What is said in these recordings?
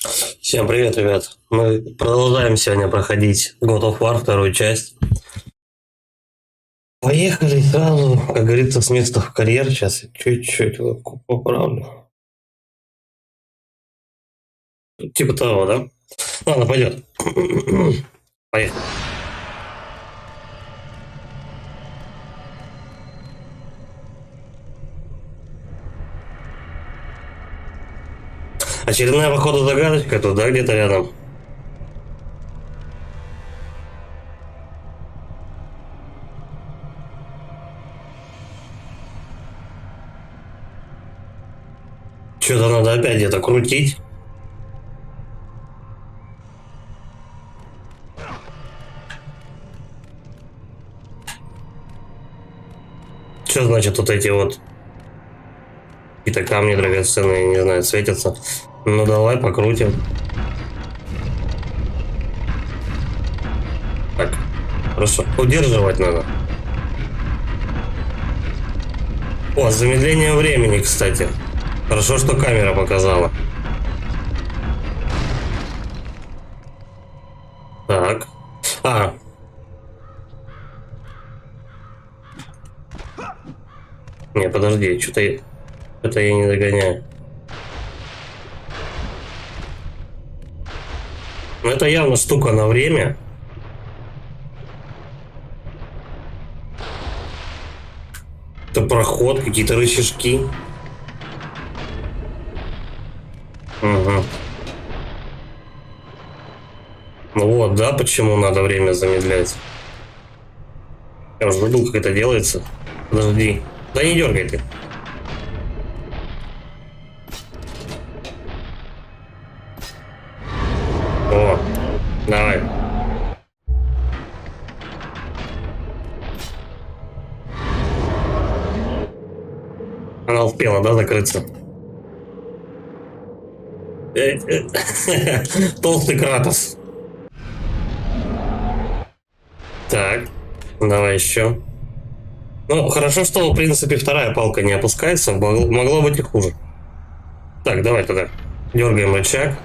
Всем привет, ребят. Мы продолжаем сегодня проходить God of War, вторую часть. Поехали сразу, как говорится, с места в карьер. Сейчас я чуть-чуть поправлю. Типа того, да? Ладно, пойдет. Поехали. Очередная, походу, загадочка тут, да, где-то рядом? Что-то надо опять где-то крутить. Что значит вот эти вот какие-то камни драгоценные, не знаю, светятся? Ну давай покрутим. Так, хорошо. Удерживать надо. О, замедление времени, кстати. Хорошо, что камера показала. Так. А. Не, подожди, что-то это я не догоняю. Ну это явно штука на время. Это проход, какие-то рычажки. Угу. Ну вот, да, почему надо время замедлять. Я уже забыл, как это делается. Подожди. Да не дергай ты. О, давай. Она успела, да, закрыться? Толстый Кратос. Так, давай еще. Ну, хорошо, что, в принципе, вторая палка не опускается. Могло быть и хуже. Так, давай тогда. Дергаем рычаг.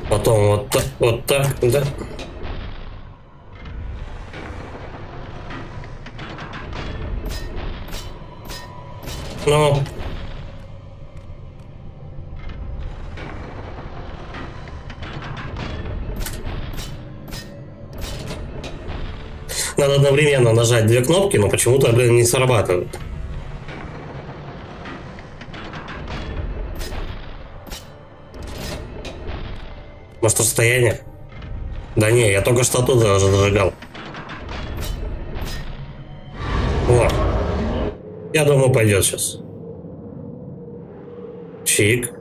Потом вот так, да. Ну. Надо одновременно нажать две кнопки, но почему-то, блин, не срабатывает. Может, расстояние? Да не, я только что оттуда уже зажигал. Вот. Я думаю, пойдет сейчас. Чик.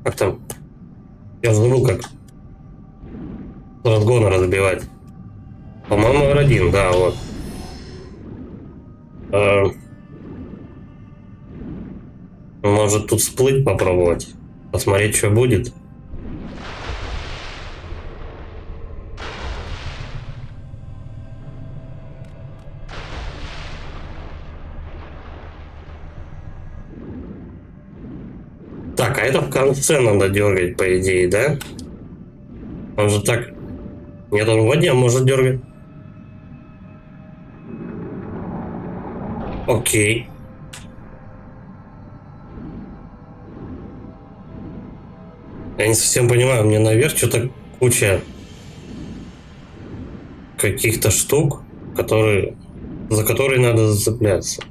Как там? Я забыл, как разгоны разбивать. По-моему, R1, да, вот. Может, тут всплыть попробовать? Посмотреть, что будет? Так, а это в конце надо дергать, по идее, да? Он же так... Нет, он в воде может дергать. Окей. Я не совсем понимаю, мне наверх что-то куча каких-то штук, за которые надо зацепляться.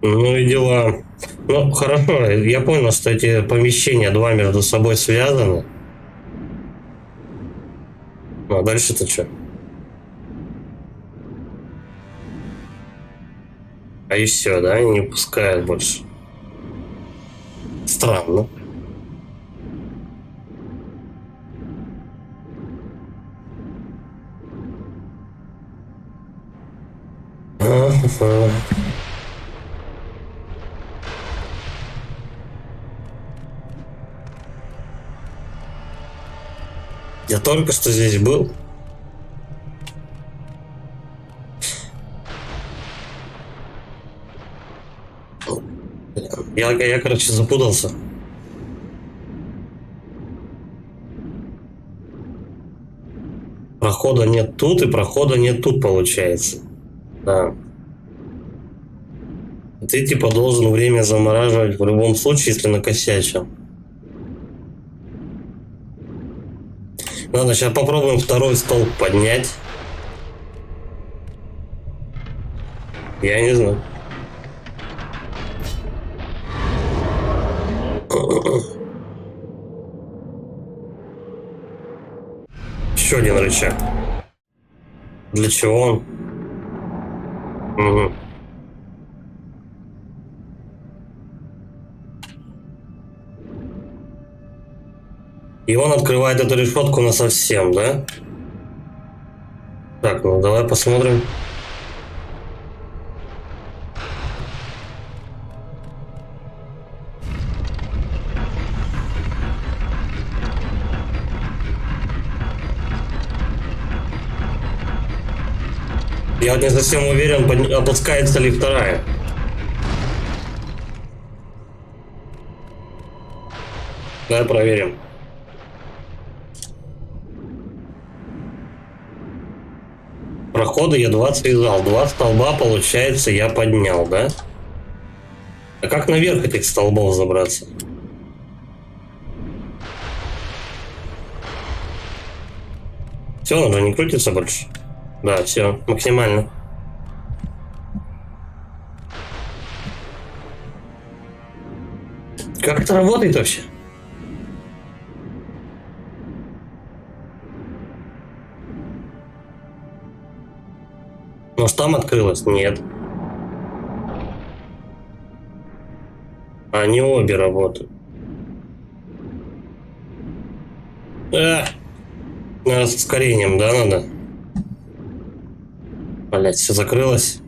Ну и дела. Ну, хорошо, я понял, что эти помещения два между собой связаны. Ну, а дальше-то что? А и все, да? Они не пускают больше. Странно. Я только что здесь был. Я, короче, запутался. Прохода нет тут, и прохода нет тут, получается. Да. Ты, типа, должен время замораживать в любом случае, если накосячил. Ладно, сейчас попробуем второй столб поднять. Я не знаю. Еще один рычаг. Для чего он? Угу. И он открывает эту решетку насовсем, да? Так, ну давай посмотрим. Я вот не совсем уверен, опускается ли вторая. Давай проверим. Проходы я 2 связал. 2 столба, получается, я поднял, да? А как наверх этих столбов забраться? Все, он же не крутится больше. Да, все, максимально. Как это работает вообще? Может, там открылось? Нет. Они обе работают. Наверное, с ускорением, да, надо? Блять, все закрылось.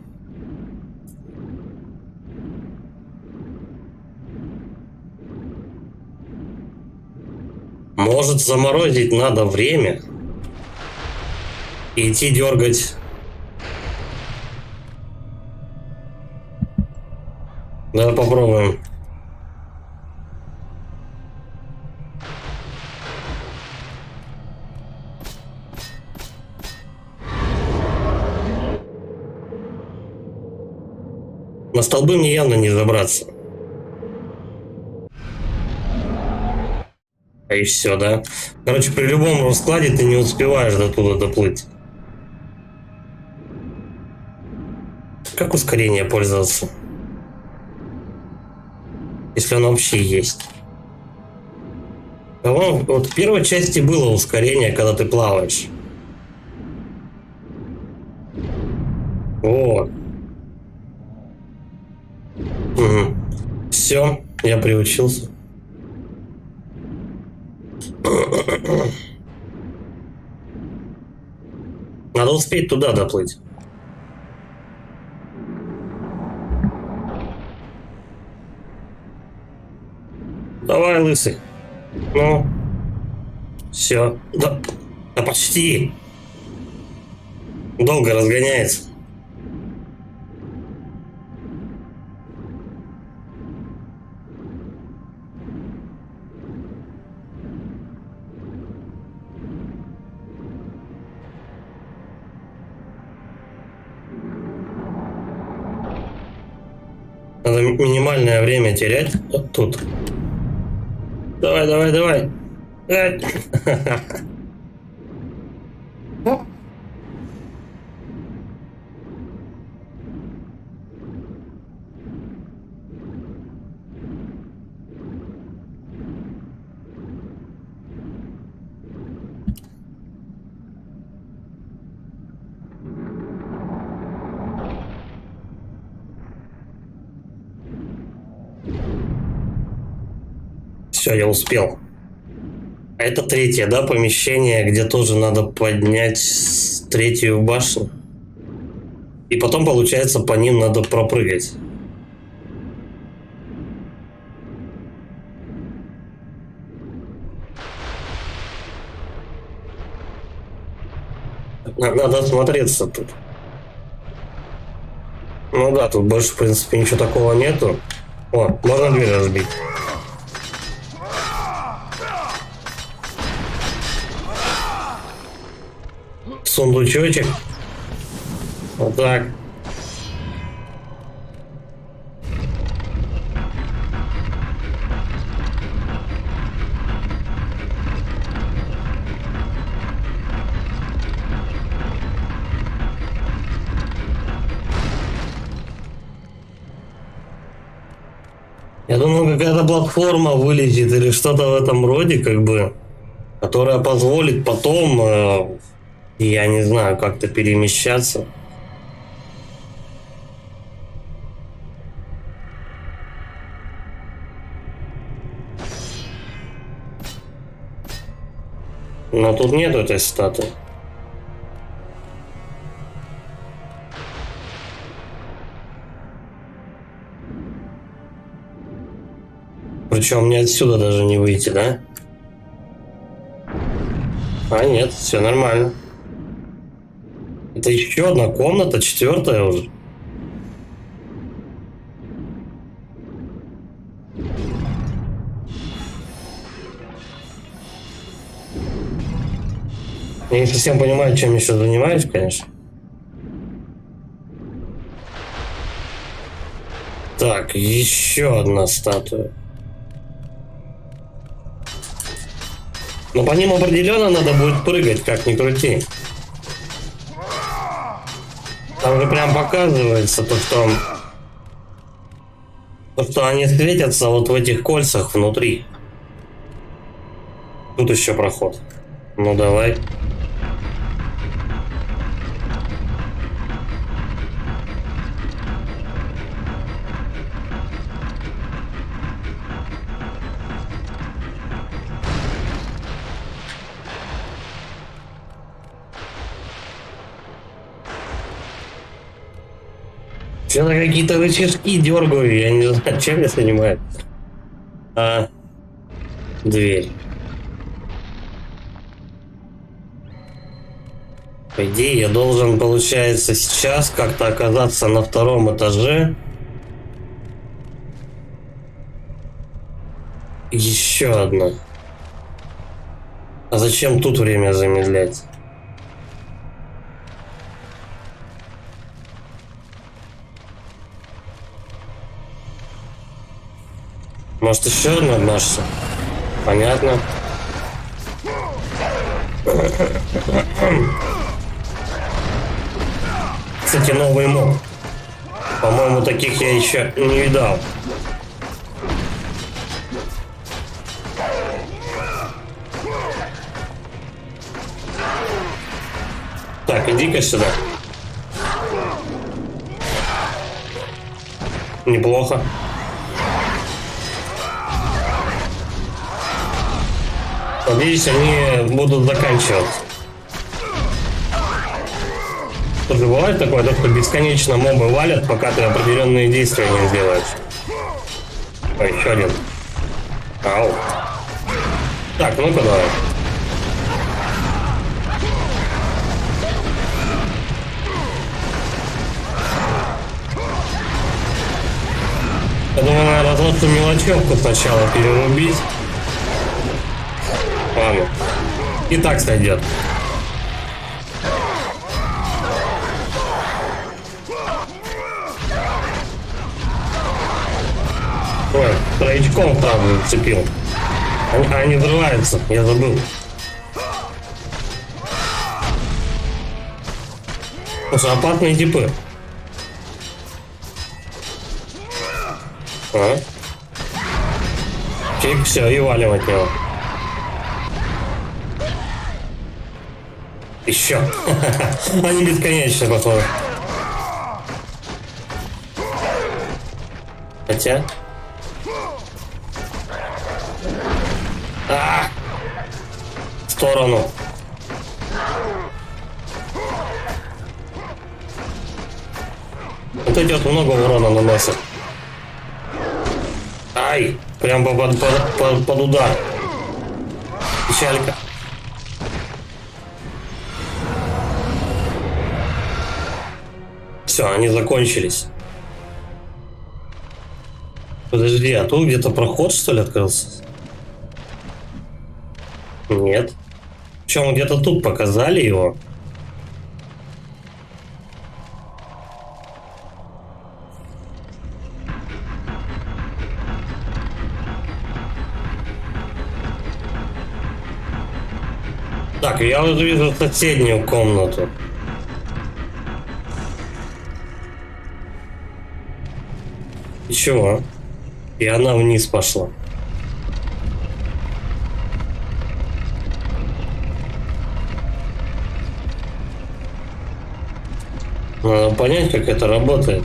Может, заморозить надо время и идти дергать. Давай попробуем. На столбы мне явно не забраться. А и все, да? Короче, при любом раскладе ты не успеваешь до туда доплыть. Как ускорение пользоваться? Если оно вообще есть. По-моему, вот в первой части было ускорение, когда ты плаваешь. О. Угу. Все, я приучился. Надо успеть туда доплыть. Давай, лысый. Ну. Все. Да, да почти. Долго разгоняется. Надо минимальное время терять. Вот тут. Давай, давай, давай. Все, я успел. А это третье, да, помещение, где тоже надо поднять третью башню. И потом, получается, по ним надо пропрыгать. Надо осмотреться тут. Ну да, тут больше, в принципе, ничего такого нету. О, можно дверь разбить. Сундучочек. Вот так. Я думаю, какая-то платформа вылезет или что-то в этом роде, как бы, которая позволит потом, я не знаю, как-то перемещаться. Но тут нет этой статуи. Причем мне отсюда даже не выйти, да? А, нет, все нормально. Это еще одна комната, 4-я уже. Я не совсем понимаю, чем я сейчас занимаюсь, конечно. Так, еще одна статуя. Но по ним определенно надо будет прыгать, как ни крути. Там же прям показывается то, что они светятся вот в этих кольцах внутри. Тут еще проход. Ну давай. Что-то какие-то рычажки дергаю, я не знаю, чем я занимаюсь. А, дверь. По идее, я должен, получается, сейчас как-то оказаться на 2-м этаже. Еще одна. А зачем тут время замедлять? Может, еще одна башня? Понятно. Кстати, новый моб. По-моему, таких я еще не видал. Так, иди-ка сюда. Неплохо. Надеюсь, они будут заканчиваться. Тоже бывает такое, что бесконечно мобы валят, пока ты определенные действия не сделаешь. Ой, еще один. Ау. Так, ну-ка давай. Я думаю, надо вот эту мелочевку сначала перерубить. Ладно. И так сойдет. Ой, троечком, правда, зацепил. Они взрываются, я забыл. Слушай, опасные типы. А? Чик, все, и валим от него. Еще. Они бесконечны, походу. Хотя... В сторону. Вот эти вот много урона наносят. Ай! Прям под удар. Печалька. Все, они закончились. Подожди, а тут где-то проход, что ли, открылся? Нет. Причем где-то тут показали его. Так, я уже вижу соседнюю комнату. И чего? И она вниз пошла. Надо понять, как это работает.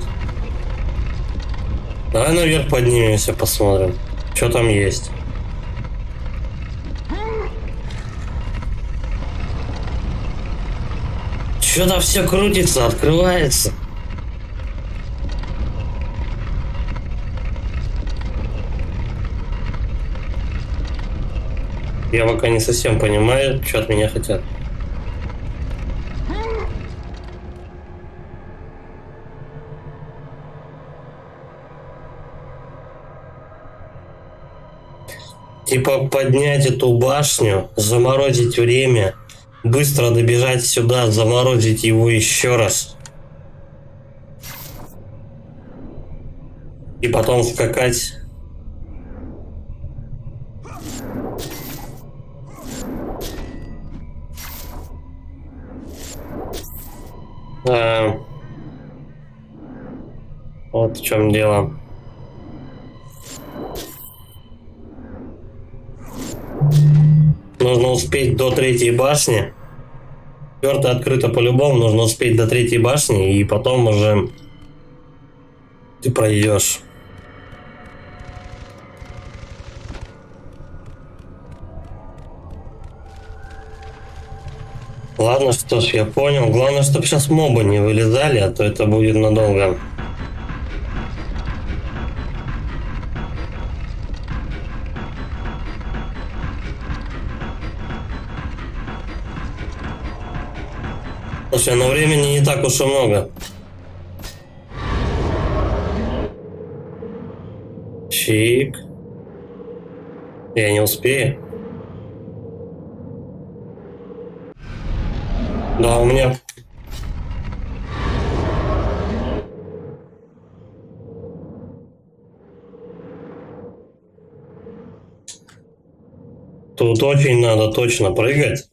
Давай наверх поднимемся, посмотрим, что там есть. Что-то все крутится, открывается. Я пока не совсем понимаю, что от меня хотят. Типа поднять эту башню, заморозить время, быстро добежать сюда, заморозить его еще раз. И потом скакать. Вот в чем дело. Нужно успеть до третьей башни. Четвертая открыта по-любому. Нужно успеть до третьей башни, и потом уже ты пройдешь. Ладно, что ж, я понял. Главное, чтобы сейчас мобы не вылезали, а то это будет надолго. Слушай, но времени не так уж и много. Чик. Я не успею. Да, у меня... Тут очень надо точно прыгать.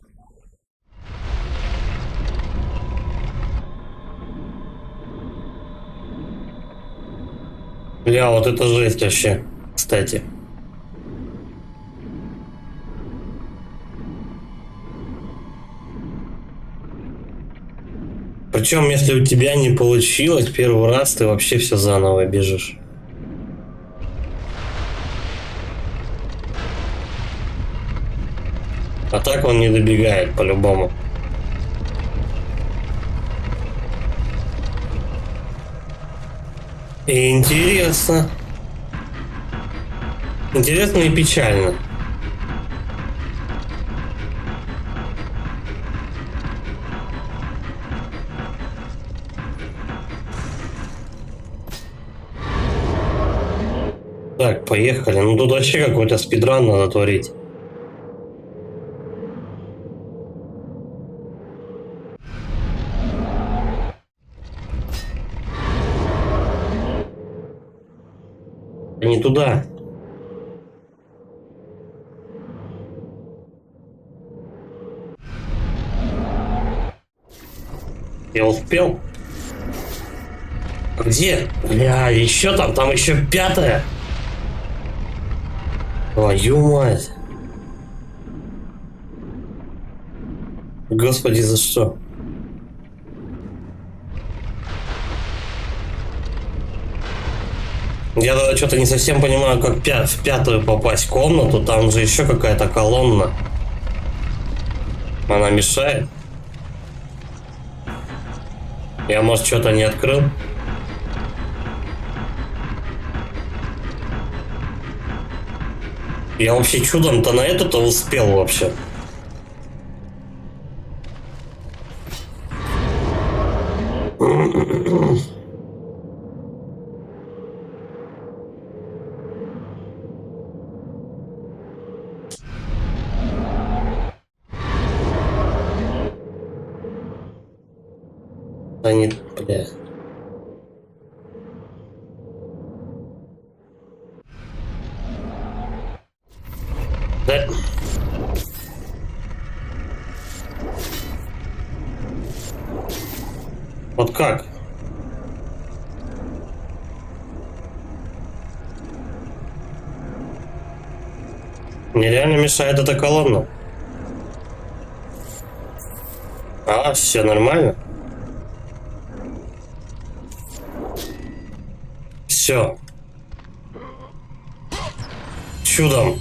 Бля, вот это жесть вообще, кстати. Причем, если у тебя не получилось первый раз, ты вообще все заново бежишь. А так он не добегает по-любому. И интересно. Интересно и печально. Так, поехали. Ну тут вообще какой-то спидран надо творить. Не туда. Я успел? Где? Бля, еще там еще пятая. Твою мать. Господи, за что? Я тогда что-то не совсем понимаю, как в пятую попасть комнату. Там же еще какая-то колонна. Она мешает. Я, может, что-то не открыл? Я вообще чудом-то на эту-то успел вообще. Да не, бля. Да. Вот как? Мне реально мешает эта колонна. А, все нормально. Все. Чудом.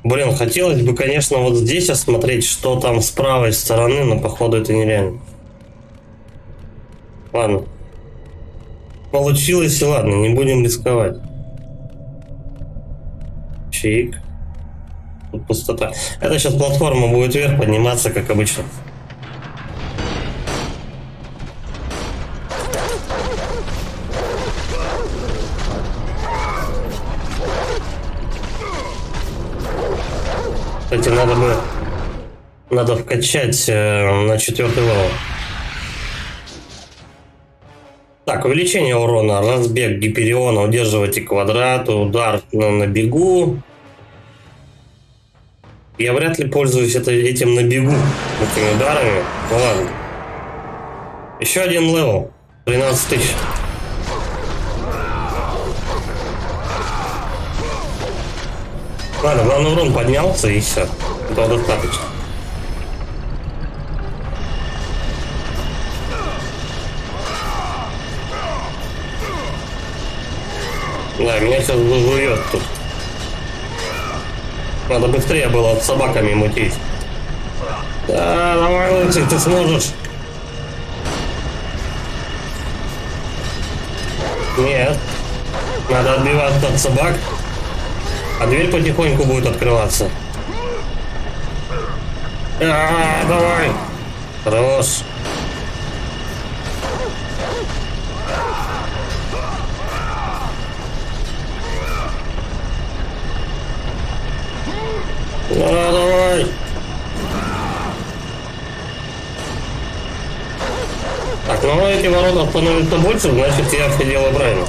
Блин, хотелось бы, конечно, вот здесь осмотреть, что там с правой стороны, но походу это нереально. Ладно. Получилось, и ладно, не будем рисковать. Чик. Тут пустота. Это сейчас платформа будет вверх подниматься, как обычно. Кстати, надо вкачать на 4-й левел. Так, увеличение урона, разбег Гипериона, удерживайте квадрат, удар на бегу. Я вряд ли пользуюсь этим на бегу, этими ударами. Ну ладно. Еще один левел. 13 тысяч. Ладно, главный урон поднялся и все. Этого достаточно. Да, меня сейчас зажует тут. Надо быстрее было с собаками мутить. Да, давай, лысый, ты сможешь. Нет. Надо отбиваться от собак. А дверь потихоньку будет открываться. Давай. Хорош. Давай. Так, ну эти ворота становятся больше, значит я все делаю правильно.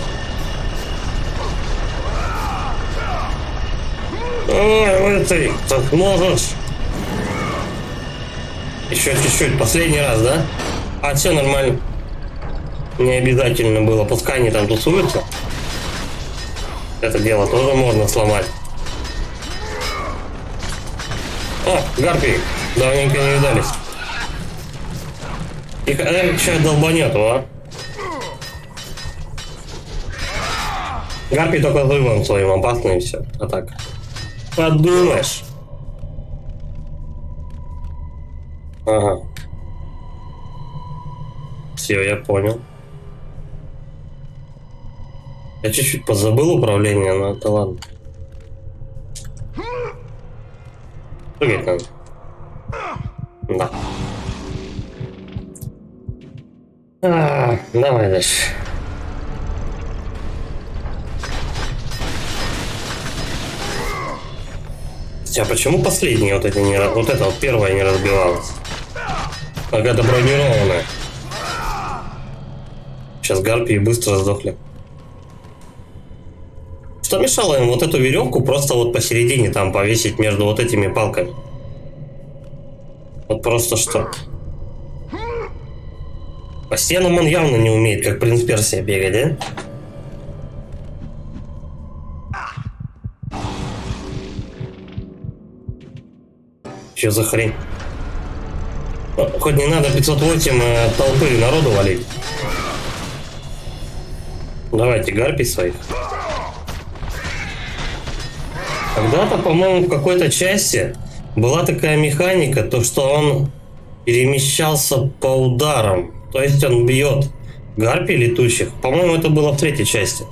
Давай, ты можешь. Еще чуть-чуть, последний раз, да? А, все нормально. Не обязательно было, пускай они там тусуются. Это дело тоже можно сломать. О, гарпии, давненько не видались. Их сейчас долбанет, а? Гарпий только взрывом своим опасный и все. А так. Подумаешь. Ага. Все, я понял. Я чуть-чуть позабыл управление, но это ладно. Прыгать надо. Да. Давай дальше. А почему последние вот эти не... Вот это вот первая не разбивалась? Какая-то бронированная. Сейчас гарпии быстро сдохли. Что мешало им вот эту веревку просто вот посередине там повесить между вот этими палками? Вот просто что? По стенам он явно не умеет, как принц Персия бегать, да? Че за хрень? Хоть не надо 508 толпы народу валить. Давайте гарпий своих. Когда-то, по-моему, в какой-то части была такая механика, то что он перемещался по ударам. То есть он бьет гарпий летучих. По-моему, это было в третьей части.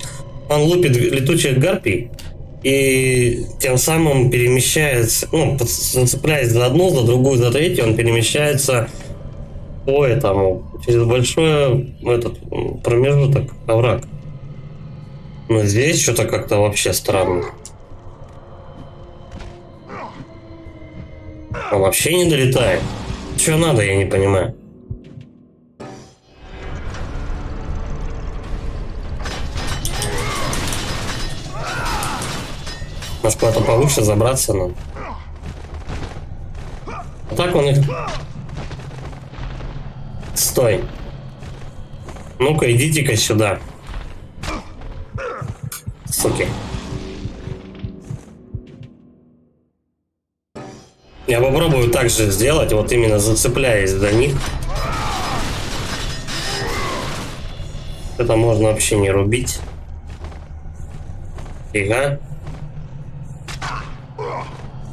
Он лупит летучих гарпий и тем самым перемещается, ну, зацепляясь за одну, за другую, за третью, он перемещается по этому, через большой этот промежуток, овраг. Но здесь что-то как-то вообще странно. Он вообще не долетает. Что надо, я не понимаю. Куда-то повыше забраться надо. А так он их... Стой. Ну-ка, идите-ка сюда. Суки. Я попробую так же сделать, вот именно зацепляясь до них. Это можно вообще не рубить. Фига.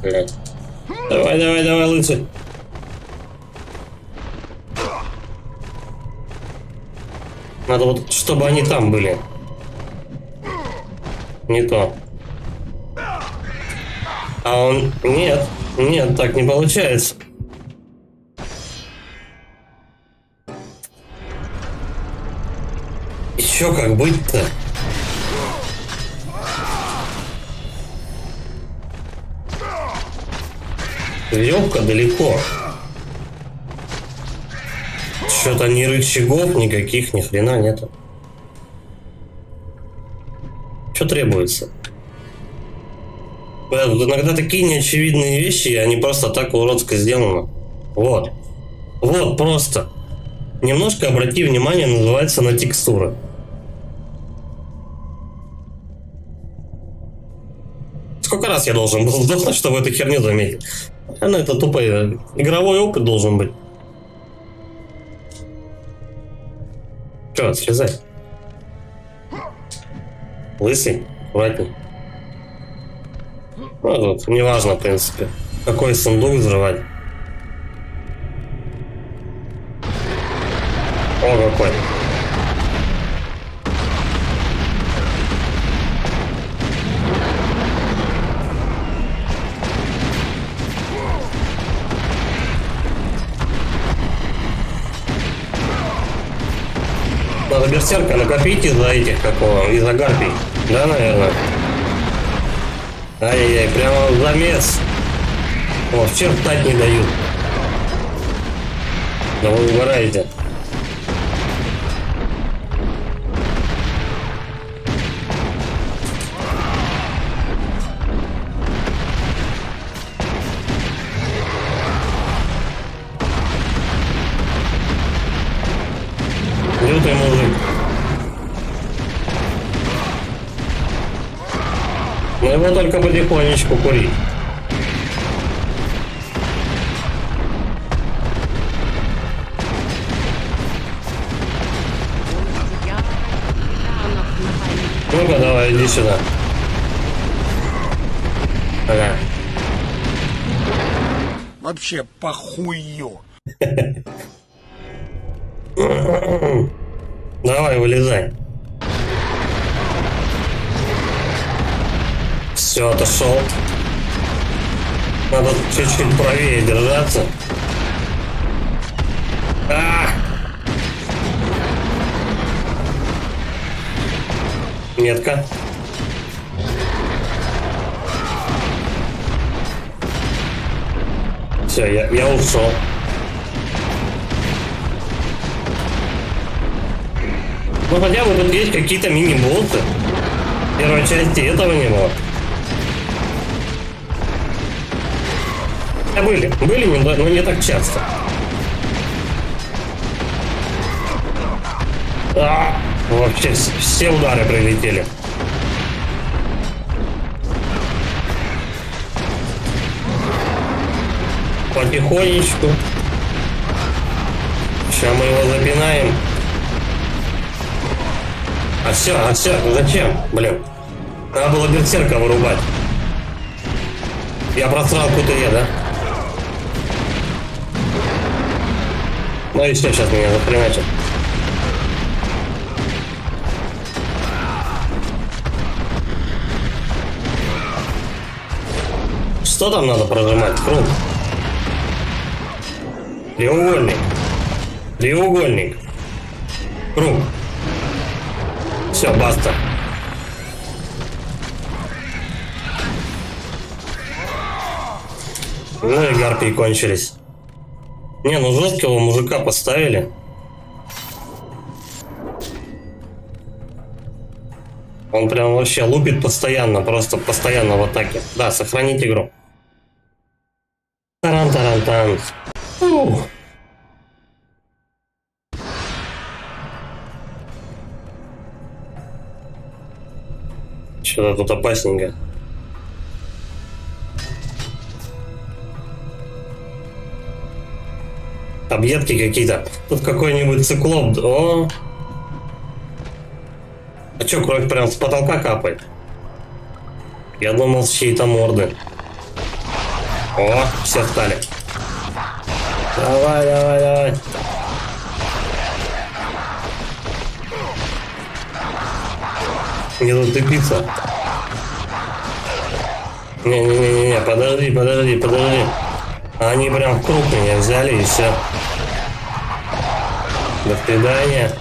Блять. Давай, давай, давай, лучше. Надо вот, чтобы они там были. Не то. А он... Нет, нет, так не получается. Еще как быть-то? Веревка далеко. Что-то ни рычагов никаких, ни хрена нету. Что требуется? Иногда такие неочевидные вещи, они просто так уродско сделаны. Вот. Вот просто. Немножко обрати внимание, называется, на текстуры. Сколько раз я должен был сдохнуть, чтобы эту херню заметить? Ну, это тупо игровой опыт должен быть. Че, слезай. Лысый? Аккуратней. Ну, тут неважно, в принципе. Какой сундук взрывать. О, какой. Надо берсерка накопить из-за этих, какого, из-за гарпий. Да, наверное? Ай-яй-яй, прямо в замес. О, чертать не дают. Да вы угораете. Лютый мужик. Но его только потихонечку курить. Ну-ка, давай, иди сюда. Ага. Вообще похую. Давай, вылезай. Все, отошел. Надо чуть-чуть правее держаться. Метка. Все, я ушел. Ну хотя бы тут есть какие-то мини-боссы. В первой части этого не было. Были, но не так часто. Вообще все удары прилетели. Потихонечку. Сейчас мы его запинаем. А все, зачем? Блин. Надо было берсерка вырубать. Я просрал кутыре, да? Ну и все, сейчас меня захреначат. Что там надо прожимать? Круг. Треугольник. Треугольник. Круг. Все, баста. Ну и гарпии кончились. Не, ну жесткого мужика поставили. Он прям вообще лупит постоянно, просто постоянно в атаке. Да, сохранить игру. Таран-таран-тан. Ух. Что-то тут опасненько. Объедки какие-то. Тут какой-нибудь циклоп. О! А чё, кровь прям с потолка капает? Я думал, с чьей-то морды. О, все встали. Давай, давай, давай. Не зацепиться. Не-не-не, подожди, подожди, подожди. Они прям в круг меня взяли и все. До свидания.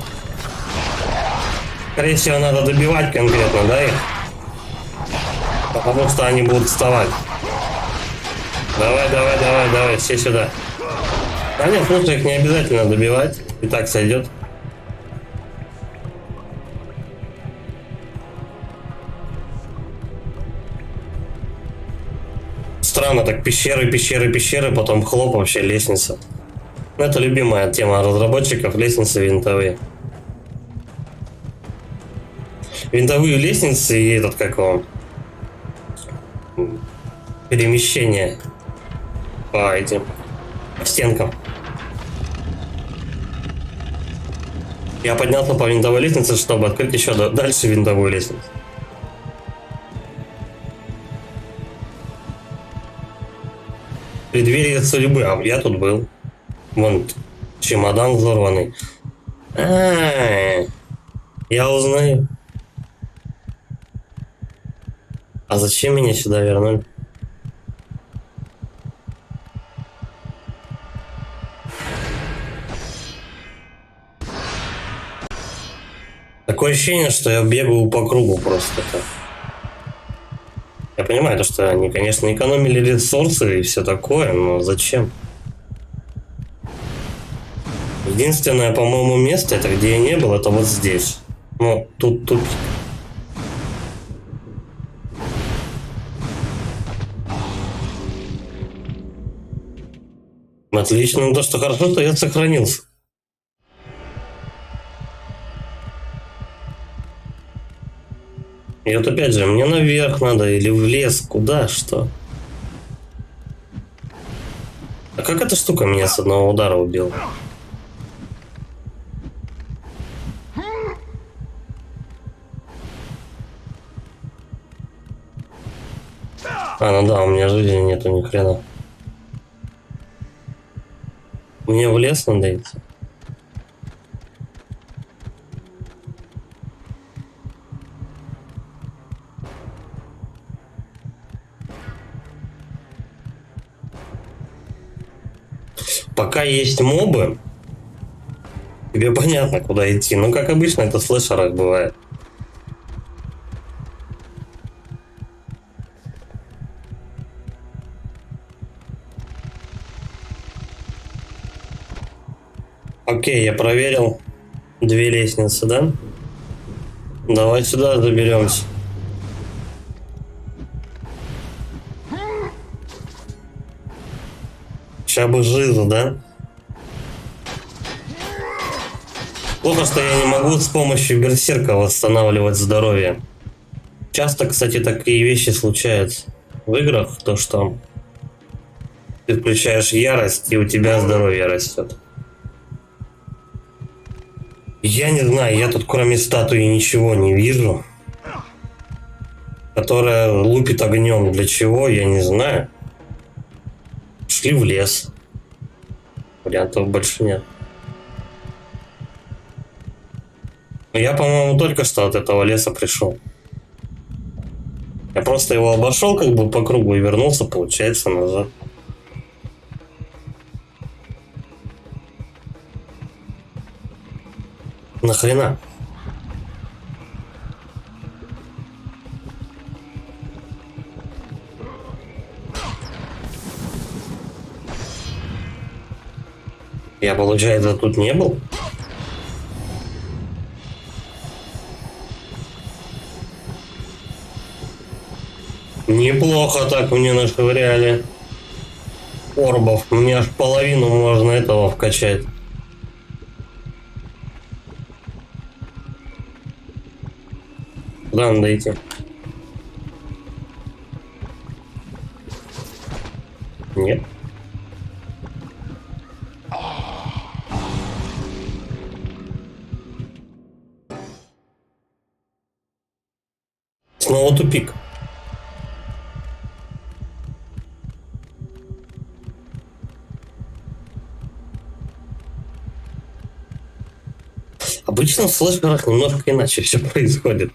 Скорее всего, надо добивать конкретно, да, их? Потому что они будут вставать. Давай, давай, давай, давай, все сюда. А нет, слушай, их не обязательно добивать. И так сойдет. Странно, так пещеры, пещеры, пещеры, потом хлоп, вообще лестница. Ну, это любимая тема разработчиков, лестницы винтовые. Винтовые лестницы и этот, как его, перемещение по этим стенкам. Я поднялся по винтовой лестнице, чтобы открыть еще дальше винтовую лестницу. Преддверие судьбы, а я тут был. Вон чемодан взорванный. Я узнаю. А зачем меня сюда вернули? Такое ощущение, что я бегаю по кругу просто так. Я понимаю, то, что они, конечно, экономили ресурсы и все такое, но зачем? Единственное, по-моему, место, это где я не был, это вот здесь. Ну, тут. Отлично, ну то, что хорошо, что я сохранился. И вот опять же, мне наверх надо или в лес, куда, что? А как эта штука меня с одного удара убила? А, ну да, у меня жизни нету ни хрена. Мне в лес надо идти. Пока есть мобы, тебе понятно, куда идти. Ну, как обычно, это в слэшерах бывает. Окей, я проверил 2 лестницы, да? Давай сюда заберемся. Сейчас бы жизнь, да? Плохо, что я не могу с помощью берсерка восстанавливать здоровье. Часто, кстати, такие вещи случаются в играх, то что ты включаешь ярость, и у тебя здоровье растет. Я не знаю, я тут кроме статуи ничего не вижу, которая лупит огнем. Для чего, я не знаю. Шли в лес. Вариантов больше нет. Я, по-моему, только что от этого леса пришел. Я просто его обошел как бы по кругу и вернулся, получается, назад. Нахрена? Я, получается, тут не был? Неплохо так мне нашвыряли орбов. Мне аж половину можно этого вкачать. Куда надо идти? Нет. Снова тупик. Обычно в слэшерах немножко иначе все происходит.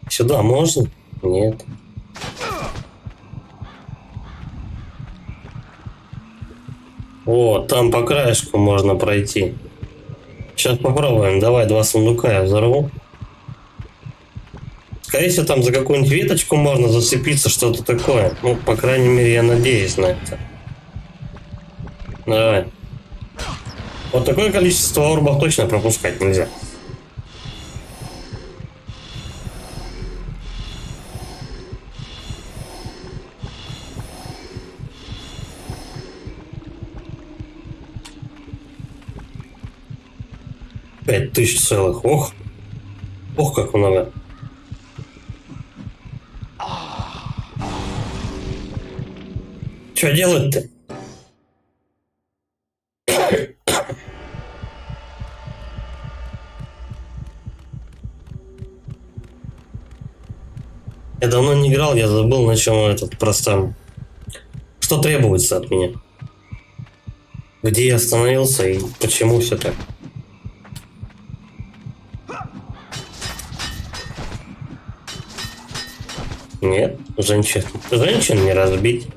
Сюда можно? Нет. О, там по краешку можно пройти. Сейчас попробуем. Давай 2 сундука я взорву. Скорее всего, там за какую-нибудь веточку можно зацепиться, что-то такое. Ну, по крайней мере, я надеюсь на это. Давай. Вот такое количество орбов точно пропускать нельзя. Пять тысяч целых. Ох. Ох, как много. Что делать-то? Я давно не играл, я забыл, на чем этот просто... Что требуется от меня? Где я остановился и почему все так? Нет, женщин не разбить.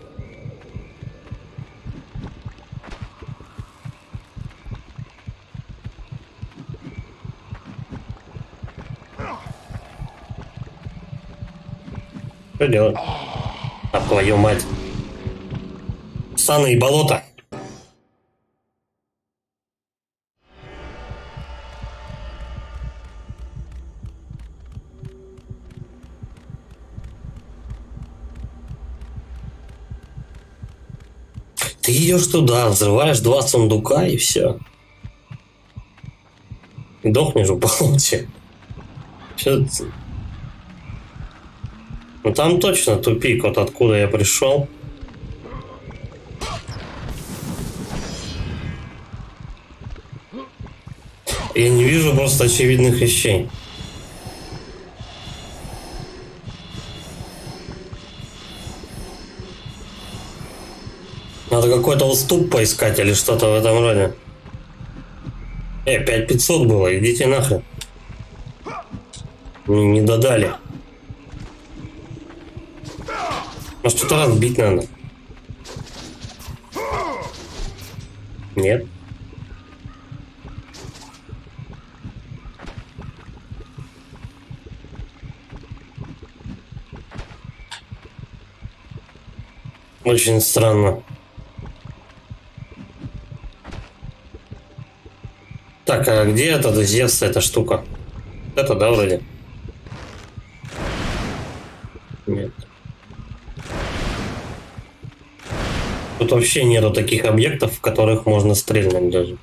Что делать? А твою мать. Саны и болото. Ты идешь туда, взрываешь 2 сундука и все. Дохнешь в болоте. Что это? Ну там точно тупик, вот откуда я пришел. Я не вижу просто очевидных вещей. Надо какой-то уступ поискать или что-то в этом роде. 5500 было, идите нахрен. Не додали. Может, что-то разбить надо? Нет. Очень странно. Так, а где этот Зевс, эта штука? Это, да, вроде? Нет. Тут вообще нету таких объектов, в которых можно стрельнуть даже.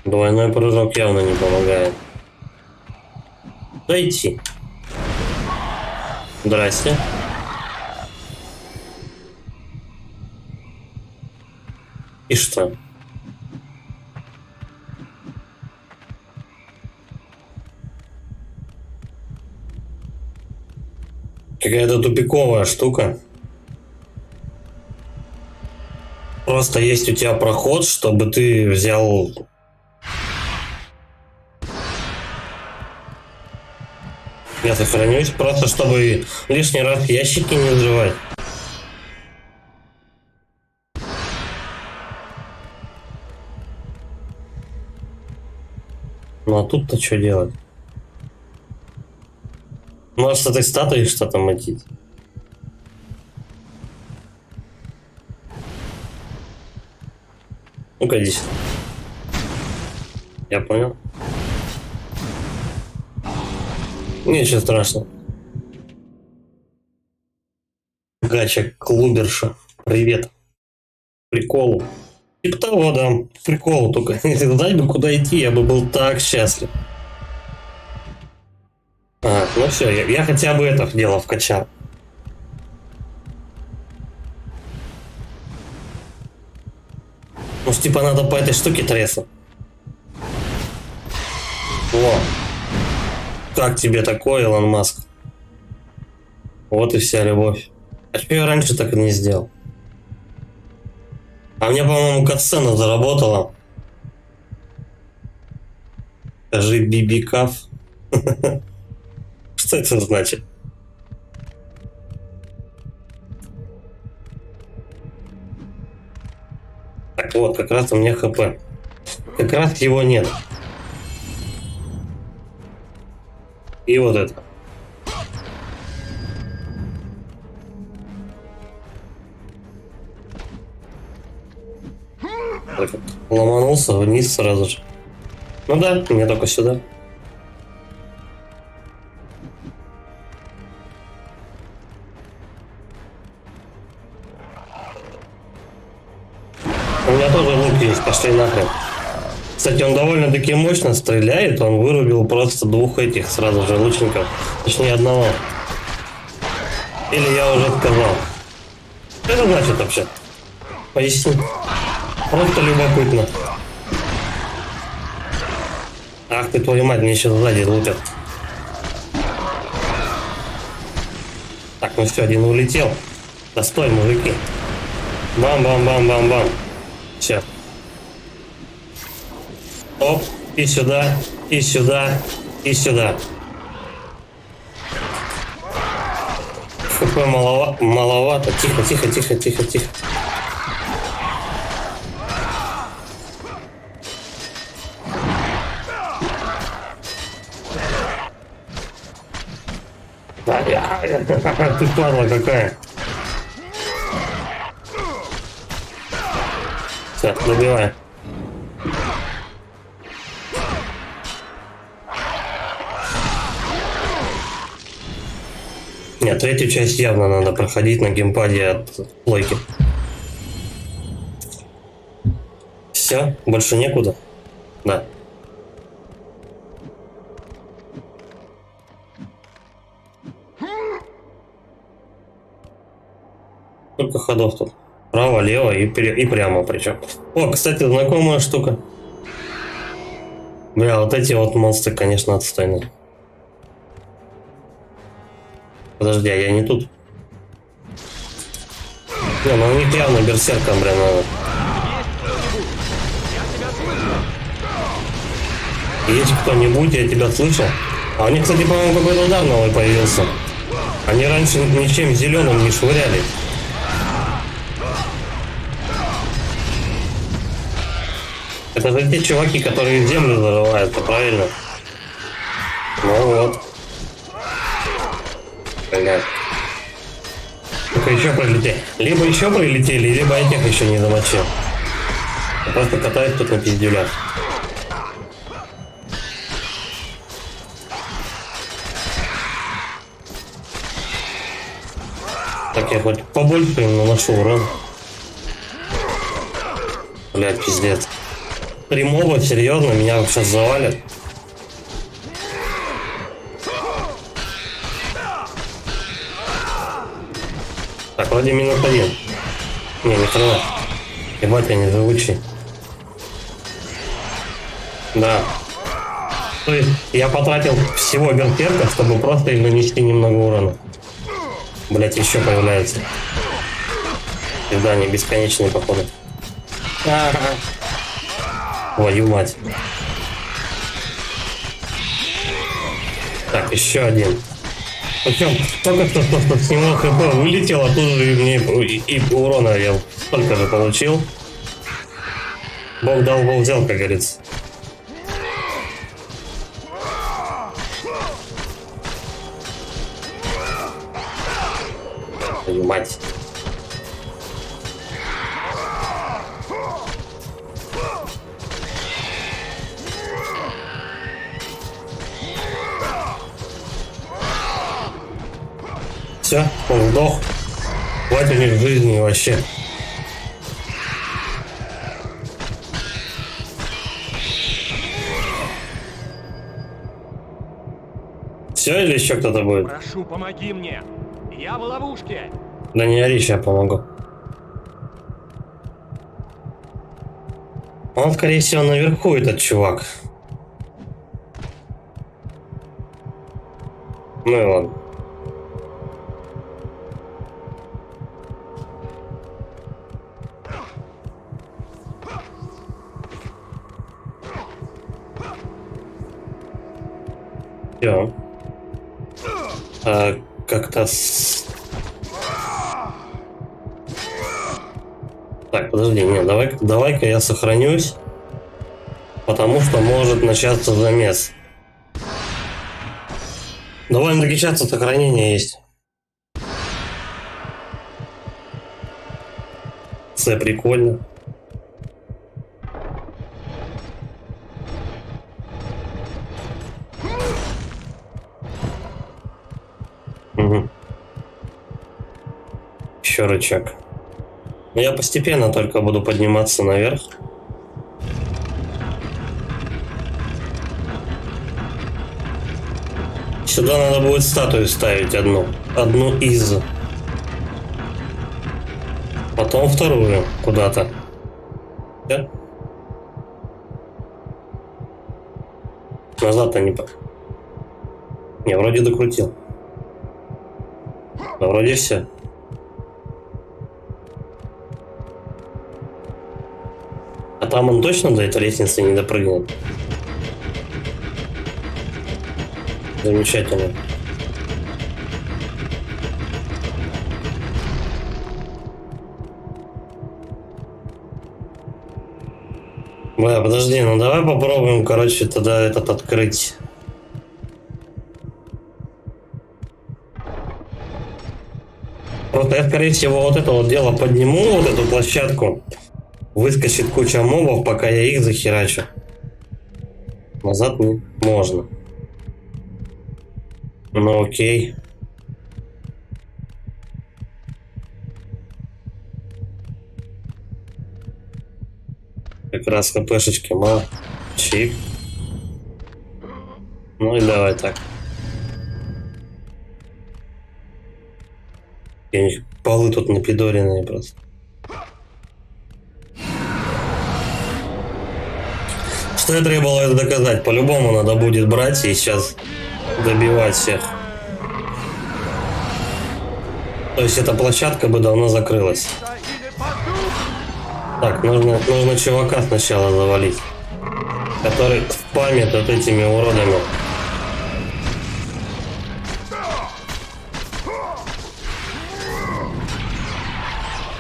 Двойной прыжок явно не помогает. Дойти. Здрасте. И что? Какая-то тупиковая штука. Просто есть у тебя проход, чтобы ты взял... Я сохранюсь, просто чтобы лишний раз ящики не взрывать. Ну а тут-то что делать? Может, с этой статуей что-то мотить? Ну-ка, иди сюда. Я понял. Ничего страшного. Гача клуберша. Привет. Приколу. Типа того, да. Приколу только. Если знать бы, куда идти, я бы был так счастлив. Ну все, я хотя бы это дело вкачал. Может, типа надо по этой штуке треснуть. О! Как тебе такое, Илон Маск? Вот и вся любовь. А что я раньше так и не сделал? А мне, по-моему, катсцена заработала. Скажи бибикав. Что это значит? Так вот, как раз у меня хп. Как раз его нет. И вот это. Так, ломанулся вниз сразу же. Ну да, мне только сюда. У меня тоже лук есть, пошли нахрен. Кстати, он довольно-таки мощно стреляет, он вырубил просто двух этих сразу же лучников. Точнее, одного. Или я уже сказал. Что это значит вообще? Поясни. Просто любопытно. Ах ты, твою мать, мне еще сзади лупят. Так, ну все, один улетел. Да стой, мужики. Бам-бам-бам-бам-бам. Все. Оп, и сюда, и сюда, и сюда. ХП маловато. Тихо, тихо, тихо, тихо, тихо. Ты падла какая. Все, добивай. Нет, третью часть явно надо проходить на геймпаде от плойки. Все, больше некуда. Да. Сколько ходов тут? Право, лево и прямо причем. О, кстати, знакомая штука. Бля, вот эти вот монстры, конечно, отстойные. Подожди, а я не тут? Не, ну у них явно берсерком, блин, надо. Есть кто-нибудь, я тебя слышал? А у них, кстати, по-моему, какой-то удар новый появился. Они раньше ничем зеленым не швыряли. Это же те чуваки, которые землю зарываются, правильно? Ну вот. Блядь. Только еще пролетели. Либо еще пролетели, либо этих еще не замочил. Я просто катаюсь тут на пиздюлях. Так я хоть побольше им наношу урон. Блядь, пиздец. 3 моба, серьезно, меня сейчас завалят. Так, вроде минус 1. Не, ни хрена. Ебать, я не живучий. Да. То есть я потратил всего берсерка, чтобы просто им нанести немного урона. Блять, еще появляется. Да, они бесконечные, походу. Твою мать. Так, еще один. Причем только что с него хп вылетело, тут же мне и урона я столько же получил. Бог дал, Бог взял, как говорится. Твою мать. Все, он сдох. Хватит у них жизни вообще. Все или еще кто-то будет? Прошу, помоги мне. Я в ловушке. Да не ори, сейчас помогу. Он, скорее всего, наверху, этот чувак. Ну и ладно. Все. Как-то... Так, подожди, нет, давай-ка я сохранюсь, потому что может начаться замес. Довольно-таки часто сохранение есть. Це прикольно. Угу. Еще рычаг. Но я постепенно только буду подниматься наверх. Сюда надо будет статую ставить одну. Одну из. Потом вторую куда-то. Да? Назад-то не... Не, вроде докрутил. Да вроде все. А там он точно до этой лестницы не допрыгнет? Замечательно. Бля, подожди, ну давай попробуем, короче, тогда этот открыть. Просто я, скорее всего, вот это вот дело подниму, вот эту площадку. Выскочит куча мобов, пока я их захерачу. Назад не можно. Ну окей. Как раз хпшечки мало. Чик. Ну и давай так. У них полы тут напидоренные просто. Что я требовалось доказать? По-любому надо будет брать и сейчас добивать всех. То есть эта площадка бы давно закрылась. Так, нужно чувака сначала завалить, который спамит вот этими уродами.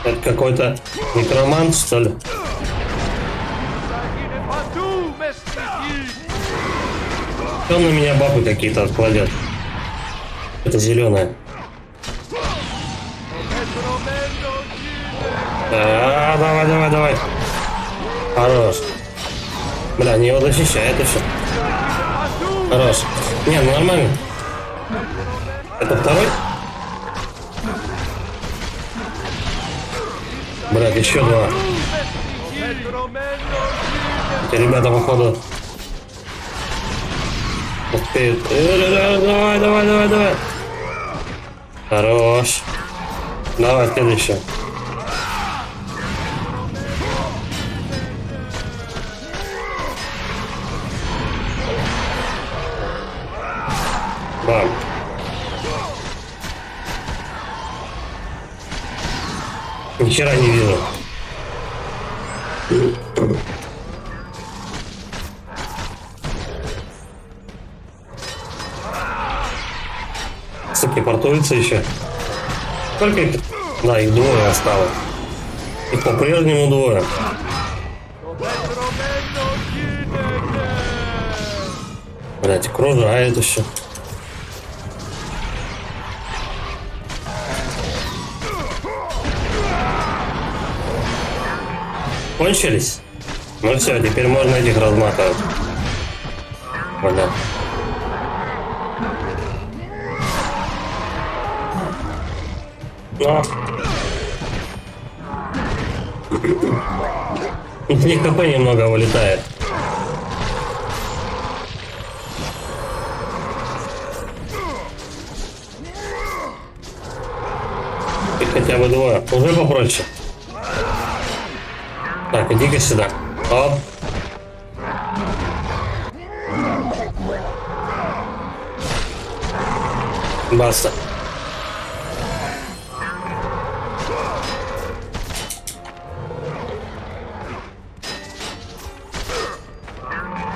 Это какой-то некромант, что ли? Он на меня бабы какие-то откладет. Это зеленая. Давай. Хорош. Бля, они его защищают еще. Хорош. Не, ну нормально. Это второй? Блядь, еще два. Эти ребята, походу, успеют. Давай. Хорош. Давай, следующий. Бам. Ни хера не вижу. Суки, портуются еще. Сколько их? Да, их двое осталось. Их по-прежнему двое. Блять, окружает еще. Кончились? Ну все, теперь можно этих разматывать. Бля. Но... С них ХП немного вылетает. И хотя бы двое. Уже попроще. Так, иди-ка сюда. Оп. Баста.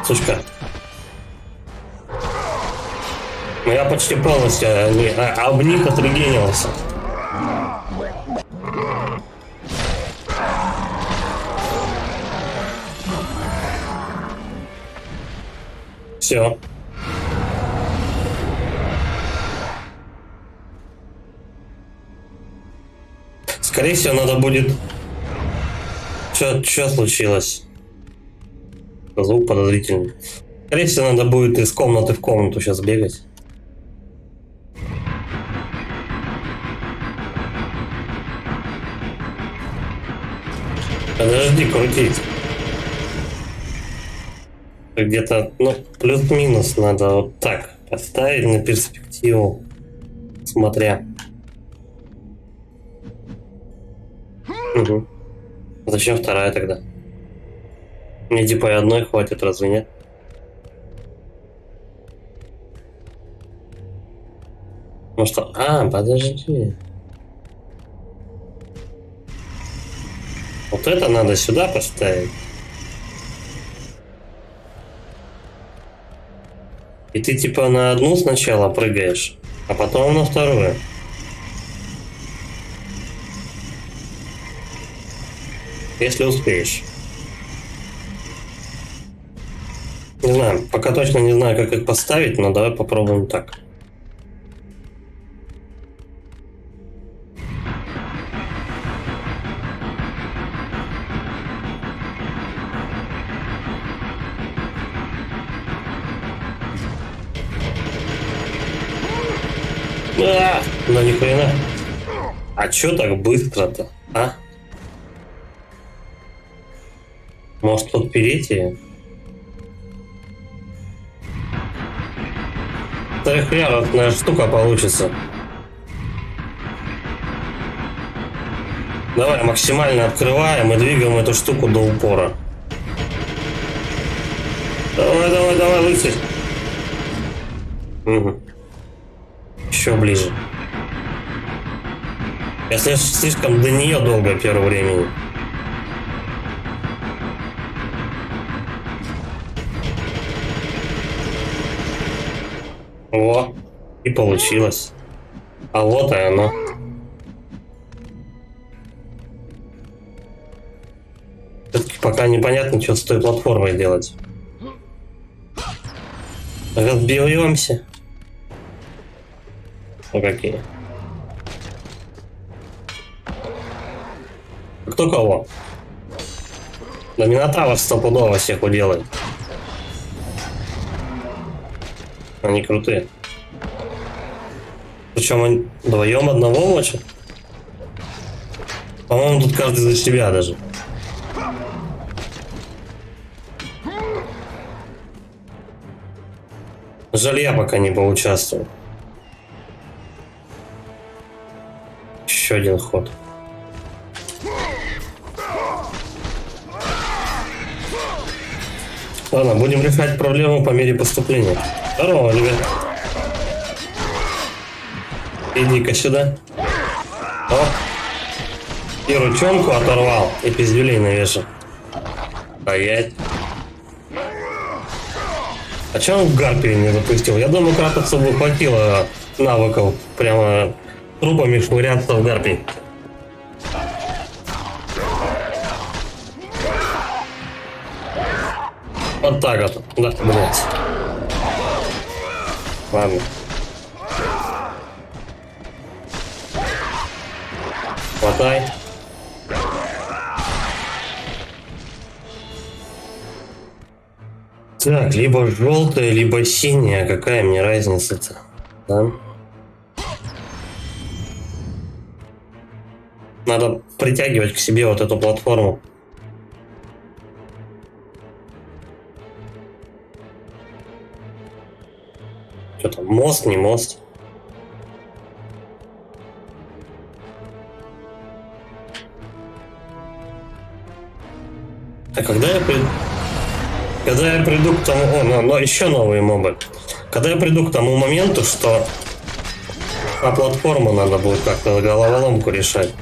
Сучка. Ну я почти полностью об них отрегенился. Все. Скорее всего, надо будет... Что случилось? Звук подозрительный. Скорее всего, надо будет из комнаты в комнату сейчас бегать. Подожди, крутить. Где-то, ну, плюс-минус надо вот так поставить на перспективу, смотря. Угу. Зачем вторая тогда? Мне типа и одной хватит, разве нет? Ну что? А, подожди. Вот это надо сюда поставить. И ты типа на одну сначала прыгаешь, а потом на вторую. Если успеешь. Не знаю, пока точно не знаю, как их поставить, но давай попробуем так. Да ни хрена. А чё так быстро-то, а? Может подпереть ее? Трехъярусная штука получится. Давай максимально открываем и двигаем эту штуку до упора. Давай, лысый. Угу. Еще ближе. Я слишком до нее долго первое время. О, и получилось. А вот и оно. Все-таки пока непонятно, что с той платформой делать. Разберемся. Ну какие? Кто кого? Да Минотавр стопудово всех уделает. Они крутые. Причем они вдвоем одного мочат. По-моему, тут каждый за себя даже. Жаль, я пока не поучаствовал. Еще один ход. Ладно, будем решать проблему по мере поступления. Здорово, ребят. Иди-ка сюда. О. И ручонку оторвал, и пиздюлей навешал. Стоять. А че он в гарпии не запустил? Я думаю, Кратосу бы хватило навыков прямо трупами швыряться в гарпии. Вот так вот. Да, блять. Ладно. Хватай. Так, либо желтая, либо синяя. Какая мне разница-то? Да? Надо притягивать к себе вот эту платформу. Что там, мост, не мост? А когда я приду к тому... О, но еще новые мобы. Когда я приду к тому моменту, что на платформу надо будет как-то головоломку решать.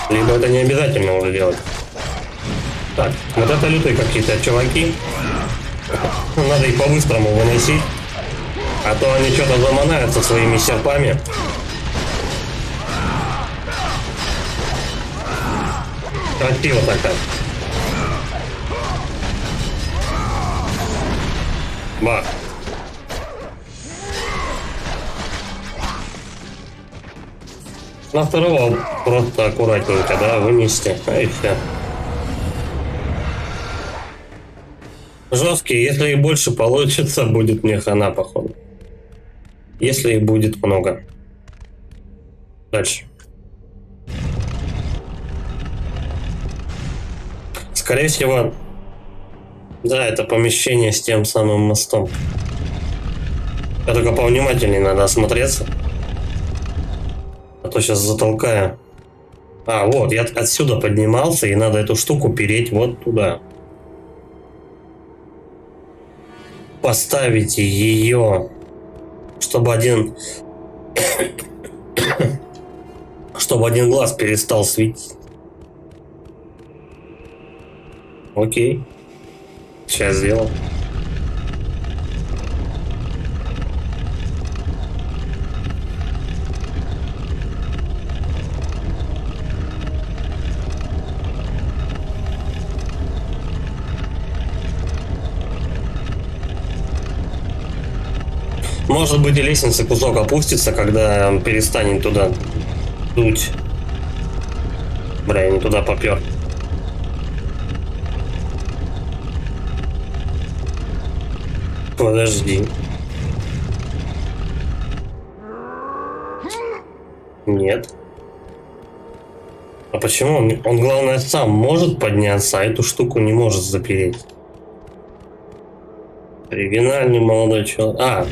Либо это не обязательно уже делать. Так, вот это лютые какие-то чуваки. Надо их по-быстрому выносить. А то они что-то заманаются своими серпами. Красиво такая. Бах. На второго просто аккуратненько, да, вынести. И все. Жесткие, если их больше получится, будет мне хана, походу. Если их будет много. Дальше. Скорее всего, да, это помещение с тем самым мостом. Я только повнимательнее надо осмотреться. А то сейчас затолкаю. А, вот, я отсюда поднимался, и надо эту штуку переть вот туда. Поставить ее, чтобы один глаз перестал светить. Окей. Сейчас сделал. Может быть, и лестница кусок опустится, когда перестанет туда дуть. Бля, я не туда попер. Подожди. Нет. А почему он, главное, сам может подняться, а эту штуку не может запереть? Оригинальный молодой человек. А,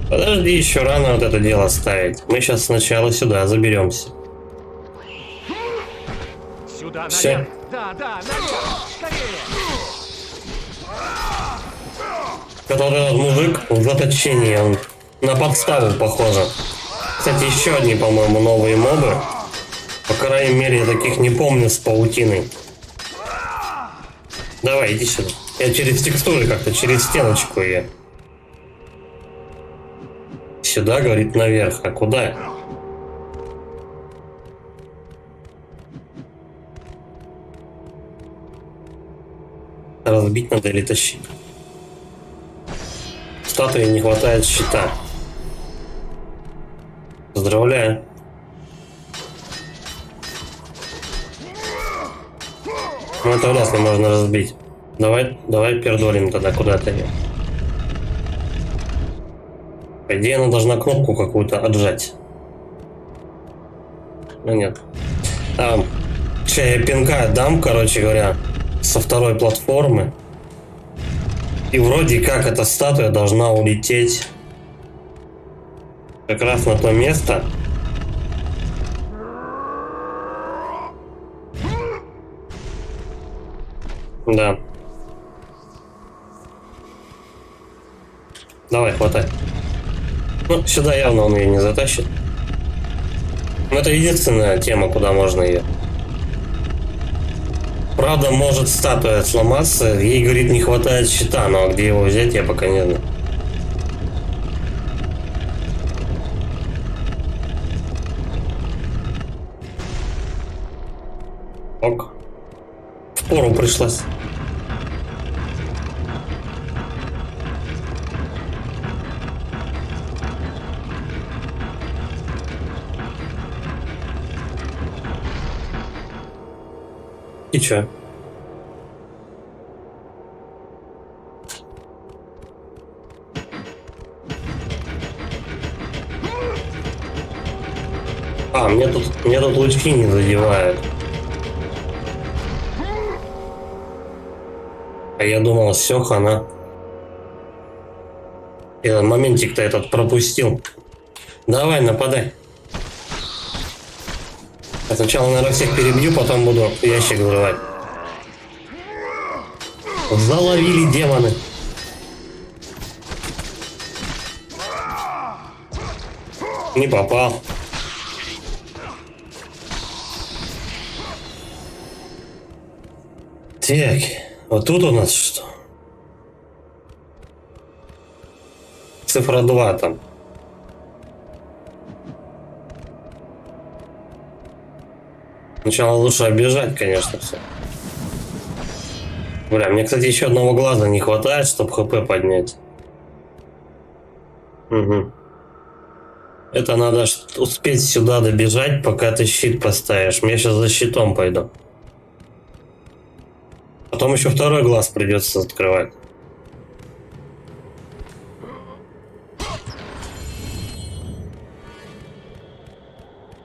подожди, еще рано вот это дело ставить. Мы сейчас сначала сюда заберемся. Сюда, Всё. наверх. Да, наверх. Скорее. Вот этот мужик в заточении, он на подставу похоже. Кстати, еще одни, по-моему, новые мобы. По крайней мере, я таких не помню с паутиной. Давай, иди сюда. Я через текстуры как-то, через стеночку я. Сюда, говорит, наверх. А куда? Разбить надо или тащить? Статуи не хватает щита. Поздравляю. Ну это вряд ли можно разбить. Давай пердолим тогда куда-то. По идее, она должна кнопку какую-то отжать. Ну нет. Я пинка дам, короче говоря, со второй платформы. И вроде как эта статуя должна улететь как раз на то место. Да. Давай, хватай. Ну, сюда явно он ее не затащит. Но это единственная тема, куда можно ее. Правда, может статуя сломаться. Ей, говорит, не хватает щита, но где его взять, я пока не знаю. Ок. Впору пришлось. И чё? А, мне тут лучки не задевают. А я думал, все, хана. Я моментик-то этот пропустил. Давай, нападай. Я сначала, наверное, всех перебью, потом буду ящик взрывать. Заловили демоны. Не попал. Так, вот тут у нас что? Цифра 2 там. Сначала лучше оббежать, конечно, все. Бля, мне, кстати, еще одного глаза не хватает, чтобы ХП поднять. Угу. Это надо успеть сюда добежать, пока ты щит поставишь. Я сейчас за щитом пойду. Потом еще второй глаз придется открывать.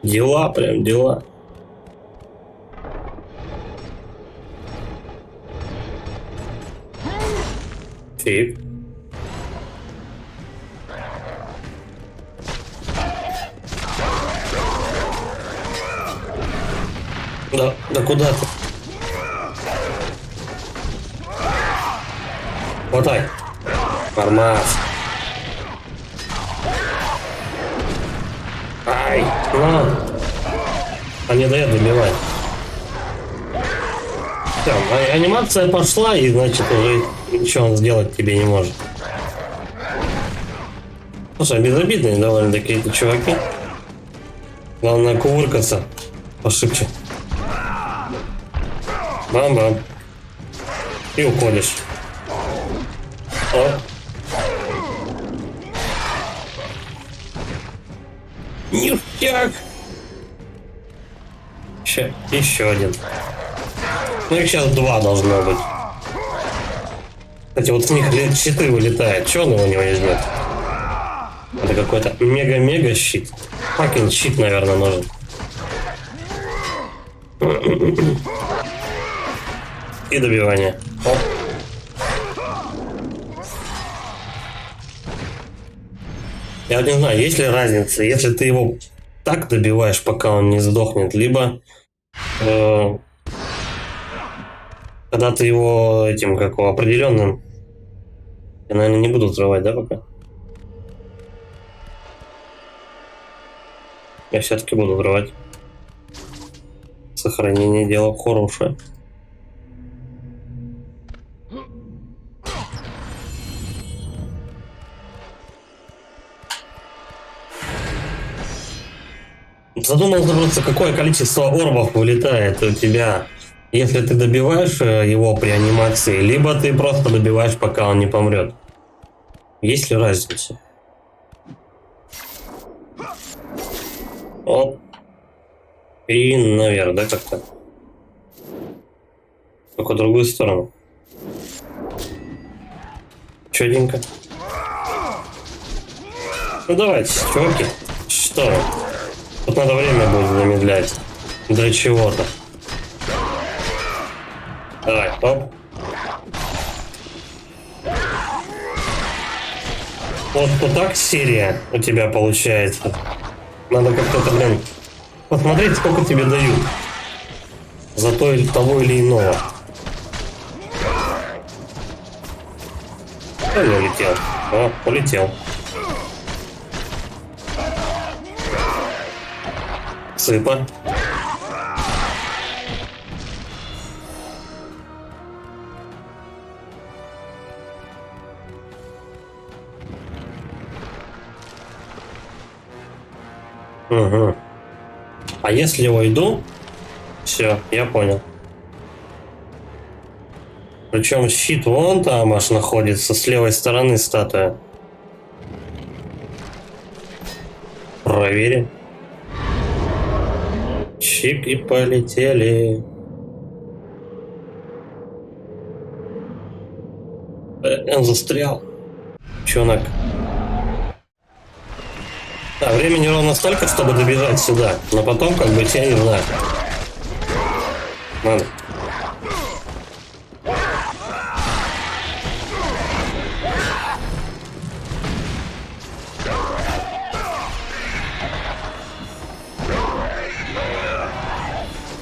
Дела, прям дела. Фиг. Да куда ты? Хватай. Нормас. Ай, ну. А не дает добивать. Все, анимация пошла, и значит уже ничего он сделать тебе не может. Слушай, безобидные довольно-таки эти чуваки. Главное кувыркаться пошибче. Бам-бам. И уходишь. О. Ништяк. Еще один. Ну их сейчас 2 должно быть. Кстати, вот с них щиты вылетают. Че он его не возьмет? Это какой-то мега-мега щит. Факин щит, наверное, нужен. И добивание. Оп. Я вот не знаю, есть ли разница, если ты его так добиваешь, пока он не сдохнет, либо когда ты его этим, как его, определенным. Я, наверное, не буду взрывать, да, пока? Я все-таки буду взрывать. Сохранение дело хорошее. Задумался просто, какое количество орбов вылетает у тебя, если ты добиваешь его при анимации, либо ты просто добиваешь, пока он не помрет. Есть ли разница? Оп. И наверх, да, как-то? Только в другую сторону. Чётенько. Ну давайте, чуваки. Что? Тут надо время будет замедлять. Для чего-то. Давай, оп. Вот так серия у тебя получается. Надо как-то, блин, посмотреть, сколько тебе дают. За то или того или иного. Да, не улетел. О, улетел. Сыпа. Угу. А если уйду, все, я понял. Причем щит вон там аж находится, с левой стороны статуя. Проверим. Чик и полетели. Он застрял. Чонок. Да, времени ровно столько, чтобы добежать сюда. Но потом, как бы, я не знаю. Надо.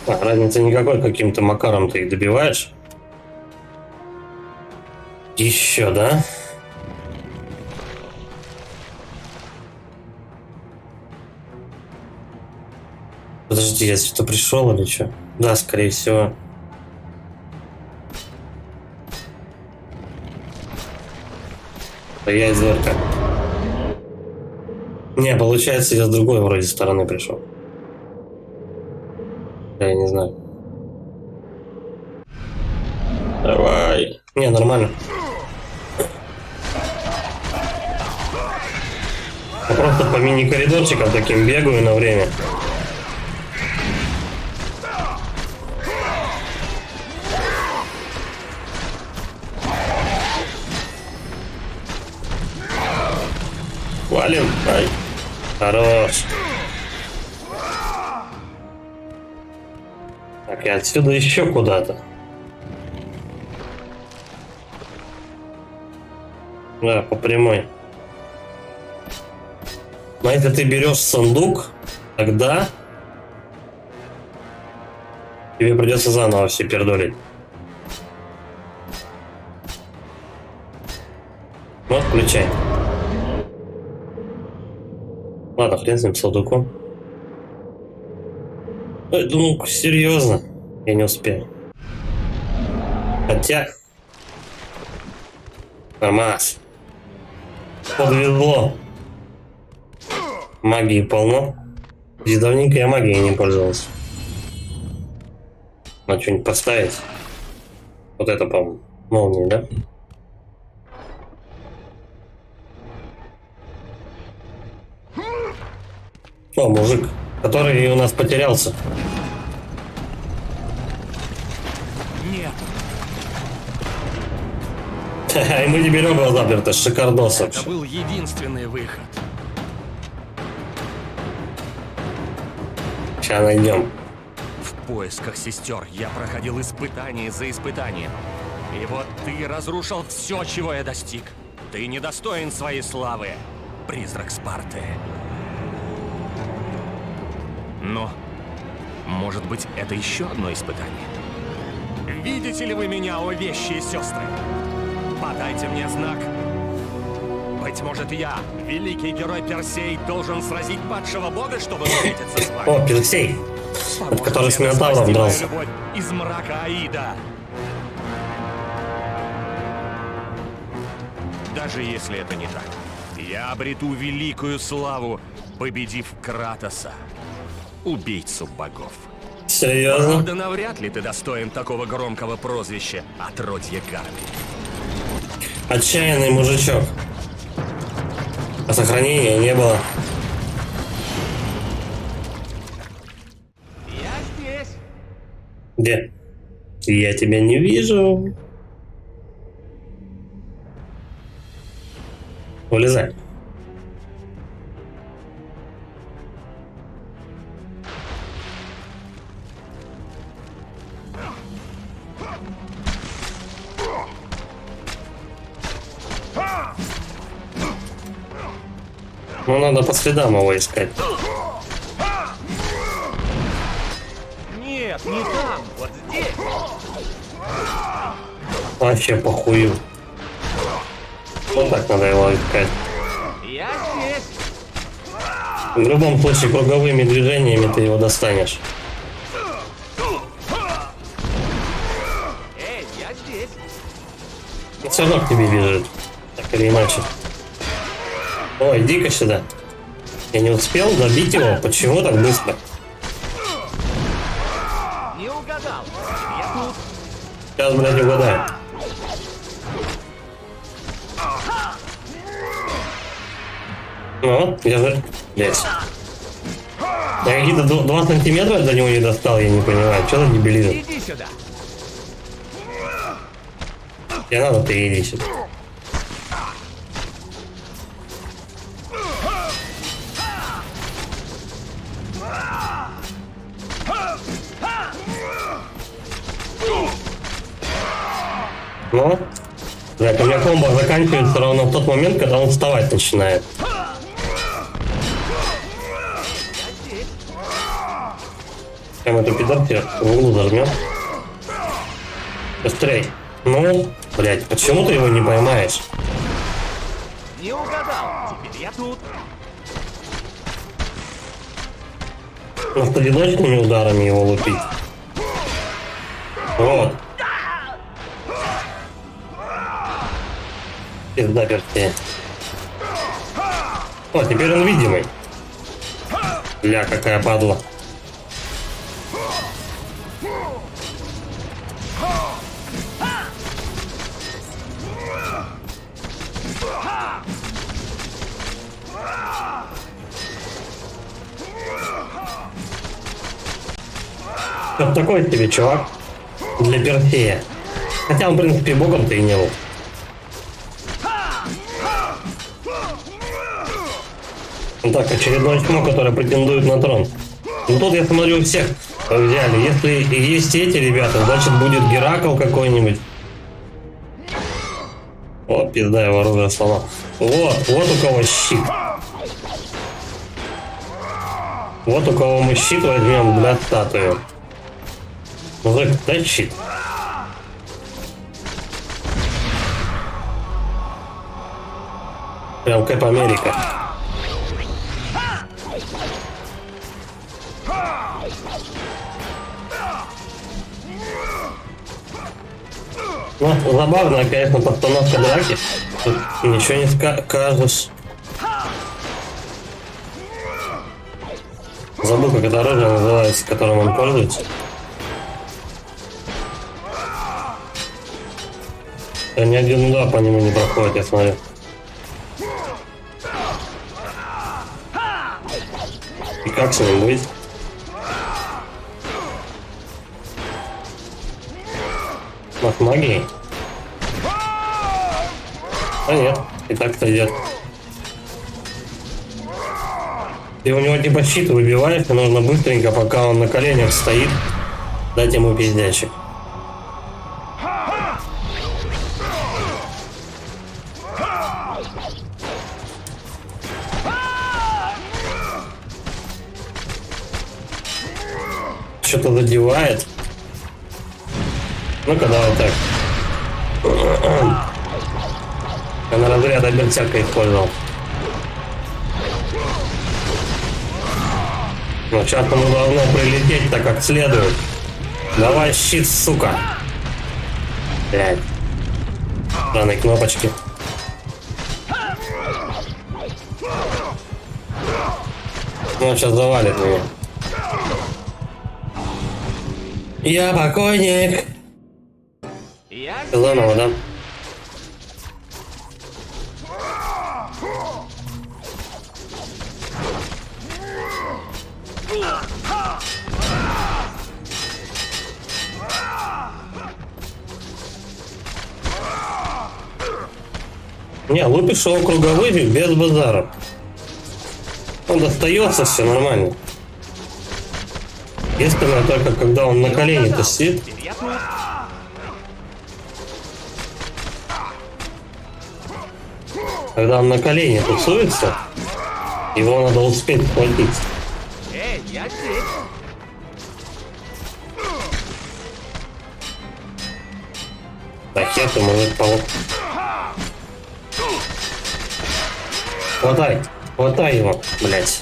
А, разницы никакой, каким-то макаром ты их добиваешь. Еще, да? Подожди, я что-то пришел или что? Да, скорее всего. Да я из дверка. Не, получается, я с другой вроде стороны пришел. Я не знаю. Давай. Не, нормально. Я просто по мини-коридорчикам таким бегаю на время. Валим. Ай. Хорош. Так, и отсюда еще куда-то. Да, по прямой. Но если ты берешь сундук, тогда тебе придется заново все пердолить. Вот, включай. Ладно, хрен с ним, сундуком. Ну, серьезно, я не успею. Хотя... Нормас. Подвезло. Магии полно. Здесь давненько я магией не пользовался. Надо что-нибудь поставить. Вот это, по-моему, молния, да? О, мужик, который у нас потерялся. Нет. И мы не берем его заперто, шикардос вообще. Это был единственный выход. Сейчас найдем. В поисках сестер я проходил испытание за испытанием. И вот ты разрушил все, чего я достиг. Ты недостоин своей славы, призрак Спарты. Но, может быть, это еще одно испытание? Видите ли вы меня, о вещие сестры? Подайте мне знак. Быть может, я, великий герой Персей, должен сразить падшего бога, чтобы встретиться с вами. О, Персей, Поможете который с мне Минотавром спасти мою дрался. любовь из мрака Аида. Даже если это не так, я обрету великую славу, победив Кратоса, убийцу богов. Серьезно? Правда, навряд ли ты достоин такого громкого прозвища отродье Гарми. Отчаянный мужичок. А сохранения не было. Я здесь. Где? Я тебя не вижу. Вылезай. Ну, надо по следам его искать. Нет, не там, вот здесь. Вообще похую. Вот так надо его искать. Я здесь. В любом случае, круговыми движениями ты его достанешь. Эй, я здесь. Он все равно к тебе бежит. Так или иначе. О, иди-ка сюда. Я не успел добить его. Почему так быстро? Не угадал. Я тут. Сейчас, блядь, угадаю. Ну, я же... Блядь. Я какие-то 2 сантиметра до него не достал, я не понимаю. Что за дебилизм? Иди сюда. Тебе надо, ты иди сюда. Ну, блядь, у меня комбо заканчивается ровно в тот момент, когда он вставать начинает. Прям эту пидорки в углу зажмем. Быстрей. Ну, блядь, почему ты его не поймаешь? Не угадал. Теперь я тут. Автодиночными ударами его лупить. Вот. Пизда Персея. О, теперь он видимый. Бля, какая падла. Что такой тебе, чувак? Для Персея. Хотя он, в принципе, богом-то и не был. Так, очередной чмо, который претендует на трон. Ну тут я смотрю, всех взяли. Если есть эти ребята, значит будет Геракл какой-нибудь. О, пизда, его оружие сломал. Вот у кого щит. Вот у кого мы щит возьмем для статуи. Мужик, дай щит. Прям Кэп Америка. Ну, забавная, конечно, постановка драки. Тут ничего не скажешь. Забыл, как это оружие называется, которым он пользуется. Ни один удар по нему не проходит, я смотрю. И как с ним быть? От магии? А нет, и так-то идет. Ты у него типа щит выбиваешь, и нужно быстренько, пока он на коленях стоит, дать ему пиздячек. Что-то задевает. Ну-ка, давай так. Я на разряд берсерка использовал. Ну, сейчас ему должно прилететь так как следует. Давай щит, сука. Блядь. Странные кнопочки. Ну, он сейчас завалит меня. Я покойник. Заново, да? Не, лупишь его круговыми без базара. Он достается, все нормально. Единственное, только когда он на колени-то сидит. Когда он на колени тусуется, его надо успеть схватить. Эй, я здесь. Да хер ты, мужик, паук. Хватай его, блять.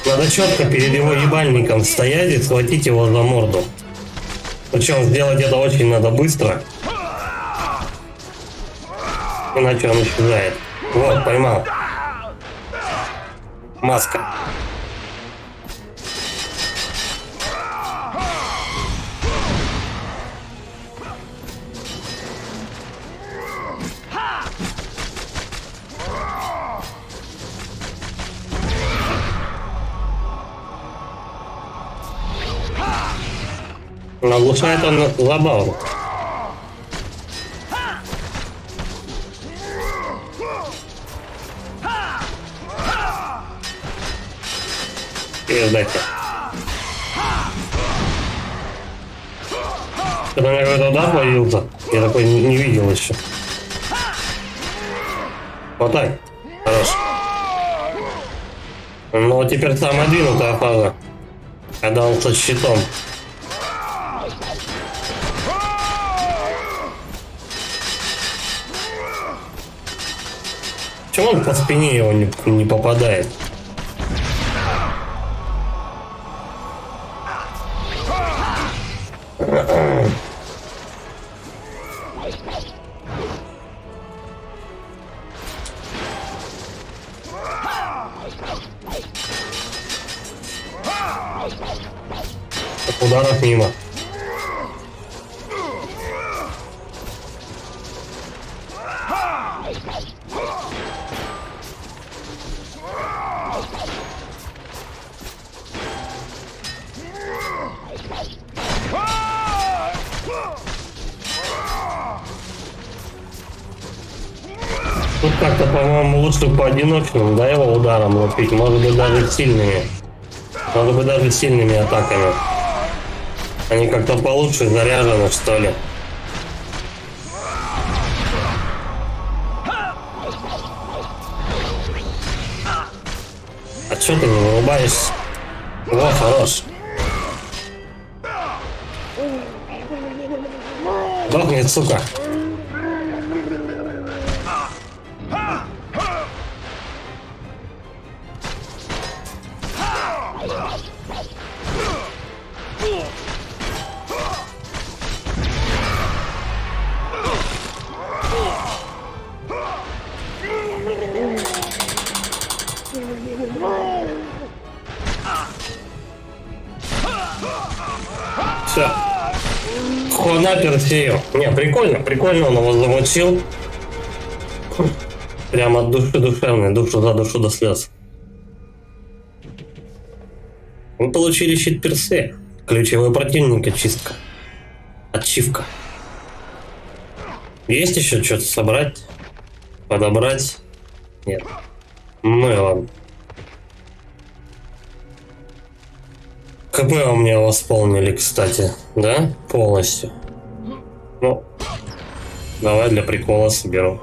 Надо четко перед его ебальником стоять и схватить его за морду. Причем сделать это очень надо быстро. Иначе он исчезает. Вот, поймал. Маска. Но оглушает он забавно. Передайте. Что-то у меня какой-то удар появился. Я такой не видел еще. Вот так. Хорош. Ну, теперь самая двинутая фаза. Когда он со щитом. Почему он по спине его не попадает? Ударов мимо. Тут как-то, по-моему, лучше поодиночному, да, его ударом лупить, может быть даже сильными. Может быть даже сильными атаками. Они как-то получше заряжены, что ли. А чё ты не улыбаешься? Во, хорош. Дохни, сука. Все. Хона Персею. Не, прикольно он его замучил. Прямо от души душевной, душу за душу до слез. Мы получили щит Персея. Ключевой противник очистка. Ачивка. Есть еще что-то собрать? Подобрать? Нет. Ну и ладно. КП у меня восполнили, кстати. Да? Полностью. Ну, давай для прикола соберу.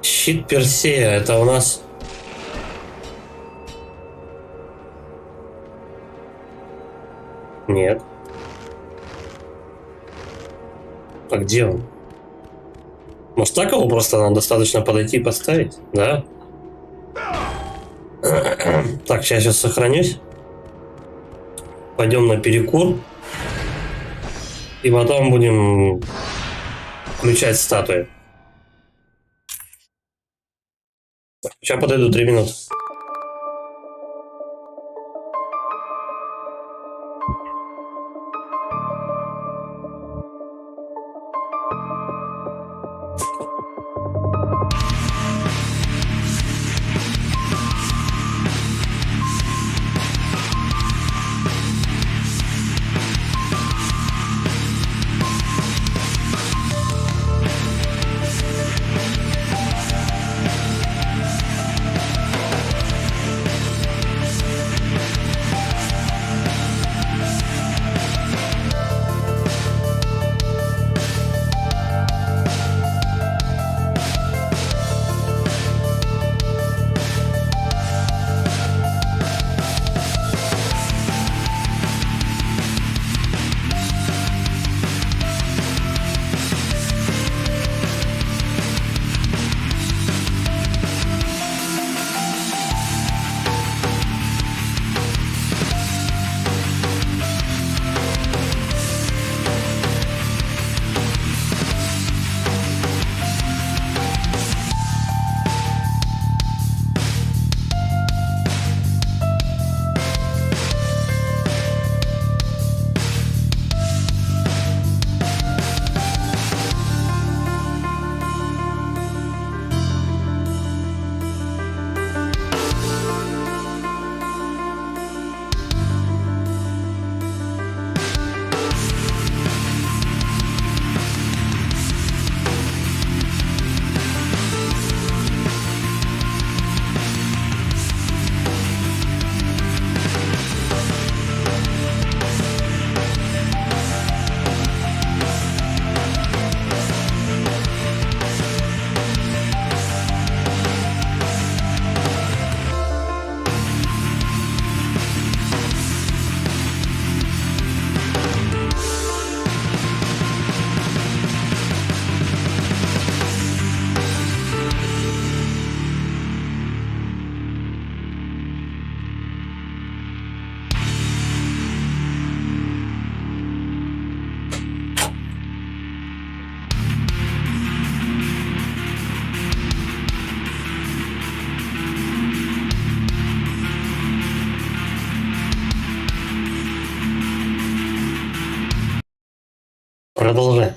Щит Персея, это у нас... Нет. А где он? Может, так его просто нам достаточно подойти и поставить? Да? Так, сейчас сохранюсь. Пойдем на перекур. И потом будем включать статуи. Сейчас подойду 3 минуты. Продолжай.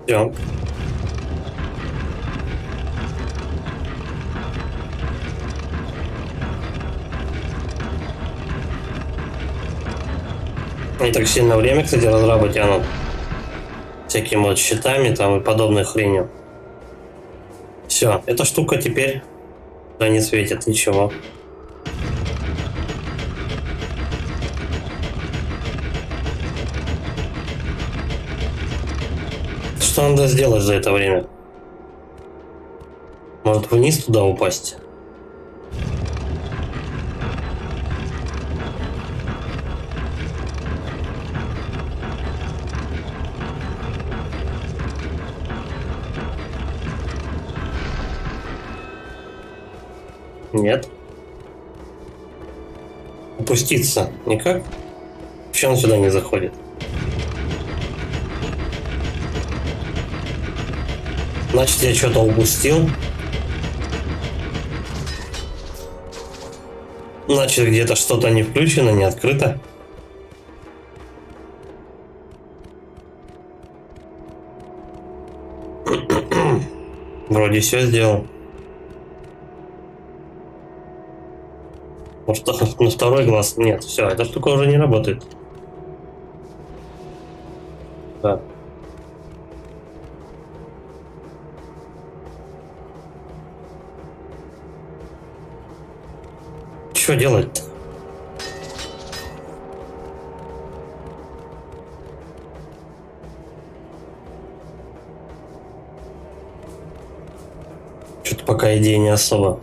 Все. Они так сильно время, кстати, разрабы тянут. Всякими вот щитами там и подобной хренью. Все, эта штука теперь да не светит ничего. Что надо сделать за это время? Может вниз туда упасть? Нет. Упуститься никак? Почему он сюда не заходит? Значит, я что-то упустил. Значит, где-то что-то не включено, не открыто. Вроде все сделал. Может, на второй глаз? Нет, все, эта штука уже не работает. Да. Что делать-то? Что-то пока идеи не особо.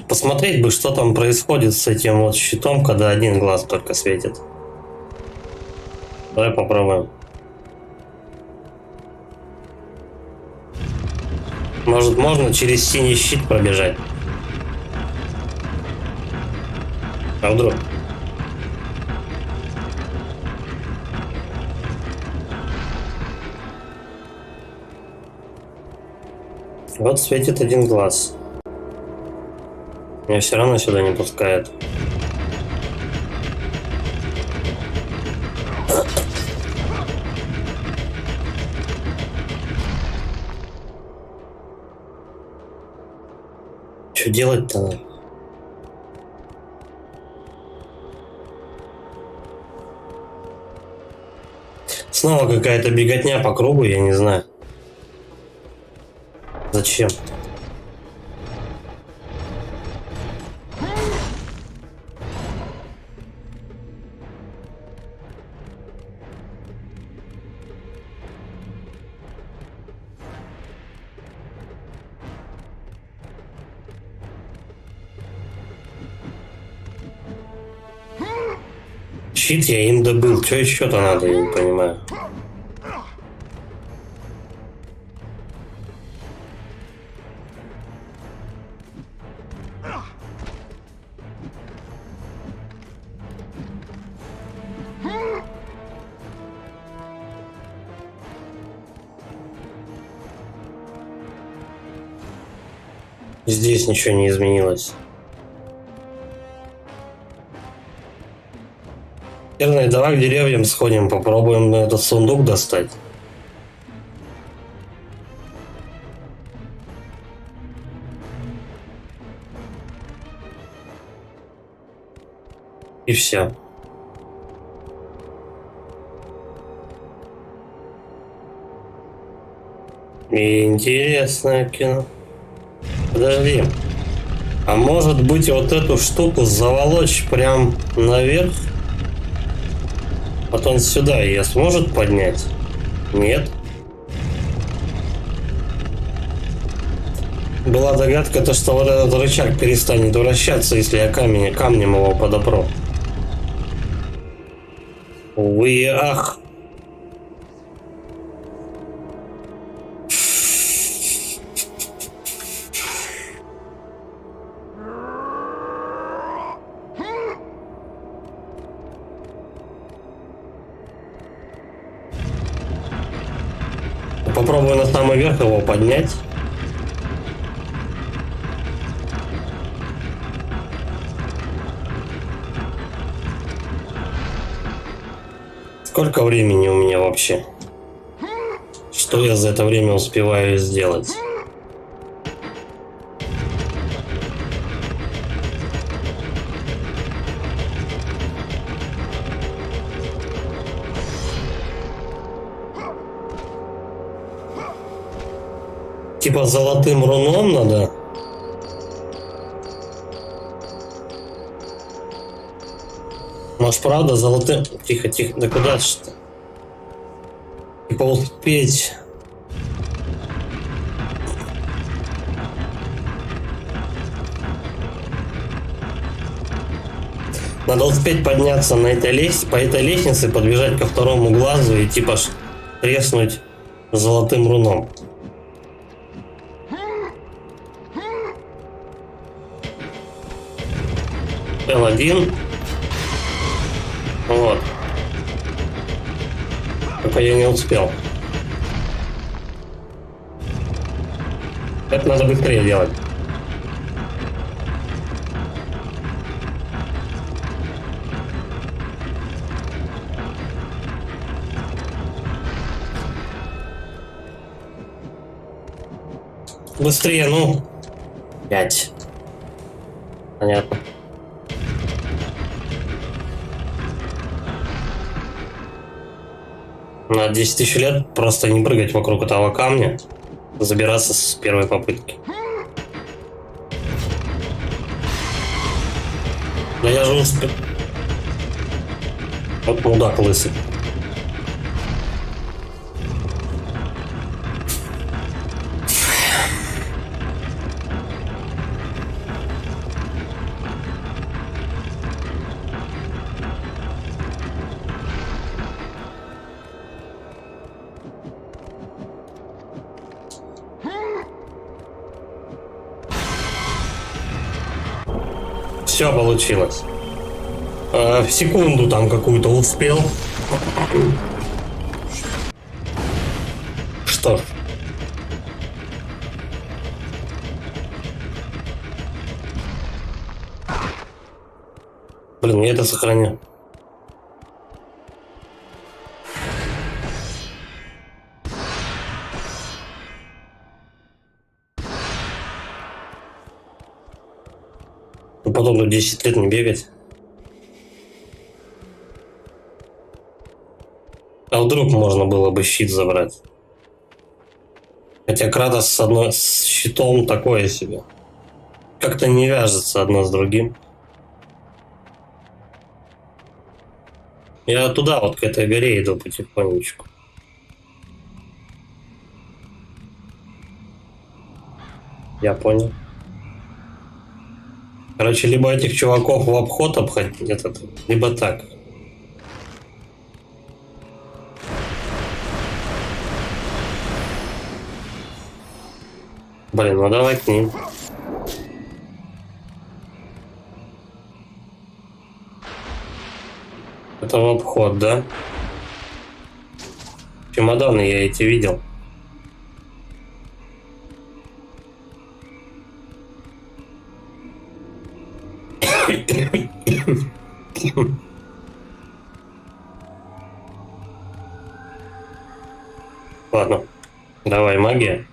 Посмотреть бы, что там происходит с этим вот щитом, когда один глаз только светит. Давай попробуем. Может, можно через синий щит пробежать? А вдруг? Вот светит один глаз. Меня все равно сюда не пускают. Что делать-то? Снова какая-то беготня по кругу, я не знаю. Зачем? Щит я им добыл. Что еще-то надо, я не понимаю. Здесь ничего не изменилось. Наверное, давай к деревьям сходим, попробуем этот сундук достать. И все. Интересное кино. Подожди. А может быть вот эту штуку заволочь прям наверх? Потом сюда ее сможет поднять? Нет. Была догадка, то, что вот этот рычаг перестанет вращаться, если я камнем его подопру. Увы и ах. попробую на самый верх его поднять. Сколько времени у меня вообще? Что я за это время успеваю сделать? Типа золотым руном надо? Может, правда, золотым... Тихо, тихо, да куда ж ты? Типа успеть... Надо успеть подняться на по этой лестнице, подбежать ко второму глазу и типа треснуть золотым руном. L1. Вот. Только я не успел. Это надо быстрее делать. Быстрее, ну. 5. Понятно. На 10 тысяч лет просто не прыгать вокруг этого камня, забираться с первой попытки. Да я же успел. Вот мудак лысый. Все получилось. В секунду там какую-то успел. Что ж. Блин, я это сохраню. Потом до 10 лет не бегать. А вдруг можно было бы щит забрать? Хотя Кратос с щитом такое себе. Как-то не вяжется одно с другим. Я туда, вот к этой горе иду потихонечку. Я понял. Короче, либо этих чуваков в обход обходить, либо так. Блин, ну давай к ним. Это в обход, да? Чемоданы я эти видел. Ладно, давай, магия.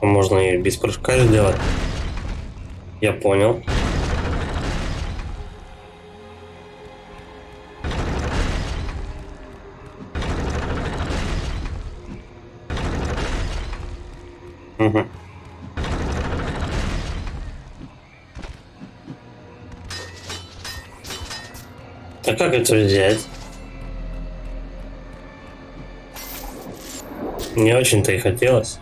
Можно и без прыжка сделать. Я понял. Угу. А как это взять? Не очень-то и хотелось.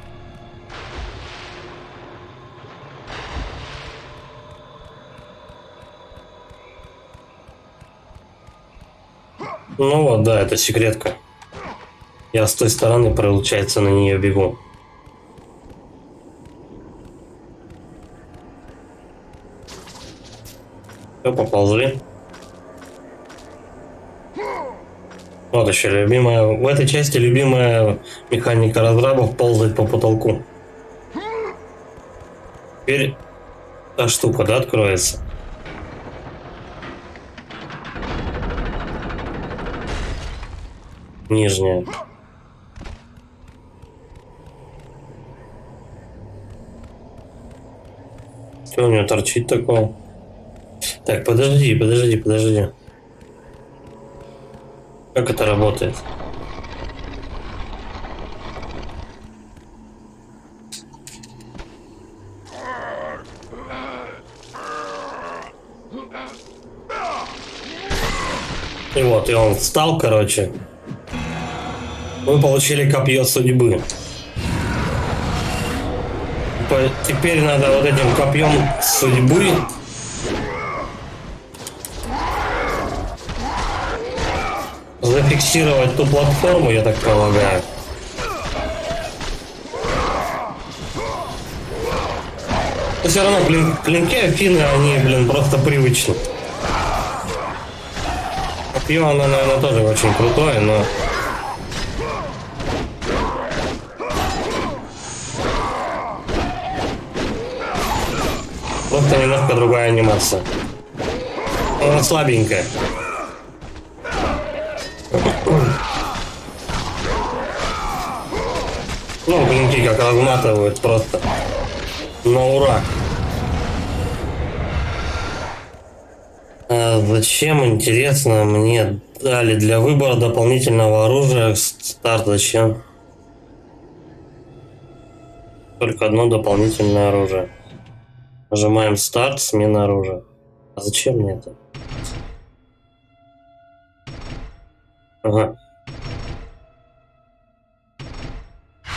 Ну вот, да, это секретка. Я с той стороны, получается, на нее бегу. Все, поползли. Вот еще любимая... В этой части любимая механика разрабов — ползать по потолку. Теперь та штука, да, откроется? Нижняя. Что у него торчит такого? Так, подожди. Как это работает? И вот, и он встал, короче. Мы получили копье судьбы. Теперь надо вот этим копьем судьбы зафиксировать ту платформу, я так полагаю. Но все равно, блин, клинки Афины, они, блин, просто привычны. Копье, оно, наверное, тоже очень крутое, но... Просто немножко другая анимация. Она слабенькая. Ну, клинки как разматывают просто. На ура. А зачем, интересно, мне дали для выбора дополнительного оружия старт? Зачем? Только одно дополнительное оружие. Нажимаем старт, смена оружия. А зачем мне это? Ага.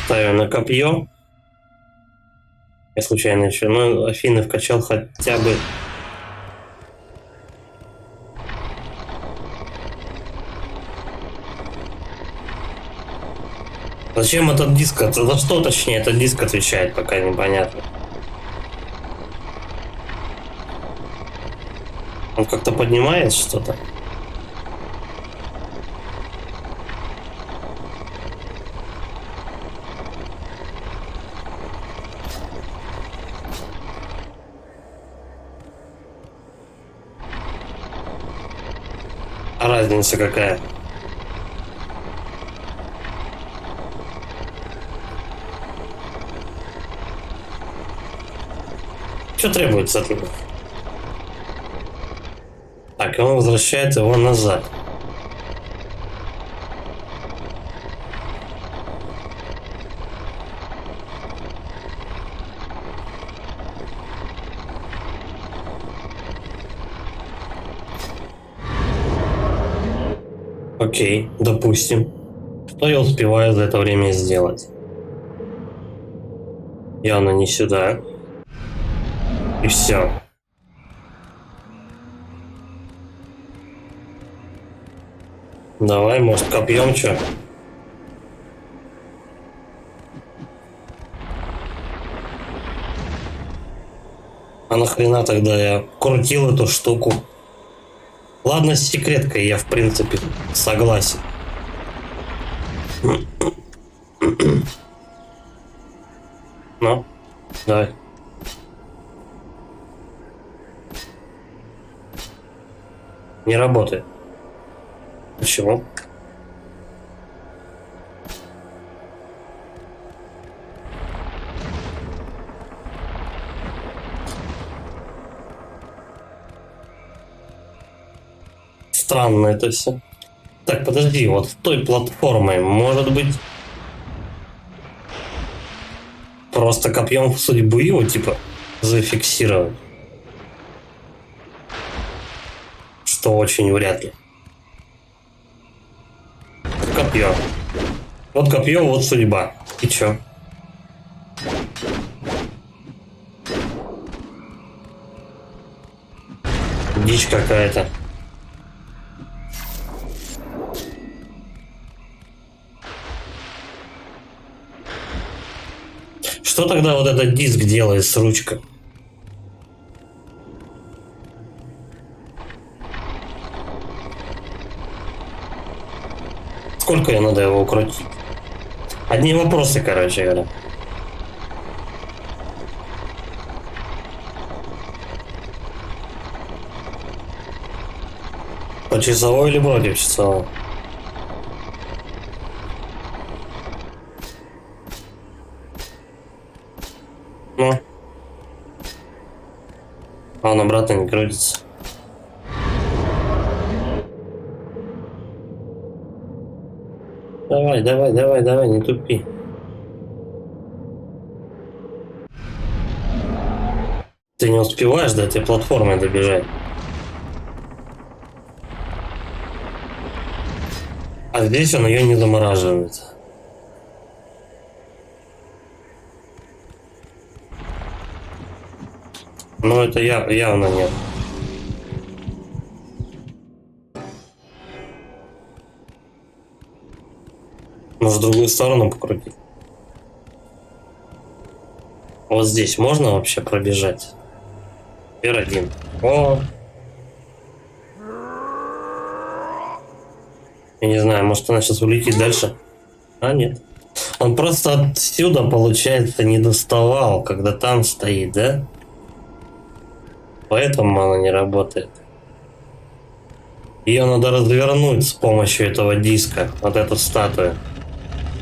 Ставим на копье. Я случайно еще, ну, Афины вкачал хотя бы. Зачем этот диск? За что, точнее, этот диск отвечает, пока непонятно. Он как-то поднимает что-то. А разница какая? Что требуется от него? Так, и он возвращает его назад. Окей, допустим. Что я успеваю за это время сделать? Явно не сюда. И все. Давай, может, копьем что? А нахрена тогда я крутил эту штуку? Ладно, с секреткой я, в принципе, согласен. Ну, давай. Не работает. Почему? Странно это все. Так, подожди, вот с той платформой, может быть, просто копьем в судьбы его, типа, зафиксировать? Что очень вряд ли. Копье. Вот копье, вот судьба. И чё? Дичь какая-то. Что тогда вот этот диск делает с ручкой? Сколько надо его укрутить? Одни вопросы, короче говоря. По часовой или против часовой? Ну. А он обратно не крутится. Давай, давай, давай, давай, не тупи. Ты не успеваешь до этой платформы добежать. А здесь он ее не замораживает. Ну это явно нет. Может, в другую сторону покрутить? Вот здесь можно вообще пробежать? R1. О! Я не знаю, может она сейчас улетит дальше? А, нет. Он просто отсюда, получается, не доставал, когда там стоит, да? Поэтому она не работает. Ее надо развернуть с помощью этого диска, вот эту статую.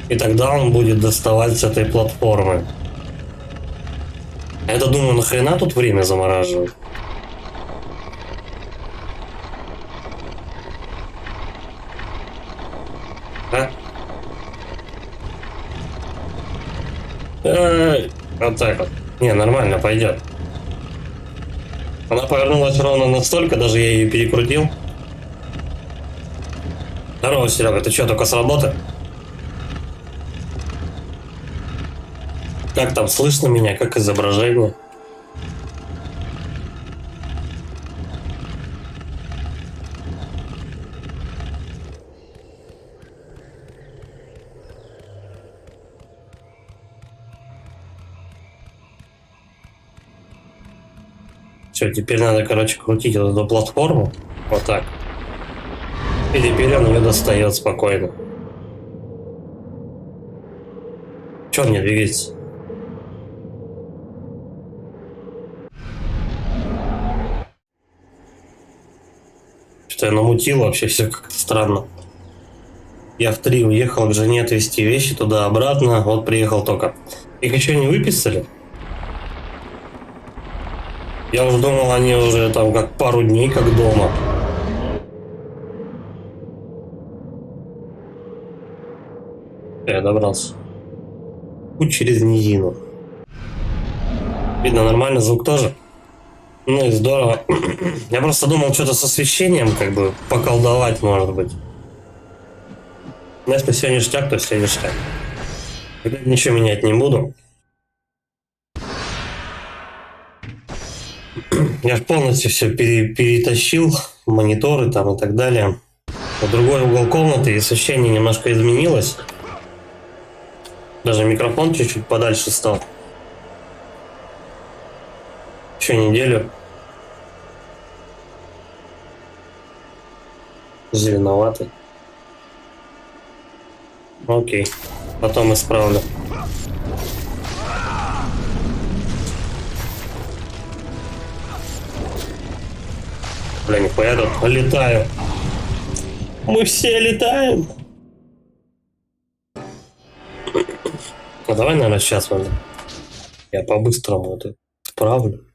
И тогда он будет доставать с этой платформы. Я думаю, нахрена тут время замораживать? А? Вот так вот. Не, нормально, пойдет. Она повернулась ровно настолько, даже я ее перекрутил. Здорово, Серега, ты что, только с работы? Как там, слышно меня, как изображение? Все, теперь надо, короче, крутить вот эту платформу. Вот так. И теперь он ее достает спокойно. Че мне двигается? Что я намутил вообще, все как-то странно. Я в 3 уехал к жене отвезти вещи туда-обратно. Вот приехал только. Их еще не выписали? Я уже думал, они уже там как пару дней как дома. Я добрался. Путь через низину. Видно, нормально звук тоже. Ну и здорово. Я просто думал, что-то с освещением как бы поколдовать, может быть. Но если все ништяк, то все ништяк. Ничего менять не буду. Я же полностью все перетащил, мониторы там и так далее. В другой угол комнаты и освещение немножко изменилось. Даже микрофон чуть-чуть подальше стал. Еще неделю. Зеленоватый. Окей. Потом исправлю. Бля, нихуя тут летаю. Мы все летаем. Ну давай, наверное, сейчас вот я по-быстрому это исправлю.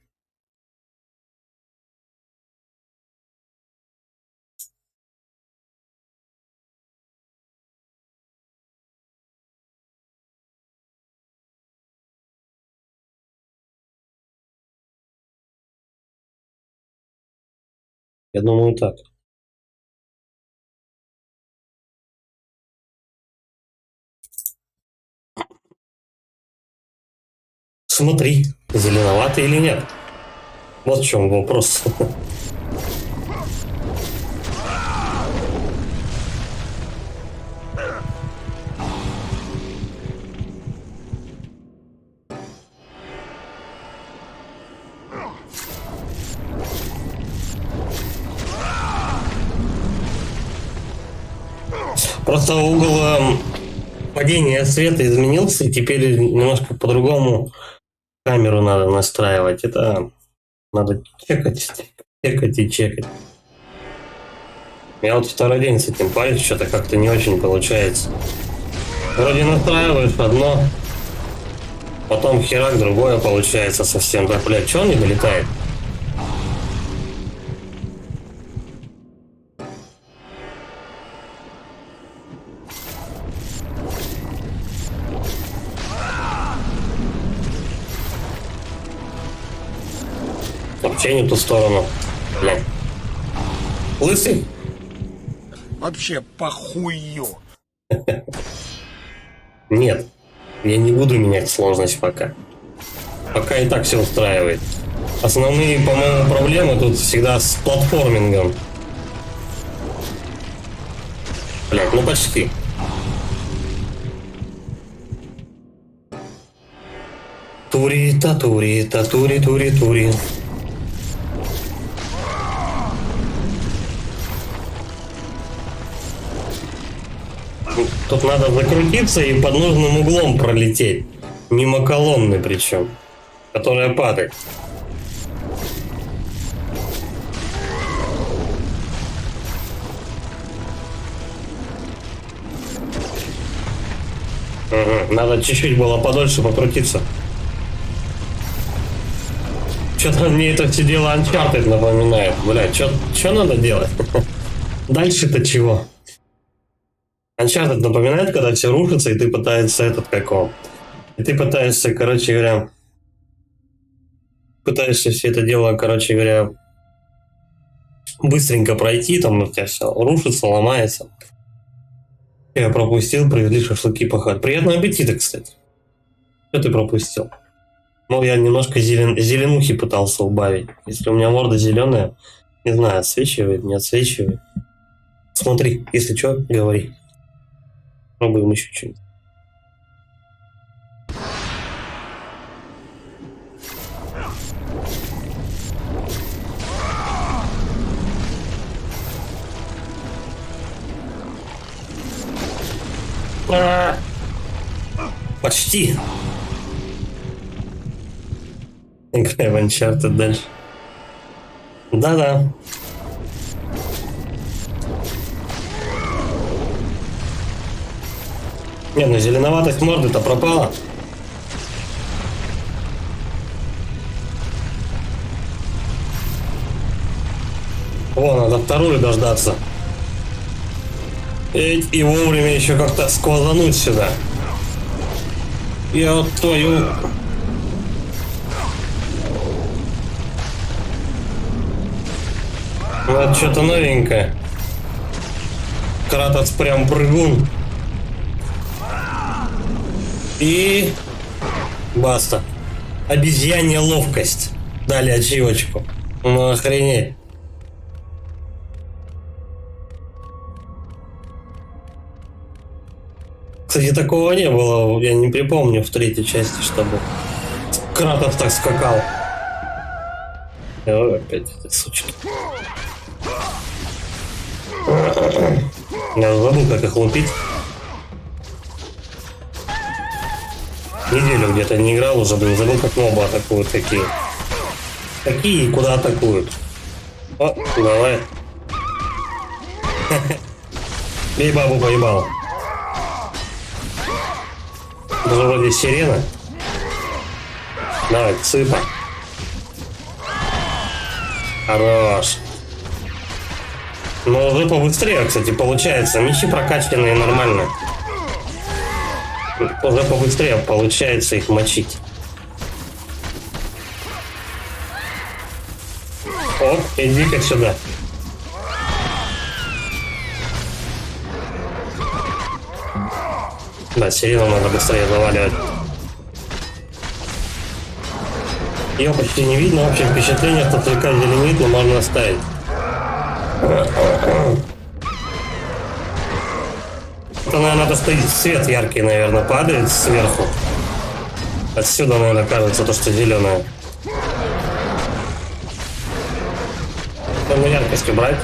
Я думаю, так. Смотри, зеленоватый или нет. Вот в чем вопрос. Просто угол падения света изменился, и теперь немножко по-другому камеру надо настраивать. Это надо чекать и чекать. Я вот второй день с этим парюсь, что-то как-то не очень получается. Вроде настраиваешь одно, потом херак другое получается совсем. Да, блядь, что он не долетает? Вообще не в ту сторону. Блядь. Лысый? Вообще похую. Нет. Я не буду менять сложность пока. Пока и так все устраивает. Основные, по-моему, проблемы тут всегда с платформингом. Блядь, ну почти. Тури. Тут надо закрутиться и под нужным углом пролететь. Мимо колонны причем, которая падает. Угу. Надо чуть-чуть было подольше покрутиться. Что-то мне это все дело Uncharted напоминает. Блядь, что надо делать? Дальше-то чего? Uncharted напоминает, когда все рушится, и ты пытаешься И ты пытаешься, короче говоря, все это дело, короче говоря, быстренько пройти, там у тебя все рушится, ломается. Я пропустил, привезли шашлыки похавать. Приятного аппетита, кстати. Что ты пропустил? Ну, я немножко зеленухи пытался убавить. Если у меня морда зеленая, не знаю, отсвечивает, не отсвечивает. Смотри, если что, говори. Пробуем еще что-нибудь. Почти. Играй в Uncharted дальше. Да-да. Не, ну зеленоватость морды-то пропала. О, надо вторую дождаться. И вовремя еще как-то сквозануть сюда. Я вот твою... Вот что-то новенькое. Кратос прям прыгун. И... баста. Обезьянья ловкость. Дали ачивочку. Ну охренеть. Кстати, такого не было, я не припомню в третьей части, чтобы Кратос так скакал. Ой, опять эти сучки. Я забыл, как их лупить. Неделю где-то не играл уже, блин, забыл, как мобы атакуют такие. Такие, куда атакуют. О, давай. Бей бабу, поебал. Это же вроде сирена. Давай, цыпа. Хорош. Но уже побыстрее, кстати, получается. Мечи прокачанные нормально. Уже побыстрее получается их мочить. Оп, иди-ка сюда. Да, сирену надо быстрее заваливать. Ее почти не видно, общее впечатление, что слегка зеленит, но можно оставить. Это, наверное, надо стоит свет яркий, наверное, падает сверху. Отсюда, наверное, кажется то, что зеленое. Надо яркость убрать.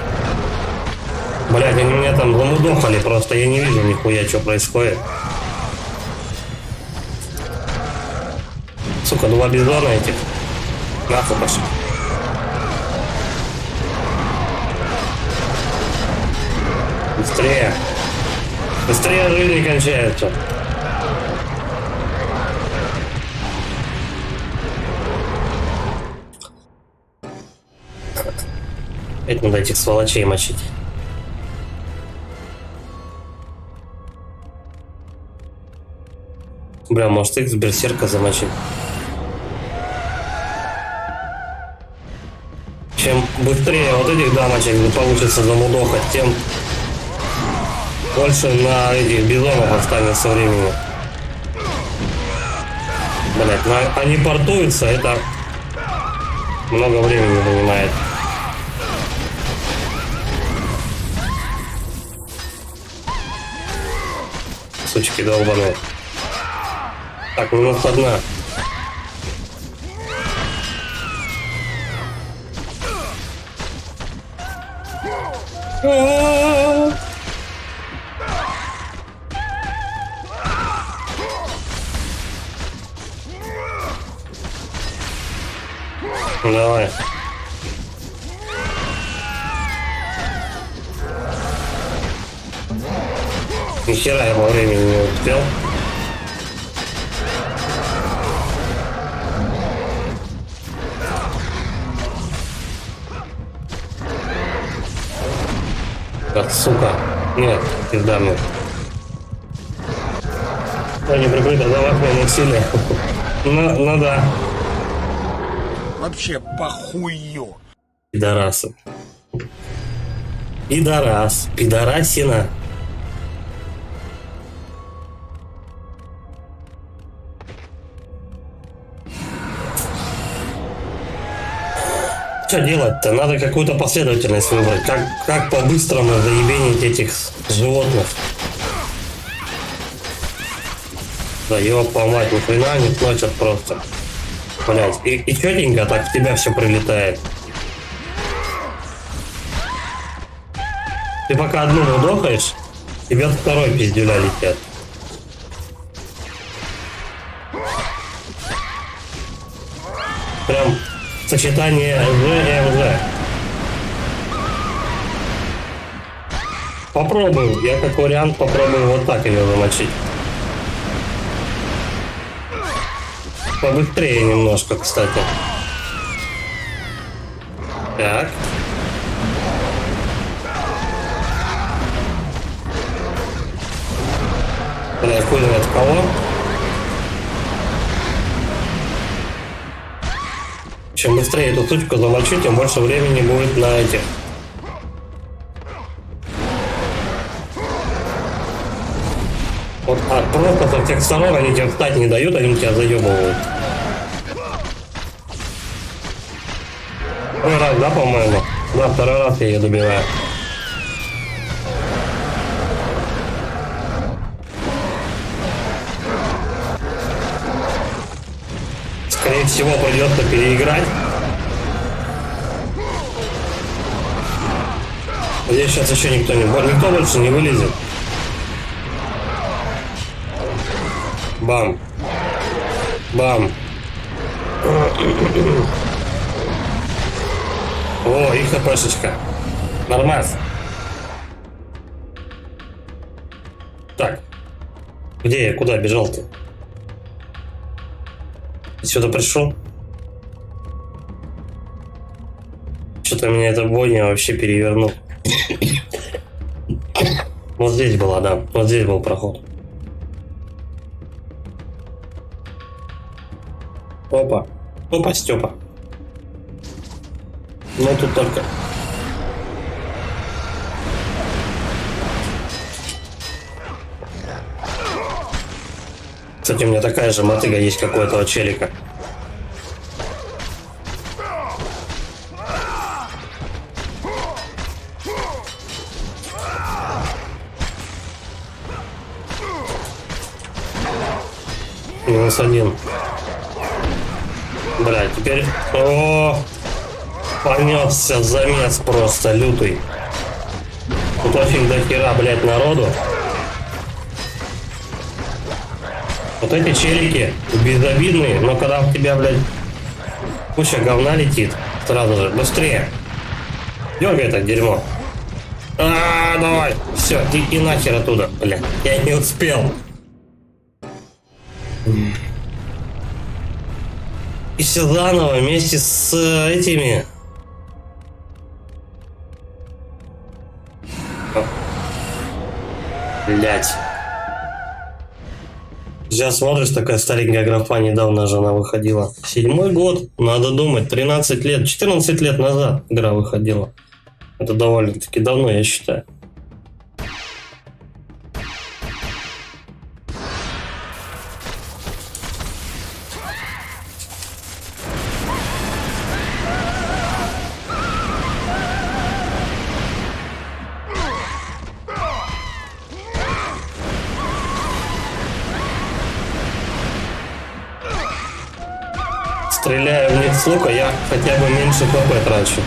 Блять, они меня там замудохали просто, я не вижу нихуя, что происходит. Сука, два бизона этих. Нахуй пошли. Быстрее. Быстрее, жизнь кончается. Опять надо этих сволочей мочить. Бля, может их с берсерка замочить. Чем быстрее вот этих дамочек получится замудохать, тем больше на этих бизонов останется времени. Блять, но они портуются, это много времени занимает. Сучки долбаные. Так, минус одна. Давай. Нихера я во времени не успел. Так, сука. Нет, пизда мне. Не прикрыто, давай мои усилия. Ну да. Вообще похую. Пидорасы. Пидорас. Пидорасина. Что делать-то? Надо какую-то последовательность выбрать. Как по-быстрому заебенить этих животных. Да ёпа мать, ни хрена не плачут просто. Блять, и четенько так в тебя все прилетает. Ты пока одну удохаешь, тебе второй пиздюля летят. Прям сочетание Ж и МЖ. Попробую, я как вариант попробую вот так ее замочить. Побыстрее немножко, кстати. Так. Бля, хуй знает кого. Чем быстрее эту сучку замочу, тем больше времени будет на этих. Вот просто со всех сторон они тебе встать не дают, они тебя заебывают. Второй раз, да, по-моему? Да, второй раз я ее добиваю. Скорее всего, придется переиграть. Здесь сейчас еще никто больше не вылезет. Бам. Бам. О, и хпшечка. Нормас. Так. Где я? Куда бежал-то? Сюда пришел? Что-то меня эта бойня вообще перевернул. Вот здесь была, да. Вот здесь был проход. Опа. Опа, Степа. Ну тут только... Кстати, у меня такая же мотыга есть, как у этого челика. Минус один. Бля, теперь... О, понесся замес просто лютый. Тут очень до хера, блядь, народу. Вот эти челики безобидные, но когда в тебя, блядь, куча говна летит, сразу же, быстрее. Дергай это дерьмо. Давай. Все, и нахер оттуда, блядь. Я не успел. И все заново вместе с этими. Блять. Сейчас смотришь, такая старенькая графа, недавно же она выходила. 7-й год, надо думать, 13 лет, 14 лет назад игра выходила. Это довольно-таки давно, я считаю. Стреляя в них с лука, я хотя бы меньше ХП трачу.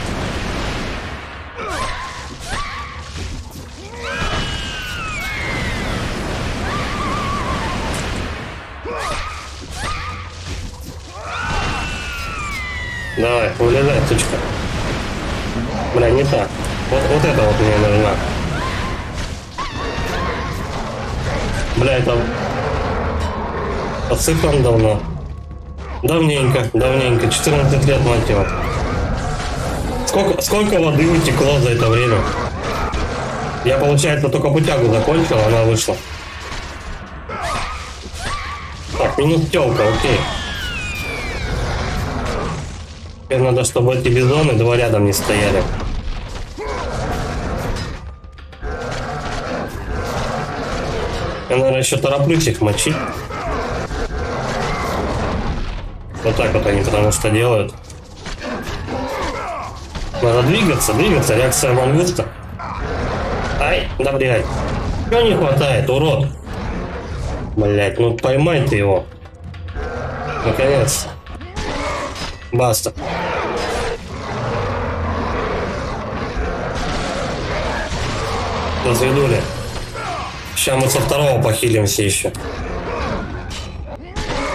Давай, вылезай, сучка. Бля, не так. Вот это вот мне нужна. Бля, это подсыпан давно. Давненько, 14 лет, мать его. Сколько воды утекло за это время? Я, получается, только путягу закончил, она вышла. Так, минус телка, окей. Теперь надо, чтобы эти бизоны два рядом не стояли. Я, наверное, еще тороплюсь их мочить. Вот так вот они потому что делают. Надо двигаться, реакция мангуста. Ай, да блядь. Чего не хватает, урод? Блядь, ну поймай ты его. Наконец. Баста. Разведули. Сейчас мы со второго похилимся еще.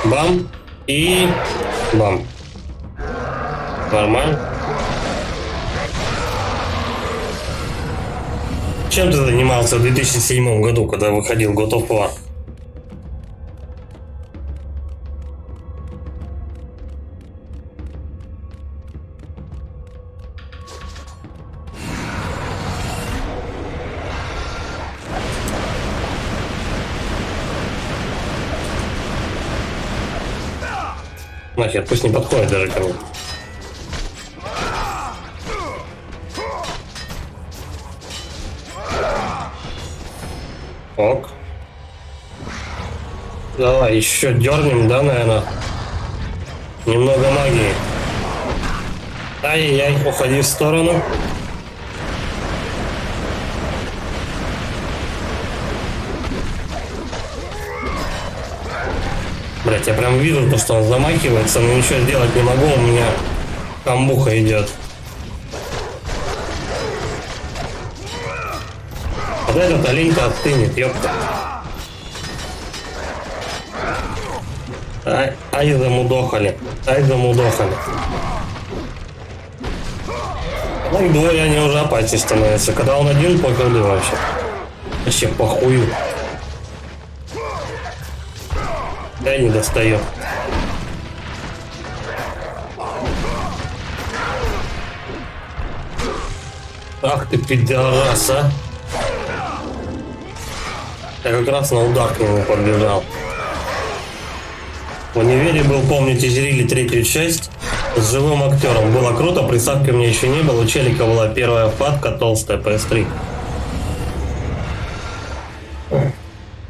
Бам. И бам. Нормально. Чем ты занимался в 2007 году, когда выходил God of War? Нахер, пусть не подходит даже ко мне. Ок. Давай, еще дернем, да, наверное? Немного магии. Ай-яй-яй, уходи в сторону. Блять, я прям вижу, что он замахивается, но ничего сделать не могу, у меня камбуха идет. Вот этот олень-то остынет, ёпта. Ай, замудохали. Ну и двое они уже опаснее становятся. Когда он один, похуй вообще. Вообще похую. Да не достает. Ах ты пидорас, а. Я как раз на удар к нему подбежал. В универе был, помню, тизерили третью часть с живым актером. Было круто, приставки у меня еще не было. У челика была первая фатка толстая, PS3.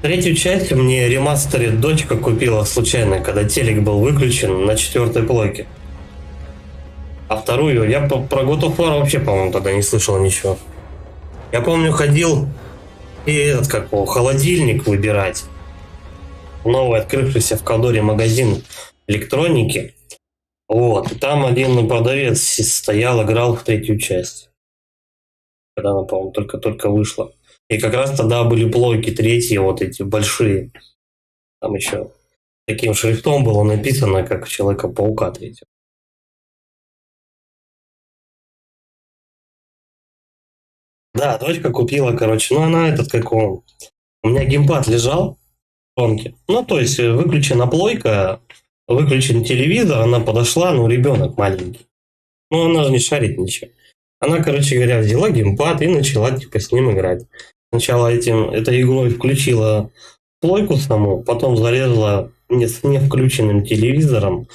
Третью часть мне ремастерит дочка купила случайно, когда телек был выключен на 4-й плойке. А вторую я про God of War вообще, по-моему, тогда не слышал ничего. Я помню, ходил и этот, как его, холодильник выбирать. Новый открывшийся в Калдоре магазин электроники. Вот, и там один продавец стоял, играл в третью часть. когда она, по-моему, только-только вышла. И как раз тогда были плойки третьи, вот эти большие. Там еще таким шрифтом было написано, как Человека-паука третьего. Да, дочка купила, короче, ну она этот, как он... У меня геймпад лежал в комнате. Ну, то есть выключена плойка, выключен телевизор, она подошла, ну, ребенок маленький. Ну, она же не шарит ничего. Она, короче говоря, взяла геймпад и начала, типа, с ним играть. Сначала этой игрой включила плойку саму, потом залезла с не включенным телевизором,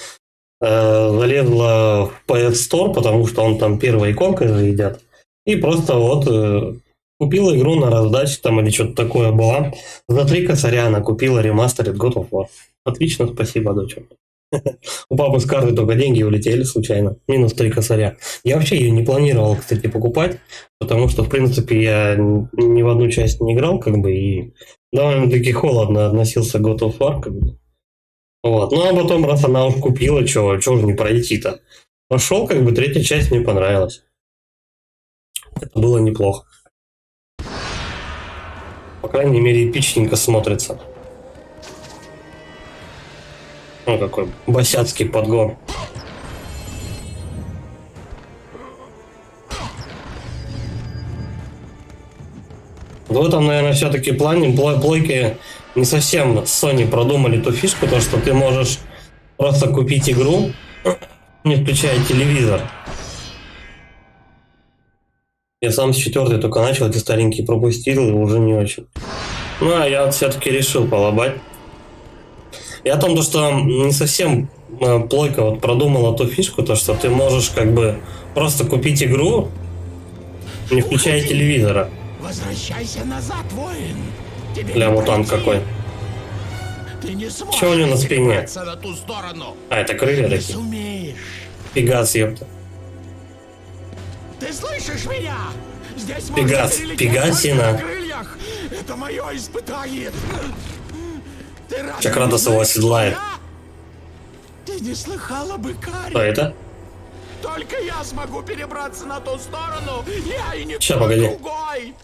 залезла в PS Store, потому что он там первой иконкой же едят, и просто вот купила игру на раздаче там или что-то такое была. За 3 косаря она купила ремастерит God of War. Отлично, спасибо, доча. У папы с карты только деньги улетели случайно. Минус 3 косаря. Я вообще ее не планировал, кстати, покупать, потому что, в принципе, я ни в одну часть не играл, как бы, и довольно-таки холодно относился к God of War, как бы. Вот. Ну, а потом, раз она уж купила, чего же не пройти-то. Пошел, как бы, 3-я часть мне понравилась. Это было неплохо. По крайней мере, эпичненько смотрится. Ну, какой босяцкий подгон. В этом, наверное, все-таки плане плойки не совсем Sony продумали ту фишку, то, что ты можешь просто купить игру, не включая телевизор. Я сам с 4-й только начал, эти старенькие пропустил и уже не очень. Ну, а я все-таки решил полобать. И о том, что не совсем плойка вот продумала ту фишку, то, что ты можешь как бы просто купить игру, не включая телевизора. Возвращайся назад, воин. Бля, мутант какой. Ты не сможешь Чё у него на спине? перебраться на ту сторону. А, это крылья Не такие. сумеешь. Пегас, ёпта. Ты слышишь меня? Здесь Пегас, можно перелететь Пегасина. только на крыльях. Это мое испытание. Ты разве Чакратос не его знаешь, оседлает. что я? Ты не слыхала бы, Что Кари? это? Только я смогу перебраться на ту сторону. Я и никто Ща, погоди. другой.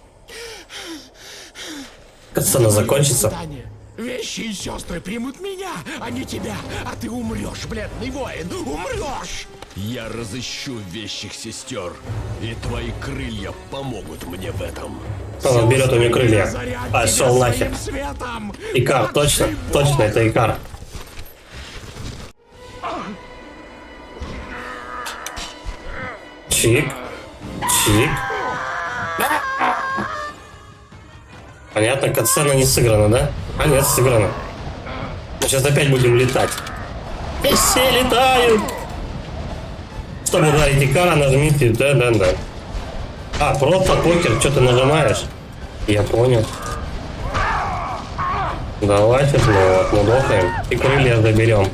Катсцена Это моё закончится. испытание. Вещи и сестры примут меня, а не тебя. А ты умрешь, бледный воин, умрешь. Я разыщу вещих сестер, и твои крылья помогут мне в этом. Он берет у нее крылья. Зарядь А, тебя шел нахер. своим светом. Икар, точно, Падший точно, бог. это Икар. Чик, чик. Понятно, катсцена не сыграна, да? А нет, сыграна. Мы сейчас опять будем летать. И все летают. Чтобы ударить Икара, нажмите, да. А, просто покер, что ты нажимаешь? Я понял. Давайте, ну вот, мудохаем. И крылья заберем.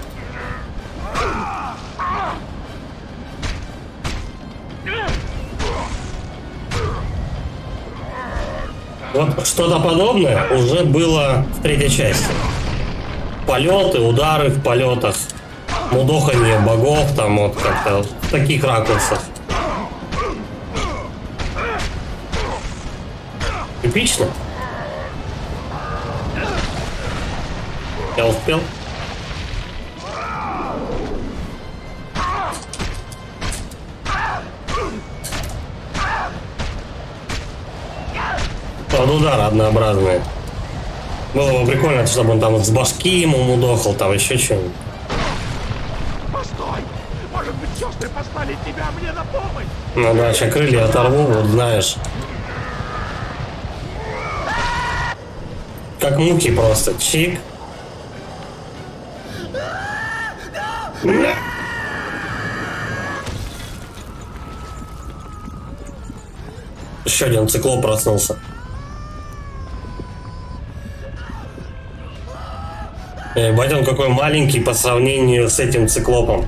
Вот что-то подобное уже было в 3-й части. Полеты, удары в полетах, мудохание богов, там вот как-то в таких ракурсах. Эпично. Я успел. Под удары однообразные. Было бы прикольно, чтобы он там с башки ему мудохал, там еще что-нибудь. Постой! Может быть, сестры послали тебя мне на помощь? Ну да, сейчас крылья оторву, вот знаешь. Как муки просто. Чик. Еще один циклоп проснулся. Ебать, он какой маленький по сравнению с этим циклопом.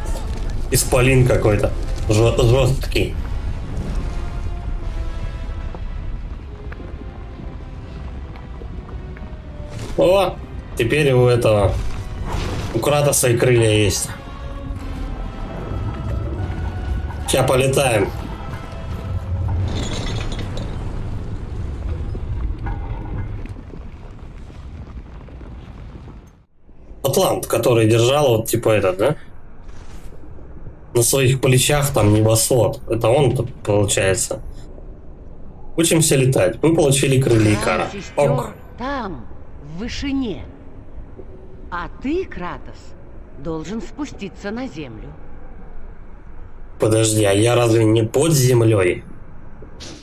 Исполин какой-то. Жесткий. О, теперь у этого, у Кратоса и крылья есть. Сейчас полетаем. Атлант, который держал вот типа этот, да? На своих плечах там небосвод. Это он тут получается. Учимся летать. Мы получили крылья Икара. Храм сестер там, в вышине. А ты, Кратос, должен спуститься на землю. Подожди, а я разве не под землей?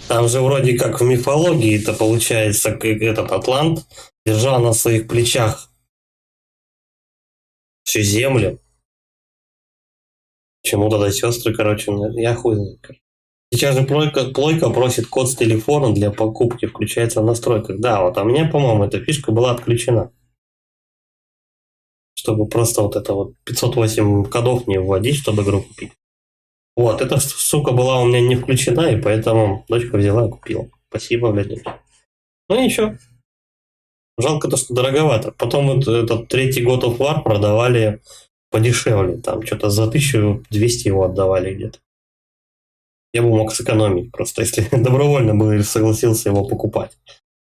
Там же вроде как в мифологии это получается, как этот Атлант держал на своих плечах всю землю. Почему тогда сестры, короче, я хуй знаю. Сейчас же плойка просит код с телефона для покупки, включается в настройках. Да, вот, а у меня, по-моему, эта фишка была отключена. Чтобы просто вот это вот 508 кодов не вводить, чтобы игру купить. Вот, эта сука была у меня не включена, и поэтому дочка взяла и купила. Спасибо, блядь. Ну ничего. Жалко то, что дороговато. Потом вот этот третий God of War продавали подешевле. Там что-то за 1200 его отдавали где-то. Я бы мог сэкономить просто, если добровольно бы согласился его покупать.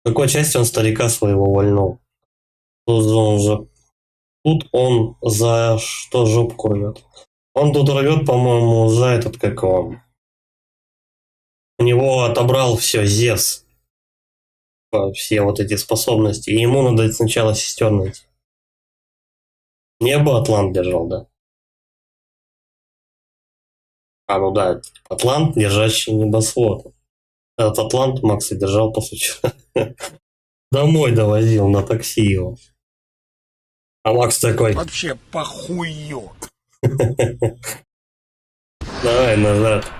В какой части он старика своего вольнул? Тут он за что жопку рвет? Он тут рвет, по-моему, за этот, как он. У него отобрал все Зевс. Все вот эти способности. И ему надо сначала сестер найти. Небо Атлант держал, да? А, ну да, Атлант, держащий небосвод. Этот Атлант Макс и держал, по сути. Домой довозил на такси его. А Макс такой... Вообще похую. Давай назад.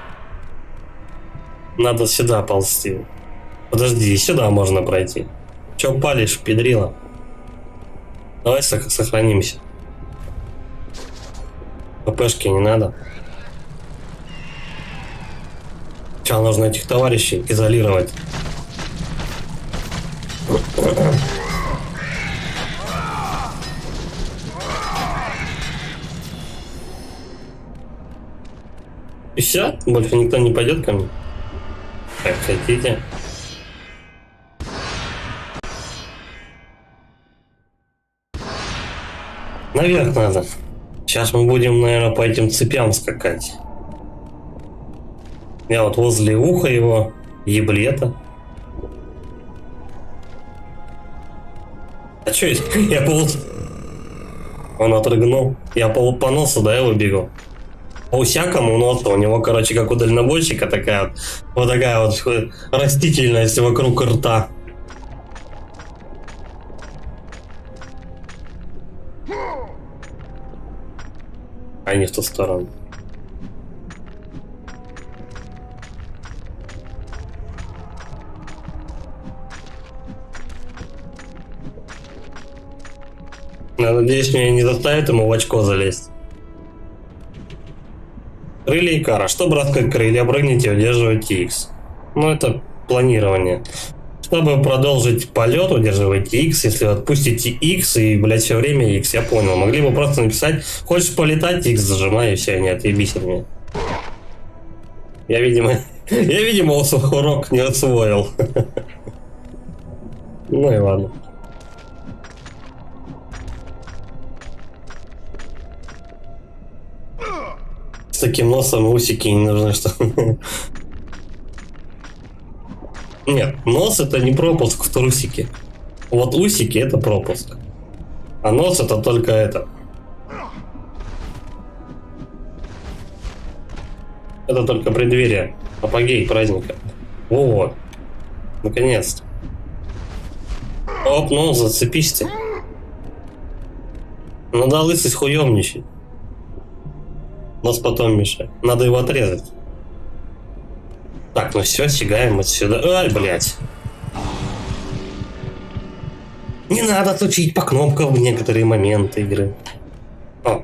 Надо сюда ползти. Подожди, сюда можно пройти. Че палишь, педрила? Давай сохранимся. ППшки не надо. Сейчас нужно этих товарищей изолировать. И все? Больше никто не пойдет ко мне? Как хотите. Наверх надо. Сейчас мы будем, наверное, по этим цепям скакать. Я вот возле уха его, еблета. А чё это? Я Он отрыгнул. Я по носу, да, его бегал. По усякому носу. У него, короче, как у дальнобойщика такая вот растительность вокруг рта. А не в ту сторону. Я надеюсь, меня не заставит ему в очко залезть. Крылья Икара. Чтобы раскрыть крылья, прыгните, удерживайте X. Ну, это планирование. Чтобы продолжить полет, удерживайте X. Если отпустите X и, блядь, все время X, я понял. Могли бы просто написать: хочешь полетать, X зажимай, и все, не отъебись от меня. Я, видимо, урок не освоил. Ну и ладно. С таким носом усики не нужны, что... Нет, нос это не пропуск в трусики. Вот усики это пропуск. А нос это только это. Это только преддверие. Апогей праздника. Вот. Наконец-то. Оп, ну зацепись ты. Надо лысый с хуем нищий. Нос потом мешает. Надо его отрезать. Так, ну все, сигаем отсюда. Ай, блядь. Не надо тучить по кнопкам в некоторые моменты игры. О,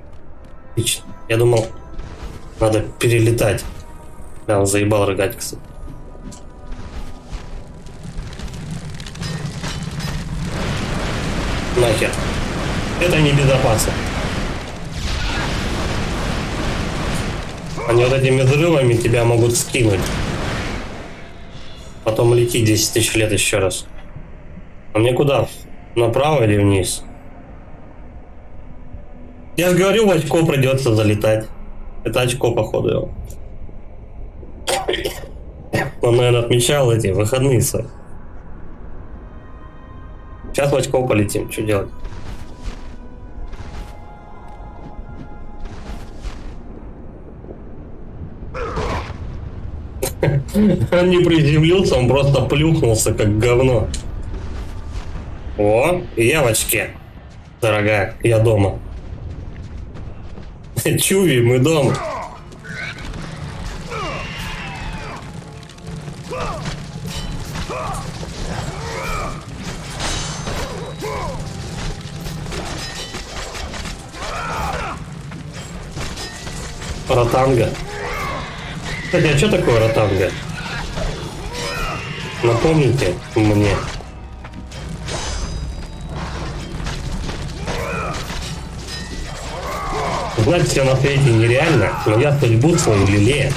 отлично. Я думал, надо перелетать. Да, он заебал рыгать, кстати. Нахер. Это небезопасно. Они вот этими взрывами тебя могут скинуть. Потом лети 10 тысяч лет еще раз. А мне куда? Направо или вниз? Я же говорю, в очко придется залетать. Это очко, походу, его. Он, наверное, отмечал эти выходные свои. Сейчас в очко полетим. Что делать? Он не приземлился, он просто плюхнулся, как говно. О, и я в очке. Дорогая, я дома. Чуви, мы дома. Ротанга. Кстати, а что такое ротанга? Напомните мне. Знать все на свете нереально, но я судьбу свою лелею.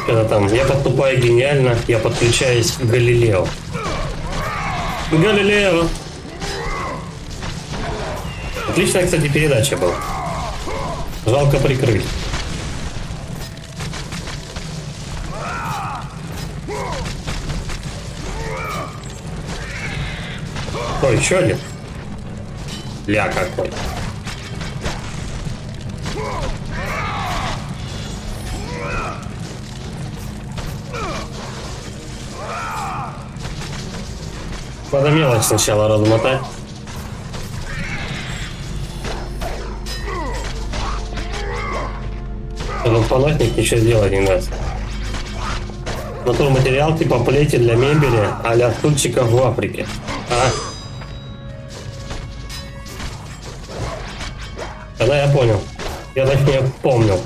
Это там, я поступаю гениально, я подключаюсь к Галилео. Галилео! Отличная, кстати, передача была. Жалко прикрыть. Ой, еще один. Ля какой. Надо мелочь сначала размотать. Этот фанатник ничего сделать не даст. Натурматериал типа плети для мебели а-ля стульчиков в Африке. А? Тогда я понял. Я точнее помнил.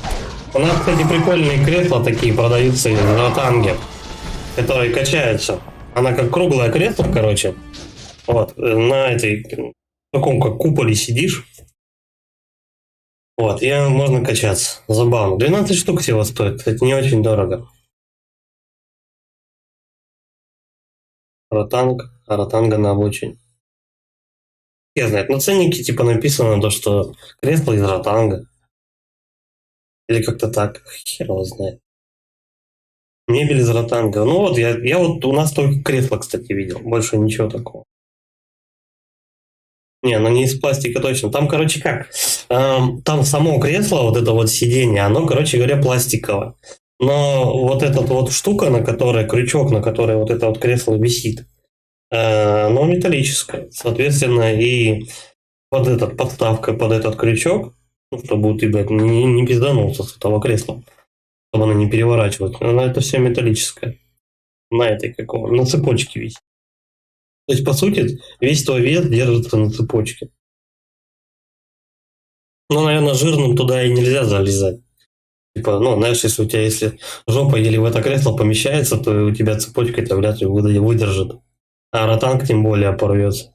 У нас, кстати, прикольные кресла такие продаются из ротанги, которые качаются. Она как круглое кресло, короче. Вот, на этой, в таком как куполе сидишь. Вот, и можно качаться. Забавно. 12 штук всего стоит, кстати, не очень дорого. Ротанга на обочине. Я знаю, но ценники типа написано то, что кресло из ротанга. Или как-то так. Хер его знает. Мебель из ротанга. Ну вот, я вот у нас только кресло, кстати, видел. Больше ничего такого. Не, оно не из пластика точно. Там, короче, как? Там само кресло, вот это вот сиденье, оно, короче говоря, пластиковое. Но вот эта вот штука, на которой, крючок, на которой вот это вот кресло висит, оно металлическое. Соответственно, и под этот, подставка под этот крючок, ну, чтобы ты, блядь, не пизданулся с этого кресла, чтобы оно не переворачивалось. Она это все металлическое. На этой какого? На цепочке висит. То есть, по сути, весь твой вес держится на цепочке. Ну, наверное, жирным туда и нельзя залезать. Типа, ну, знаешь, если жопа еле в это кресло помещается, то у тебя цепочка это вряд ли выдержит. А ротанг тем более порвется.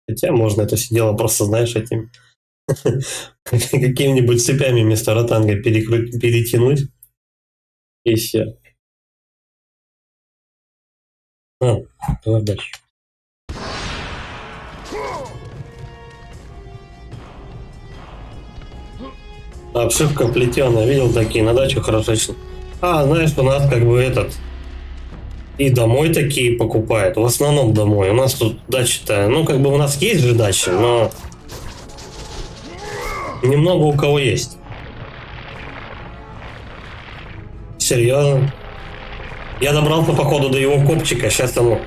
Хотя можно это все дело просто, знаешь, этим какими-нибудь цепями вместо ротанга перетянуть. И все. Давай дальше. Обшивка плетеная, видел такие на дачу хорошечно. Знаешь, у нас как бы и домой такие покупают. В основном домой. У нас тут дача-то, ну как бы у нас есть же дача, но немного у кого есть. Серьезно? Я добрался, походу, до его копчика. Сейчас ему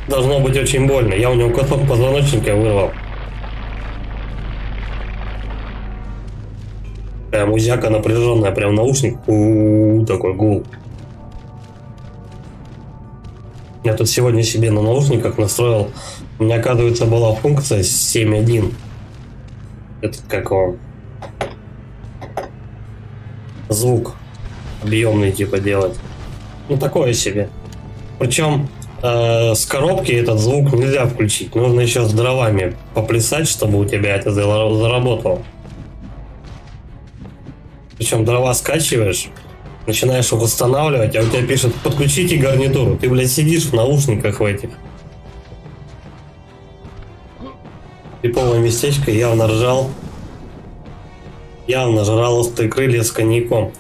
должно быть очень больно. Я у него кусок позвоночника вырвал. Прям музяка напряженная, прям наушник. Такой гул. Я тут сегодня себе на наушниках настроил. У меня, оказывается, была функция 7.1. Этот как он. Звук объемный типа делать. Ну, такое себе. Причем с коробки этот звук нельзя включить. Нужно еще с дровами поплясать, чтобы у тебя это заработало. Причем дрова скачиваешь, начинаешь их устанавливать, а у тебя пишет: подключите гарнитуру. Ты, блядь, сидишь в наушниках в этих. Типовое местечко, явно ржал. Явно жрал острые крылья с коньяком.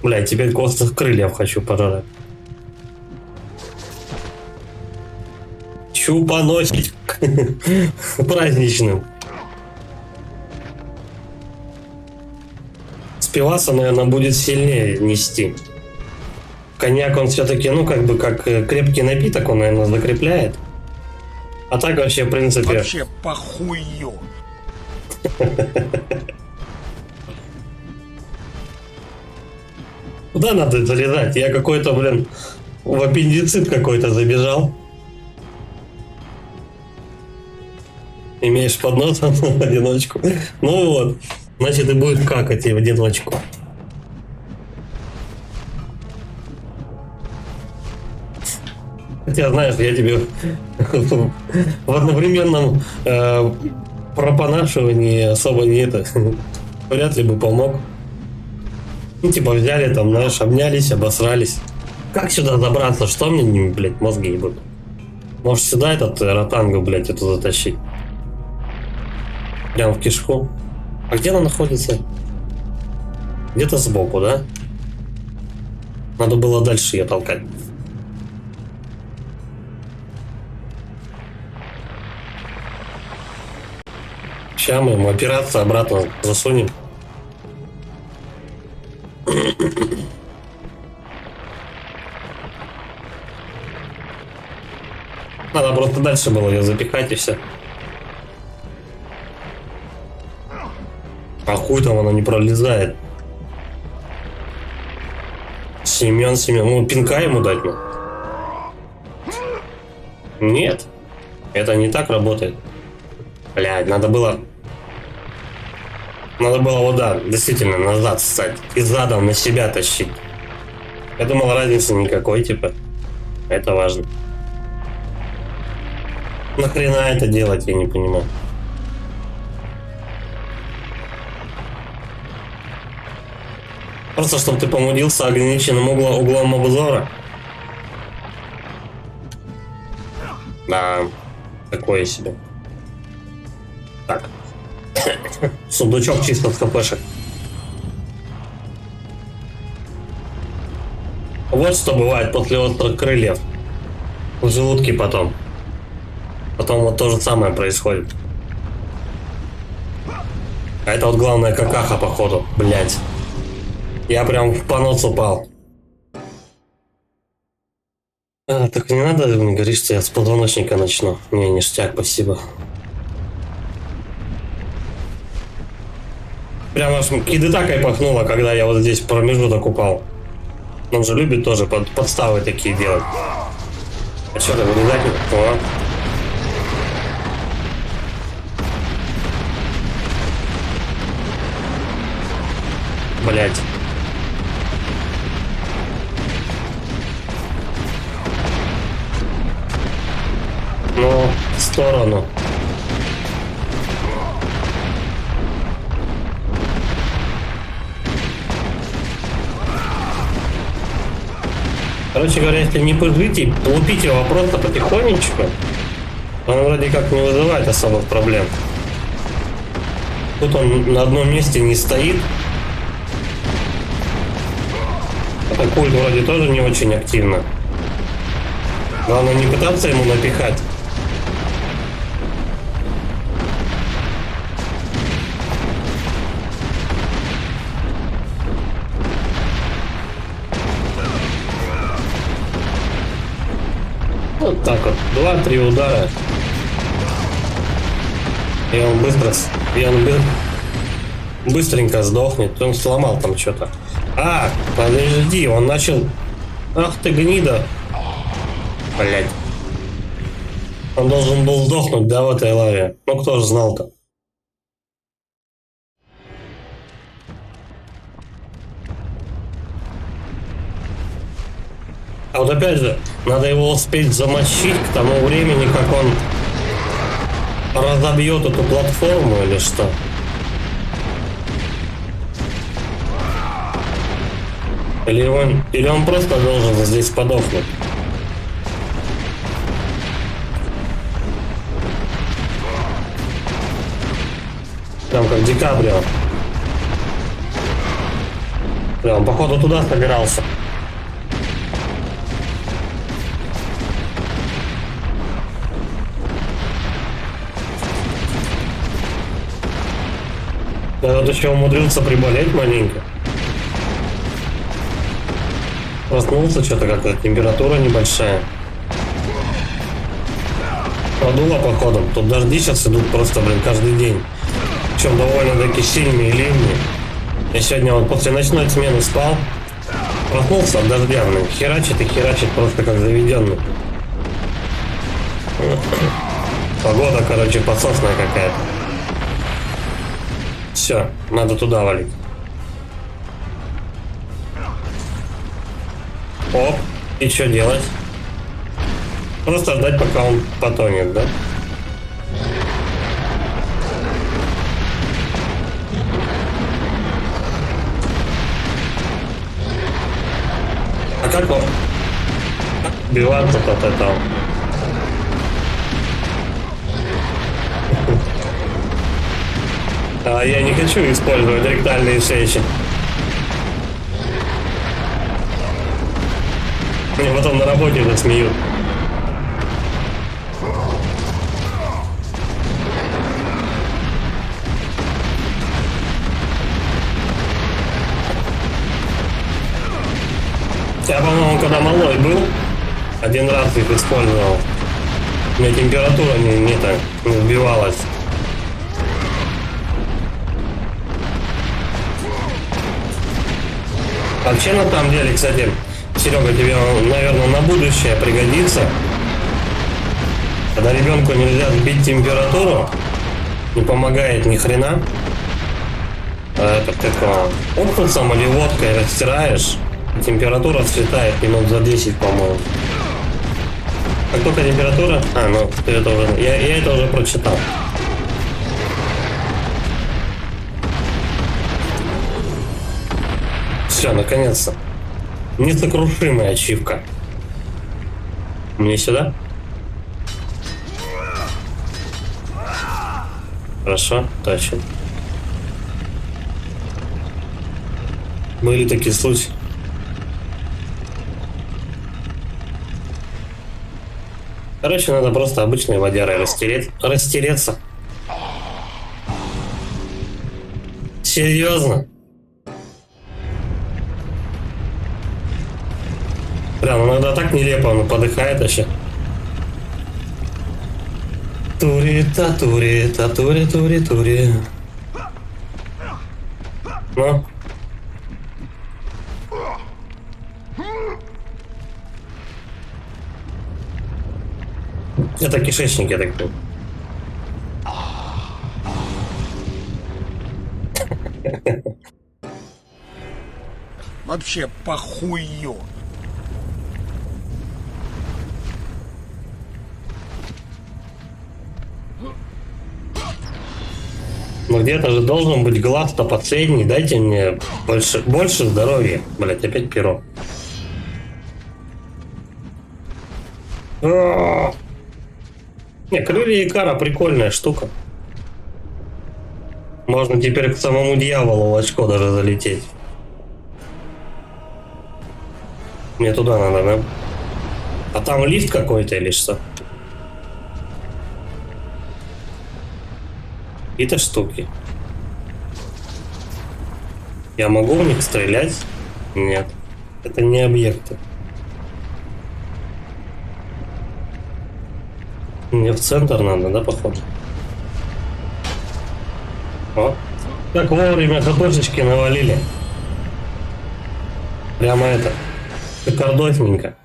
Бля, теперь острых крыльев хочу пожрать. Чупаносик. Праздничным. С пиваса, наверное, будет сильнее нести. Коньяк, он все-таки, ну, как бы, как крепкий напиток, он, наверное, закрепляет. А так вообще, в принципе... Вообще похую. Куда надо залезать? Я какой-то, блин, в аппендицит какой-то забежал. Имеешь поднос в одиночку. Ну вот, значит, и будет какать и в одиночку. Хотя, знаешь, я тебе в одновременном пропонашивании особо не это, вряд ли бы помог. Ну, типа, взяли там, знаешь, обнялись, обосрались. Как сюда добраться? Что мне, блядь, мозги не будут? Может, сюда этот ротангу, блядь, эту затащить? Прям в кишку. А где она находится? Где-то сбоку, да? Надо было дальше ее толкать. Сейчас мы ему операцию обратно засунем. Надо просто дальше было ее запихать и все. А хуй там она не пролезает. Семен, ну пинка ему дать, ну. Нет, это не так работает. Блядь, надо было вот, да, действительно назад встать и задом на себя тащить. Я думал, разницы никакой, типа. Это важно. Нахрена это делать, я не понимаю. Просто чтобы ты помудился ограниченным углом обзора. Да, такое себе. Так. Сундучок чисто с хпшек. Вот что бывает после острых крыльев. В желудке потом. Потом вот то же самое происходит. А это вот главная какаха, походу. Блять. Я прям в понос упал. Так не надо, мне говоришь, что я с позвоночника начну. Не, ништяк, спасибо. Прям аж кидытакой пахнуло, когда я вот здесь промежуток упал. Он же любит тоже подставы такие делать. А что ты вырезать? О. Блять. Ну, в сторону. Короче говоря, если не пыжите, лупите его просто потихонечку, он вроде как не вызывает особых проблем. Тут он на одном месте не стоит. Это культ вроде тоже не очень активно. Главное не пытаться ему напихать. Вот так вот, 2-3 удара. И он быстренько сдохнет. Он сломал там что-то. А, подожди, он начал... Ах ты гнида. Блять. Он должен был сдохнуть, да, в этой лаве. Ну кто же знал-то? А вот опять же, надо его успеть замочить к тому времени, как он разобьет эту платформу или что. Или он просто должен здесь подохнуть. Прям как Ди Каприо. Прям, он, походу, туда собирался. Я тут еще умудрился приболеть маленько. Проснулся что-то как-то, температура небольшая. Продуло походу. Тут дожди сейчас идут просто, блин, каждый день. Причем довольно-таки сильные ливни. Я сегодня вот после ночной смены спал. Проснулся от дождя, блин. Херачит и херачит просто как заведенный. Погода, короче, подсосная какая-то. Все, надо туда валить. Оп, и что делать? Просто ждать, пока он потонет, да? А как он? Убиваться-то от этого? А я не хочу использовать ректальные свечи. Мне потом на работе это смеют. Я, по-моему, когда малой был, один раз их использовал. У меня температура не сбивалась. Вообще, на самом деле, кстати, Серега, тебе, наверное, на будущее пригодится. Когда ребенку нельзя сбить температуру, не помогает ни хрена. Это ты уксусом или водкой растираешь, температура взлетает минут за 10, по-моему. Как только температура... А, ну, ты это уже... Я это уже прочитал. Все, наконец-то. Несокрушимая ачивка. Мне сюда? Хорошо, точно. Были такие случаи. Короче, надо просто обычной водярой растереться. Серьезно? Прям иногда так нелепо он подыхает вообще. Тури. Ну? Это кишечник, я так понимаю. Вообще похую. Но где-то же должен быть глаз-то последний. Дайте мне больше здоровья. Блять, опять перо. Не, крылья Икара прикольная штука. Можно теперь к самому дьяволу в очко даже залететь. Мне туда надо, да? А там лифт какой-то или что? Какие-то штуки. Я могу в них стрелять? Нет. Это не объекты. Мне в центр надо, да, походу? О, как вовремя хпшечки навалили. Прямо это. Шикардосненько.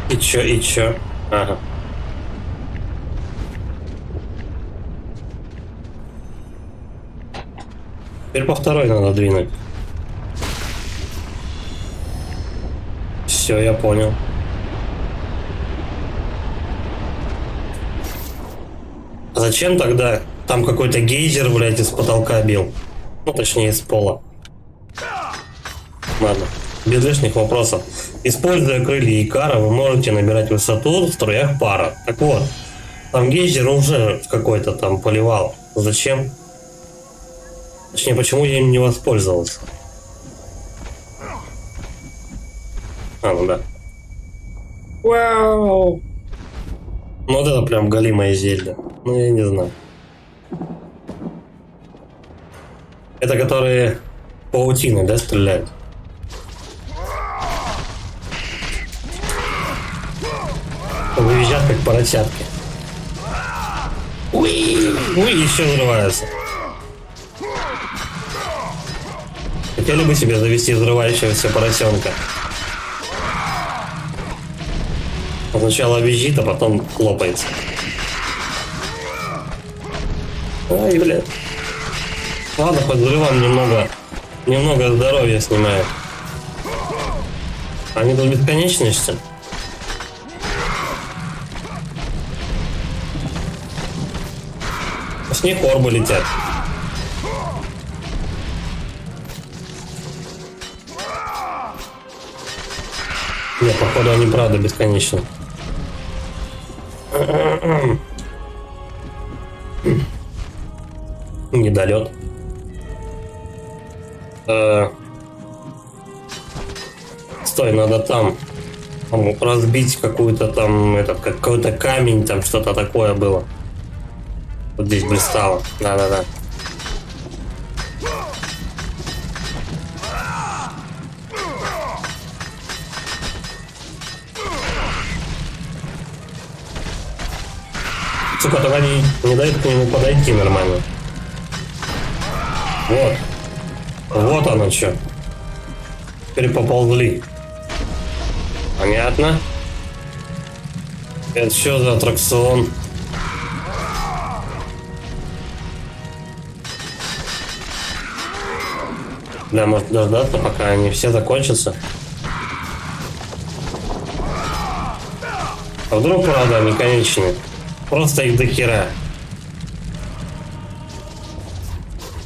И чё? Ага. Теперь по второй надо двинуть. Все, я понял. А зачем тогда там какой-то гейзер, блядь, из потолка бил? Ну, точнее, из пола. Ладно, без лишних вопросов. Используя крылья Икара, вы можете набирать высоту в струях пара. Так вот, там гейзер уже какой-то там поливал. Зачем? Точнее, почему я им не воспользовался? А, ну да. Вау! Ну вот это прям голимая зельда. Ну я не знаю. Это которые паутины, да, стреляют? Визжат как поросятки. Уи! Уи, еще взрываются. Хотели бы себе завести взрывающегося поросенка. Он сначала визжит, а потом хлопается. Ай, блядь. Ладно, хоть взрывом немного здоровья снимает. Они до бесконечности. С них орбы летят. Нет, походу они правда бесконечны. Недолет. Стой, надо там разбить какую-то там какой-то камень, там что-то такое было. Вот здесь блистало. Да-да-да. Сука, только не дают к нему подойти нормально. Вот. Вот оно что. Теперь поползли. Понятно. Это что за аттракцион? Да, может дождаться, пока они все закончатся. А вдруг, правда, они конечные? Просто их до хера.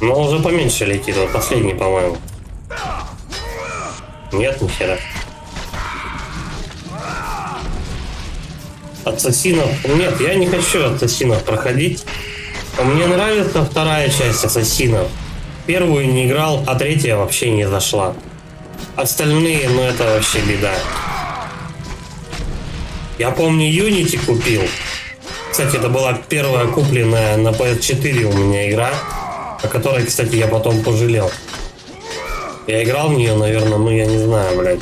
Но уже поменьше летит, вот последний, по-моему. Нет, ни хера. Ассасинов? Нет, я не хочу ассасинов проходить. Мне нравится вторая часть ассасинов. Первую не играл, а третья вообще не зашла. Остальные, ну это вообще беда. Я помню, Unity купил. Кстати, это была первая купленная на PS4 у меня игра, о которой, кстати, я потом пожалел. Я играл в нее, наверное, ну я не знаю, блядь.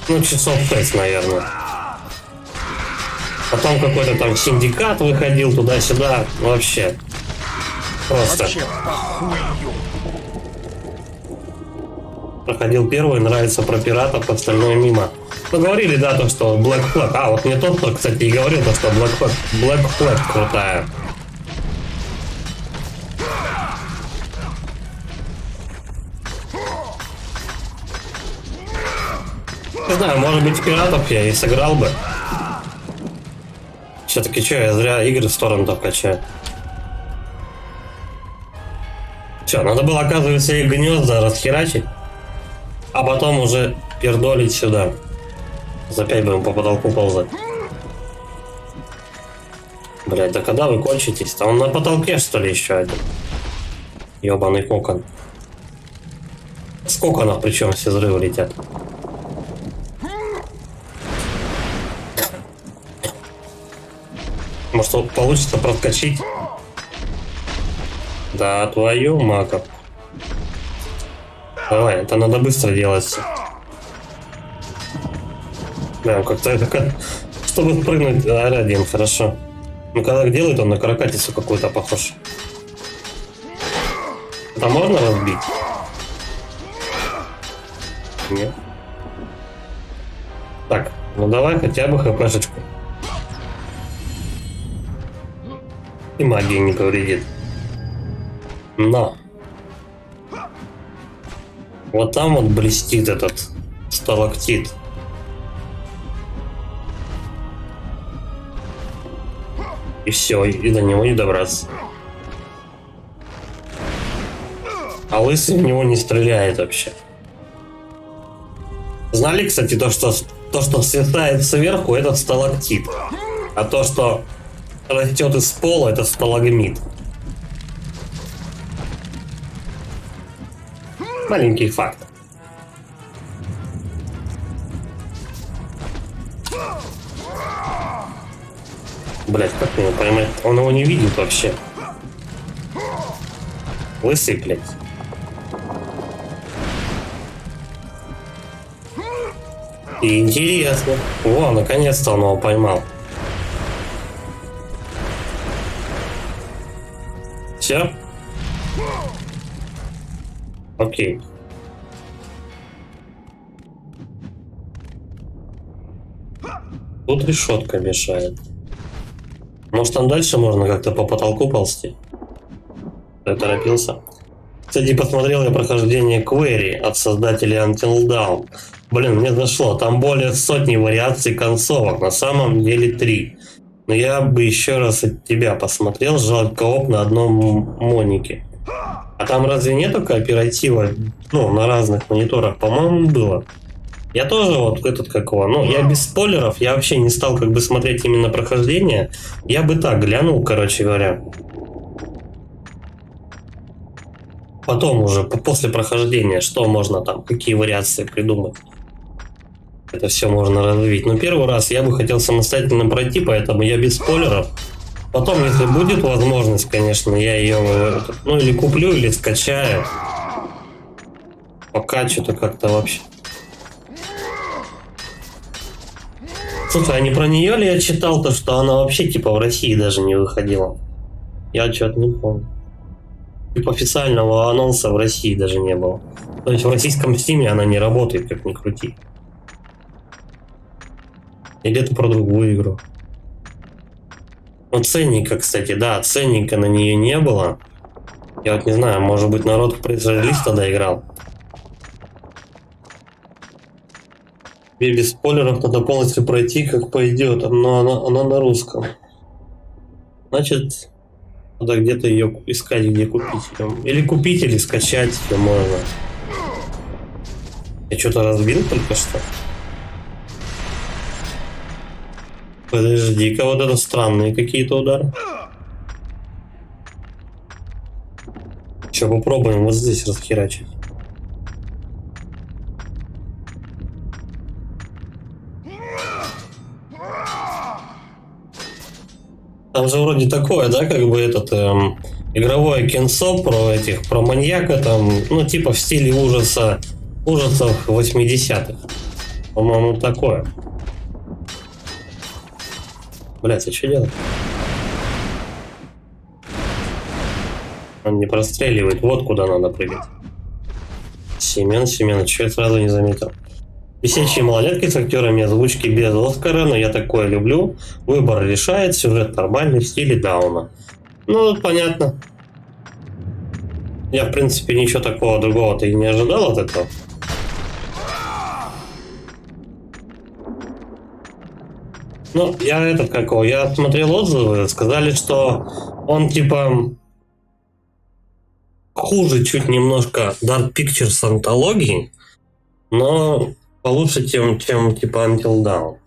Ну, часов 6, наверное. Потом какой-то там синдикат выходил туда-сюда. Вообще. Просто. Проходил первый, нравится про пиратов, остальное мимо. Мы говорили, да, то, что Black Flag. А, вот мне тот, кто, кстати, и говорил, то, что Black Flag крутая. Не знаю, может быть, пиратов я и сыграл бы. Все-таки что, я зря игры с торрентов качаю. Все, надо было, оказывается, их гнезда расхерачить, а потом уже пердолить сюда. Опять будем по потолку ползать. Блять, да когда вы кончитесь-то? Он на потолке, что ли, еще один? Ёбаный кокон. С коконов причем все взрывы летят. Может, получится проскочить? Да, твою маков. Давай, это надо быстро делать. Да, как-то это чтобы спрыгнуть один, хорошо. Ну, когда делает, он на каракатицу какую-то похож. Это можно разбить? Нет. Так, ну давай хотя бы хпшечку. И магия не повредит. Но. Вот там вот блестит этот сталактит. И все, и до него не добраться. А лысый в него не стреляет вообще. Знали, кстати, то, что свисает сверху, это сталактит. А то, что растет из пола, это сталагмит. Маленький факт. Блять, как мне поймать? Он его не видит вообще. Лысый, блядь. И интересно. О, наконец-то он его поймал. Все? Окей. Тут решетка мешает. Может, там дальше можно как-то по потолку ползти? Я торопился. Кстати, посмотрел я прохождение Query от создателей Until Dawn. Блин, мне зашло. Там более сотни вариаций концовок. На самом деле 3. Но я бы еще раз от тебя посмотрел. Желать кооп на одном монике. А там разве нету кооператива? Ну, на разных мониторах, по-моему, было. Я тоже вот этот какого. Ну, я без спойлеров. Я вообще не стал как бы смотреть именно прохождение. Я бы так глянул, короче говоря. Потом уже, после прохождения, что можно там, какие вариации придумать. Это все можно развить. Но первый раз я бы хотел самостоятельно пройти, поэтому я без спойлеров. Потом, если будет возможность, конечно, я ее, ну, или куплю, или скачаю. Пока что-то как-то вообще. Слушай, а не про нее ли я читал то, что она вообще типа в России даже не выходила? Я что-то не помню. Типа официального анонса в России даже не было. То есть в российском стиме она не работает, как ни крути. Или это про другую игру? Ну, ценника, кстати, да, ценника на нее не было. Я вот не знаю, может быть, народ в пресс-релиз тогда играл. Без спойлеров надо полностью пройти, как пойдет, но она на русском. Значит, надо где-то ее искать, где купить ее. Или купить, или скачать ее можно. Я что-то разбил только что. Подожди-ка, вот это странные какие-то удары. Сейчас попробуем вот здесь расхерачить. Там же вроде такое, да, как бы этот игровое кинцо про маньяка там, ну типа в стиле ужасов 80-х. По-моему, такое. Блять, а что делать? Он не простреливает, вот куда надо прыгать. Семен, что я сразу не заметил. Висячие малолетки с актерами озвучки без Оскара, но я такое люблю. Выбор решает, сюжет нормальный в стиле Дауна. Ну, понятно. Я, в принципе, ничего такого другого-то и не ожидал от этого. Ну, я смотрел отзывы, сказали, что он, типа, хуже чуть немножко Dark Pictures антологии, но получше, чем типа Until Dawn.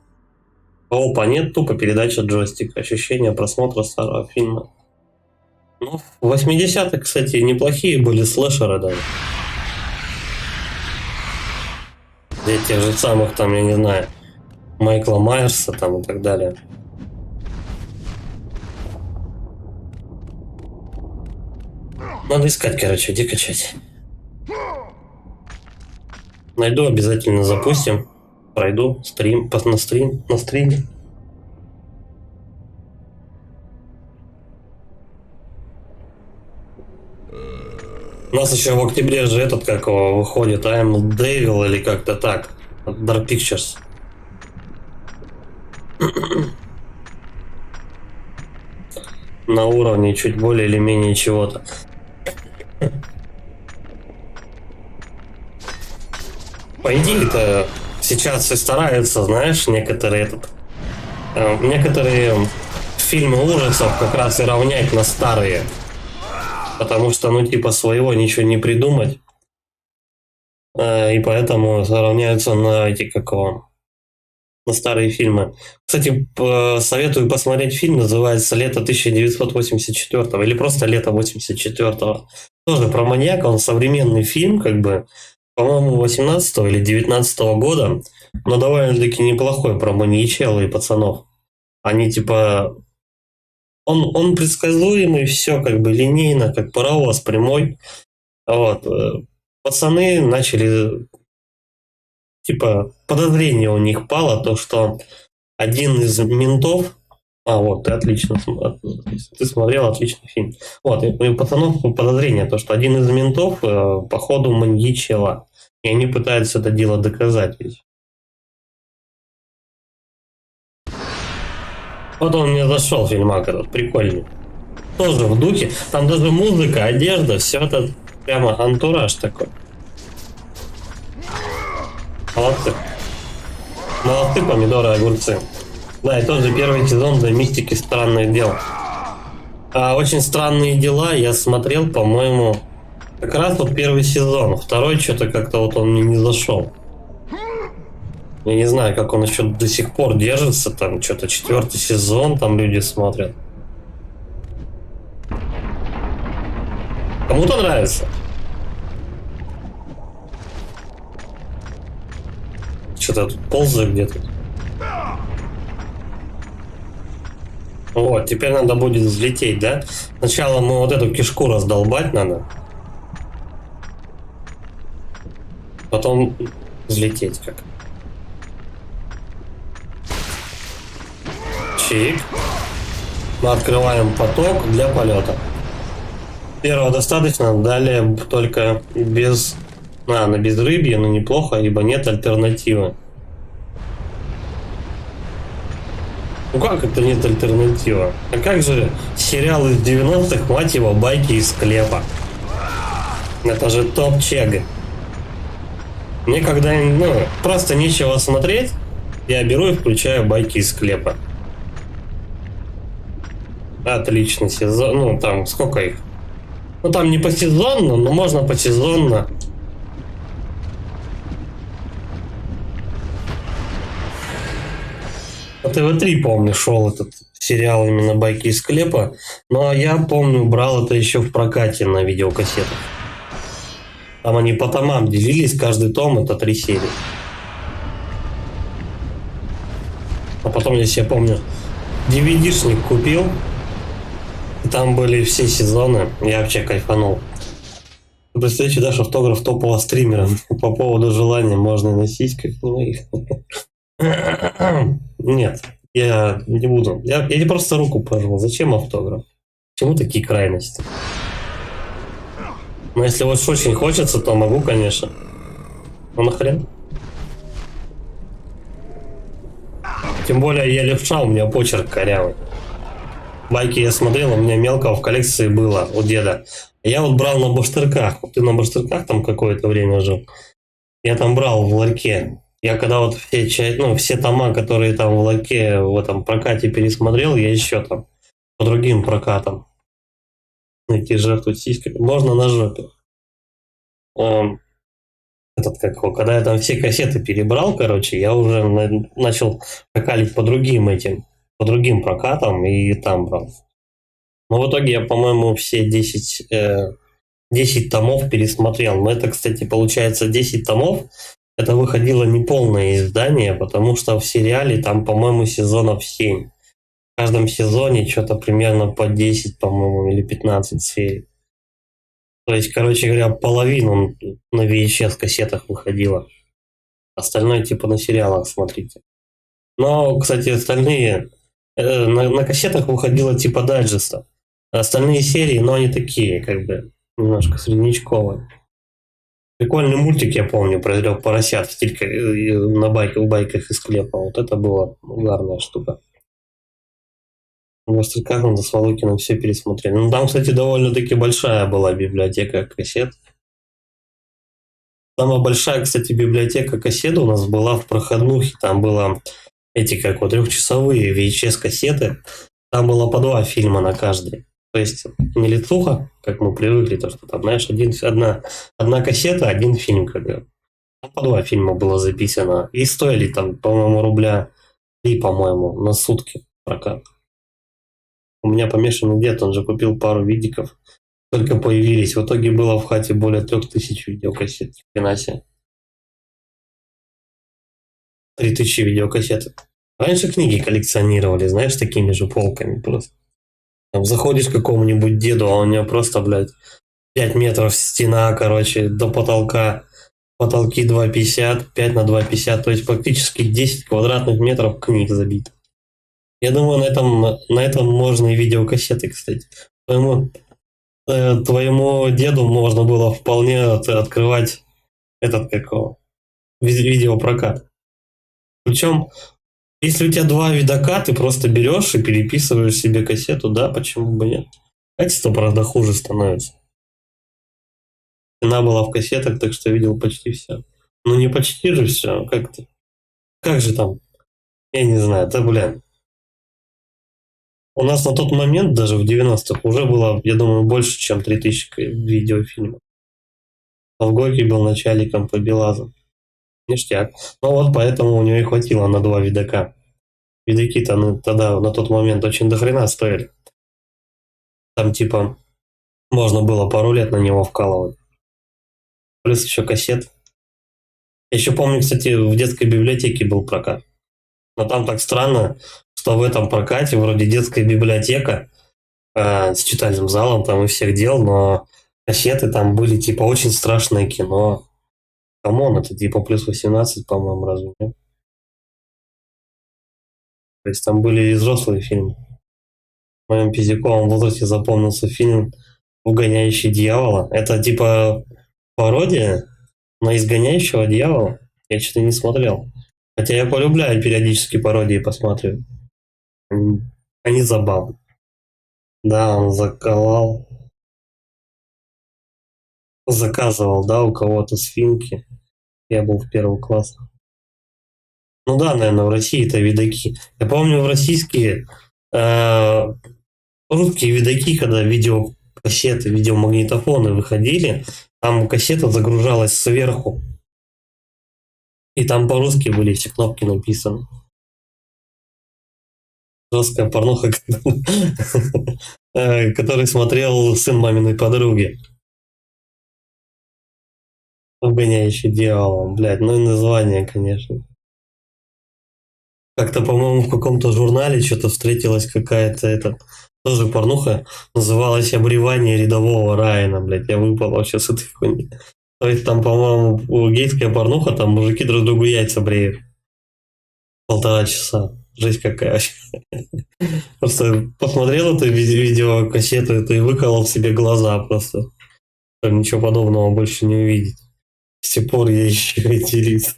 Опа, нет, тупо передача джойстика. Ощущение просмотра старого фильма. Ну, в 80-х, кстати, неплохие были слэшеры даже. Для тех же самых, там, я не знаю, Майкла Майерса там и так далее. Надо искать, короче, где качать. Найду, обязательно запустим. Пройду стрим, на стриме. У нас еще в октябре же этот, как его, выходит, I'm Devil или как-то так. От Dark Pictures. На уровне чуть более или менее чего-то. По идее-то сейчас и стараются, знаешь, некоторые фильмы ужасов как раз и равнять на старые. Потому что, ну, типа, своего ничего не придумать. И поэтому равняются на эти, как его, на старые фильмы. Кстати, советую посмотреть фильм, называется «Лето 1984» или просто «Лето 84». Тоже про маньяка, он современный фильм, как бы, по-моему, 18 или 19 года, но довольно-таки неплохой про маньячелло и пацанов. Они типа... Он предсказуемый, все как бы линейно, как паровоз прямой. Вот. Пацаны начали, типа, подозрение у них пало, то, что один из ментов... А, вот, ты отлично ты смотрел, отличный фильм. Вот, и у пацанов подозрение, то, что один из ментов, походу, маньячелло. И они пытаются это дело доказать ведь. Вот он мне зашел, фильмак этот, прикольный. Тоже в духе. Там даже музыка, одежда, все это прямо антураж такой. Молодцы. Молодцы, помидоры, огурцы. Да, и тоже первый сезон для мистики странных дел. Очень странные дела я смотрел, по-моему, как раз вот первый сезон. Второй что-то как-то вот он мне не зашел. Я не знаю, как он еще до сих пор держится. Там что-то 4-й сезон, там люди смотрят. Кому-то нравится. Что-то тут ползаю где-то. Вот, теперь надо будет взлететь, да? Сначала мы вот эту кишку раздолбать надо. Потом взлететь как. Чик. Мы открываем поток для полета. Первого достаточно, далее только без... на безрыбье, но неплохо, ибо нет альтернативы. Ну как это нет альтернативы? А как же сериал из 90-х, мать его, байки из склепа? Это же топ-чег. Мне когда просто нечего смотреть, я беру и включаю байки из склепа. Отличный сезон. Ну там сколько их? Ну там не посезонно, но можно посезонно. По ТВ-3, помню, шел этот сериал именно «Байки из склепа», но я помню, брал это еще в прокате на видеокассетах. Там они по томам делились, каждый том это 3 серии. А потом, если я помню, DVD-шник купил, и там были все сезоны, я вообще кайфанул. Представляете, даже автограф топового стримера по поводу желания можно носить как-нибудь. Нет, я не буду. Я не просто руку пожал. Зачем автограф? Почему такие крайности? Но если вот очень хочется, то могу, конечно. Ну нахрен? Тем более я левша, у меня почерк корявый. Байки я смотрел, у меня мелкого в коллекции было у деда. Я вот брал на баштырках. Ты на баштырках там какое-то время жил. Я там брал в ларьке. Я когда вот все тома, которые там в ларьке в этом прокате пересмотрел, я еще там по другим прокатам. Найти жертву сиськами. Можно на жопе. Когда я там все кассеты перебрал, короче, я уже начал прокалить по другим прокатам и там брал. Но в итоге я, по-моему, все 10 томов пересмотрел. Но это, кстати, получается 10 томов. Это выходило неполное издание, потому что в сериале там, по-моему, сезонов 7. В каждом сезоне что-то примерно по 10, по-моему, или 15 серий. То есть, короче говоря, половину на VHS кассетах выходило. Остальное типа на сериалах смотрите. Но, кстати, остальные на кассетах выходило типа дайджеста. Остальные серии, но они такие, как бы, немножко среднячковые. Прикольный мультик, я помню, про 3 поросят в стильке в байках из склепа. Вот это была угарная штука. В Мастерках надо с Волокиным все пересмотрели. Ну, там, кстати, довольно-таки большая была библиотека кассет. Самая большая, кстати, библиотека кассет у нас была в проходнухе. Там было эти, 3-часовые VHS-кассеты. Там было по 2 фильма на каждой. То есть не лицуха, как мы привыкли, то что там, знаешь, одна кассета, один фильм, как бы. По 2 фильма было записано. И стоили там, по-моему, рубля 3, по-моему, на сутки прокат. У меня помешанный дед, он же купил пару видиков. Только появились. В итоге было в хате более 3000 видеокассет. Хрена себе. 3000 видеокассет. Раньше книги коллекционировали, знаешь, такими же полками просто. Там заходишь к какому-нибудь деду, а у него просто, блядь, 5 метров стена, короче, до потолка. Потолки 2,50, 5 на 2,50, то есть практически 10 квадратных метров книг забито. Я думаю, на этом можно и видеокассеты, кстати. Твоему деду можно было вполне открывать этот видеопрокат. Причем, если у тебя 2 видока, ты просто берешь и переписываешь себе кассету, да, почему бы нет? Качество, правда, хуже становится. Цена была в кассетах, так что видел почти все. Ну не почти же все, как-то. Как же там? Я не знаю, да блин. У нас на тот момент, даже в 90-х, уже было, я думаю, больше, чем 3000 видеофильмов. А в Горький был начальником по Белазу. Ништяк. Ну вот поэтому у него и хватило на 2 видока. Видоки-то тогда, на тот момент, очень дохрена стоили. Там типа можно было пару лет на него вкалывать. Плюс еще кассет. Я еще помню, кстати, в детской библиотеке был прокат. Но там так странно, что в этом прокате вроде детская библиотека с читальным залом там и всех дел, но кассеты там были типа очень страшное кино. Камон, это типа плюс 18, по-моему, разве нет? То есть там были и взрослые фильмы. В моем пиздюковом возрасте запомнился фильм «Угоняющий дьявола». Это типа пародия на «Изгоняющего дьявола». Я что-то не смотрел. Хотя я полюбляю периодически пародии посмотрю. Они забавны. Да, он заказывал, да, у кого-то с Финки. Я был в 1 классе. Ну да, наверное, в России это видаки. Я помню, в российские русские видаки, когда видеокассеты, видеомагнитофоны выходили, там кассета загружалась сверху. И там по-русски были все кнопки написаны. Жесткая порнуха, который смотрел сын маминой подруги. Угоняющий дьявола, блядь, ну и название, конечно. Как-то, по-моему, в каком-то журнале что-то встретилась какая-то тоже порнуха, называлась «Обревание рядового Райана», блядь, я выпал вообще с этой хуйни. То есть там, по-моему, гейская порнуха, там мужики друг другу яйца бреют. 1,5 часа. Жесть какая вообще. Просто посмотрел эту видеокассету и выколол себе глаза просто. Чтобы ничего подобного больше не увидеть. С тех пор я ищу эти лица.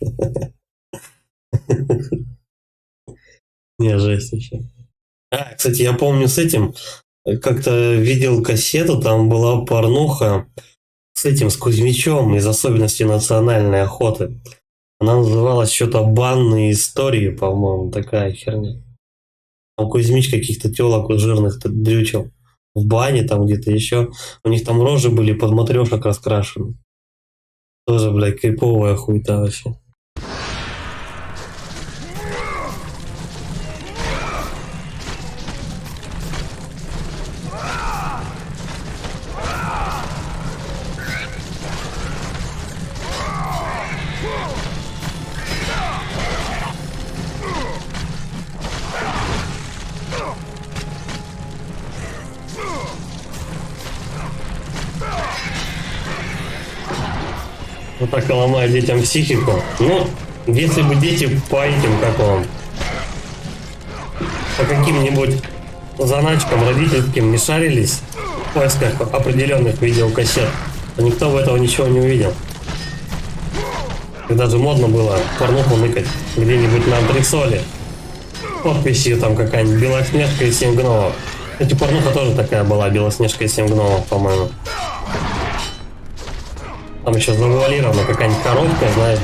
Не, жесть вообще. Кстати, я помню с этим, как-то видел кассету, там была порнуха с этим, с Кузьмичом из «Особенностей национальной охоты». Она называлась что-то «Банные истории», по-моему, такая херня. Там Кузьмич каких-то телок жирных дрючил в бане, там где-то еще. У них там рожи были под матрешек раскрашены. Тоже, блядь, криповая хуйта вообще. Вот так ломает детям психику. Ну, если бы дети по этим, как он, по каким-нибудь заначкам родительским не шарились в поисках определенных видеокассет, то никто бы этого ничего не увидел. Когда же модно было порнуху ныкать где-нибудь на антресоле, подписью там какая-нибудь «Белоснежка и 7 гномов». Кстати, порнуха тоже такая была, «Белоснежка и 7 гномов», по-моему. Там еще завуалирована какая-нибудь коробка, знаешь,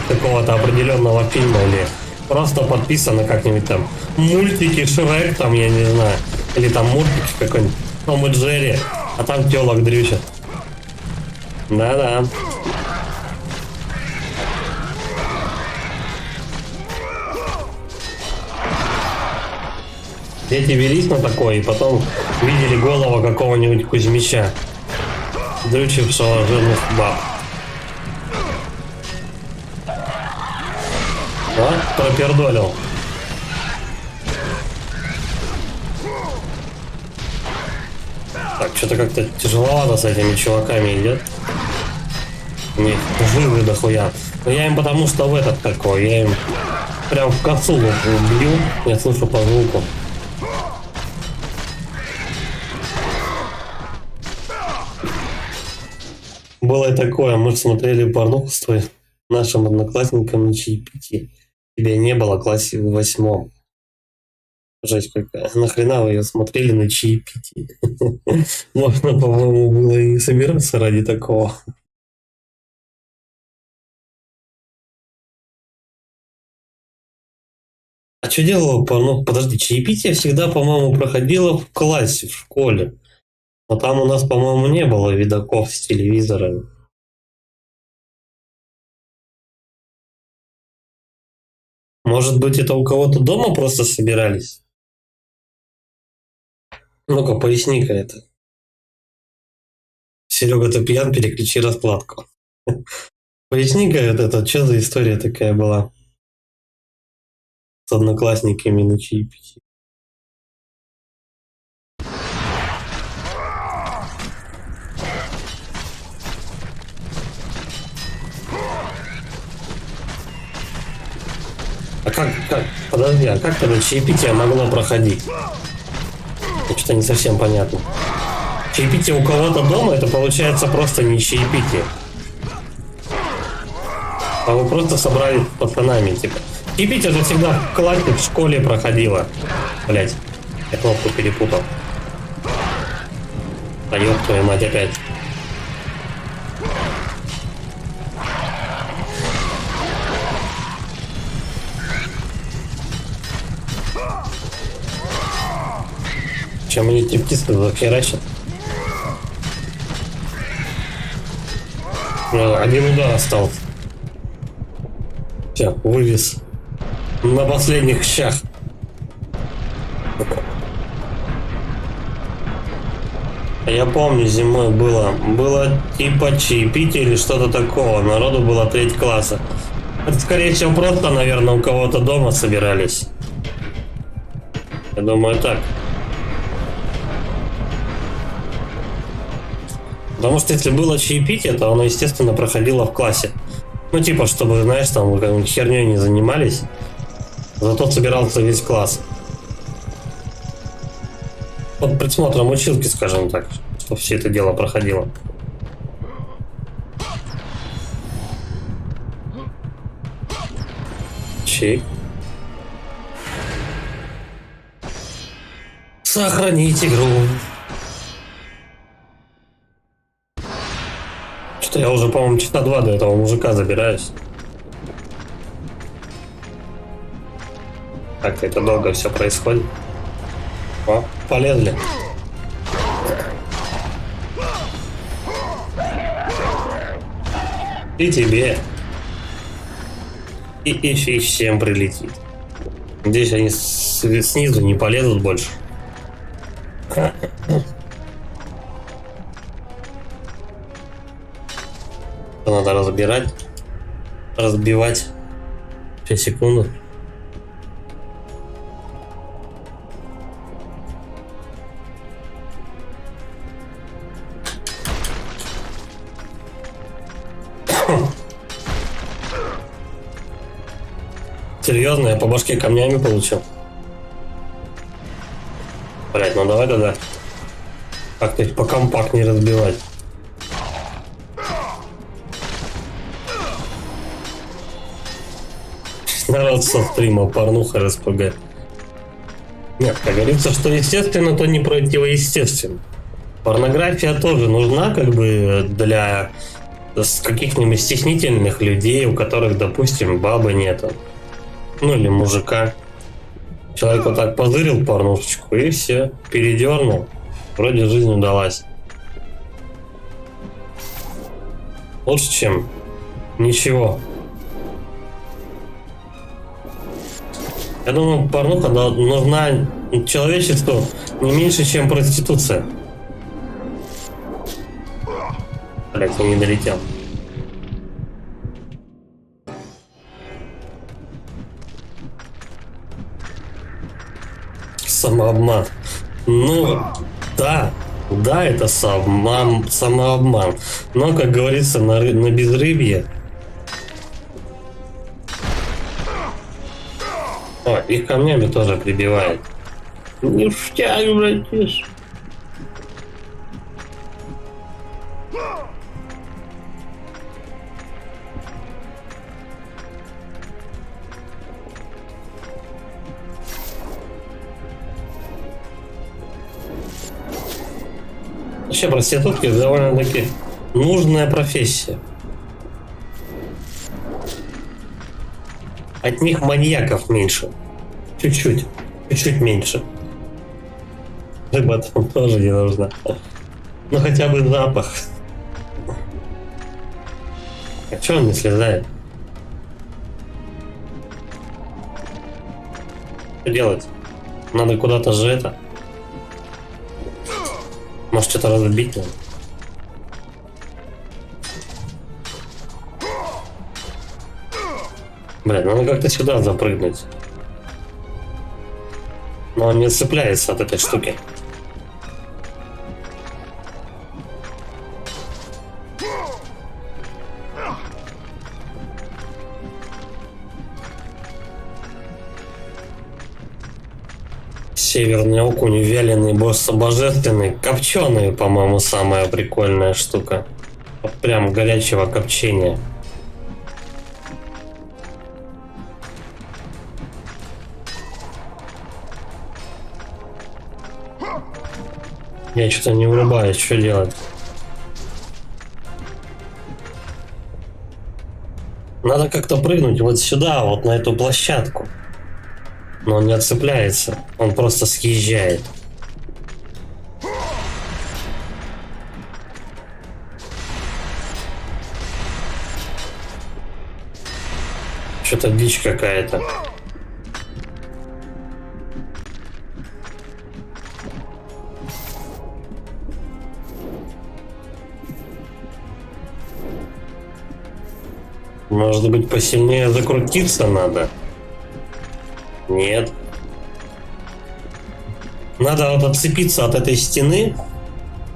какого-то определенного фильма, или просто подписано как-нибудь там мультики Шрек, там, я не знаю, или там мультики какой-нибудь Том и Джерри, а там телок дрючат. Да-да. Дети велись на такое, и потом видели голову какого-нибудь Кузьмича, дрючившего жирных баб. А? Пропердолил. Так, что-то как-то тяжеловато с этими чуваками идет. У них живы дохуя. Но я им потому что в этот такой, я им прям в косу бью, я слышу по звуку. Было и такое, мы смотрели порнуху с нашим одноклассником на чаепитии. Тебя не было в классе в 8. Жесть какая. Нахрена вы ее смотрели на чаепитии? Можно, по-моему, было и собираться ради такого. А что делала порнуху? Подожди, чаепитие всегда, по-моему, проходило в классе, в школе. Но там у нас, по-моему, не было видоков с телевизорами. Может быть, это у кого-то дома просто собирались? Ну-ка, поясни-ка это. Серега, ты пьян, переключи раскладку. Поясни-ка это, что за история такая была с одноклассниками на чаепитии? А как, подожди, а как тогда чаепитие могло проходить? Что-то не совсем понятно. Чаепитие у кого-то дома, это получается просто не чаепитие. А вы просто собрали с пацанами, типа. Чаепитие же всегда в классе, в школе проходило. Блять, я кнопку перепутал. А ёб твою мать опять. Чем они типтисты захерачат? Один удар остался. Все, вывез. На последних щах. Я помню, зимой было типа чаепитие или что-то такого. Народу было 3 класса. Это, скорее всего, просто, наверное, у кого-то дома собирались. Я думаю, так. Потому что если было чаепитие, то оно, естественно, проходило в классе. Ну, типа, чтобы, знаешь, там вы какой-нибудь херней не занимались. Зато собирался весь класс. Под присмотром училки, скажем так, чтобы все это дело проходило. Чей? Сохранить игру. Что я уже, по-моему, часа 2 до этого мужика забираюсь. Как-то это долго все происходит. О, полезли. И тебе. И всем прилетит. Надеюсь, они снизу не полезут больше. Надо разбирать, разбивать. 5 секунд. Серьезно, я по башке камнями получил. Блять, ну давай тогда как-то их покомпактнее разбивать. Народ со стрима порнуха РСПГ. Нет, как говорится, что естественно, то не противоестественно. Порнография тоже нужна как бы для каких-нибудь стеснительных людей, у которых, допустим, бабы нету. Ну или мужика. Человек вот так позырил порнушечку и все, передернул. Вроде жизнь удалась. Лучше, чем ничего. Я думаю, порнуха нужна человечеству не меньше, чем проституция. Блять, я не долетел. Самообман. Ну, да, это самообман. Но, как говорится, на безрыбье. О, их камнями тоже прибивает. Ништяк, братиш. Вообще проститутки довольно-таки нужная профессия. От них маньяков меньше. Чуть-чуть меньше. Рыба там тоже не нужна. Ну хотя бы запах. А чё он не слезает? Что делать? Надо куда-то же это. Может, что-то разбить надо? Блядь, надо как-то сюда запрыгнуть. Но он не цепляется от этой штуки. Северный окунь, вяленый, божественный, копченый, по-моему, самая прикольная штука. Вот прям горячего копчения. Я что-то не врубаюсь, что делать? Надо как-то прыгнуть вот сюда, вот на эту площадку. Но он не отцепляется, он просто съезжает. Что-то дичь какая-то. Может быть, посильнее закрутиться надо? Нет. Надо вот отцепиться от этой стены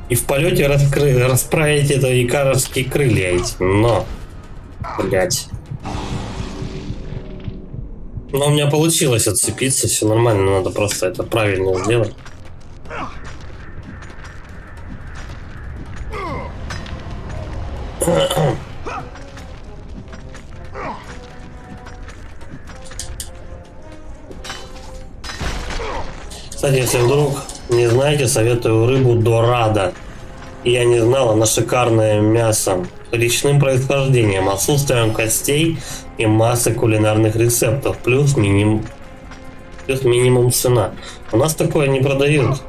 и в полете расправить это икаровские крылья эти. Но, блять. Но у меня получилось отцепиться, все нормально, надо просто это правильно сделать. Кстати, если вдруг не знаете, советую рыбу дорадо. Я не знал, она шикарное мясо. С речным происхождением, отсутствием костей и массы кулинарных рецептов. Плюс минимум цена. У нас такое не продают.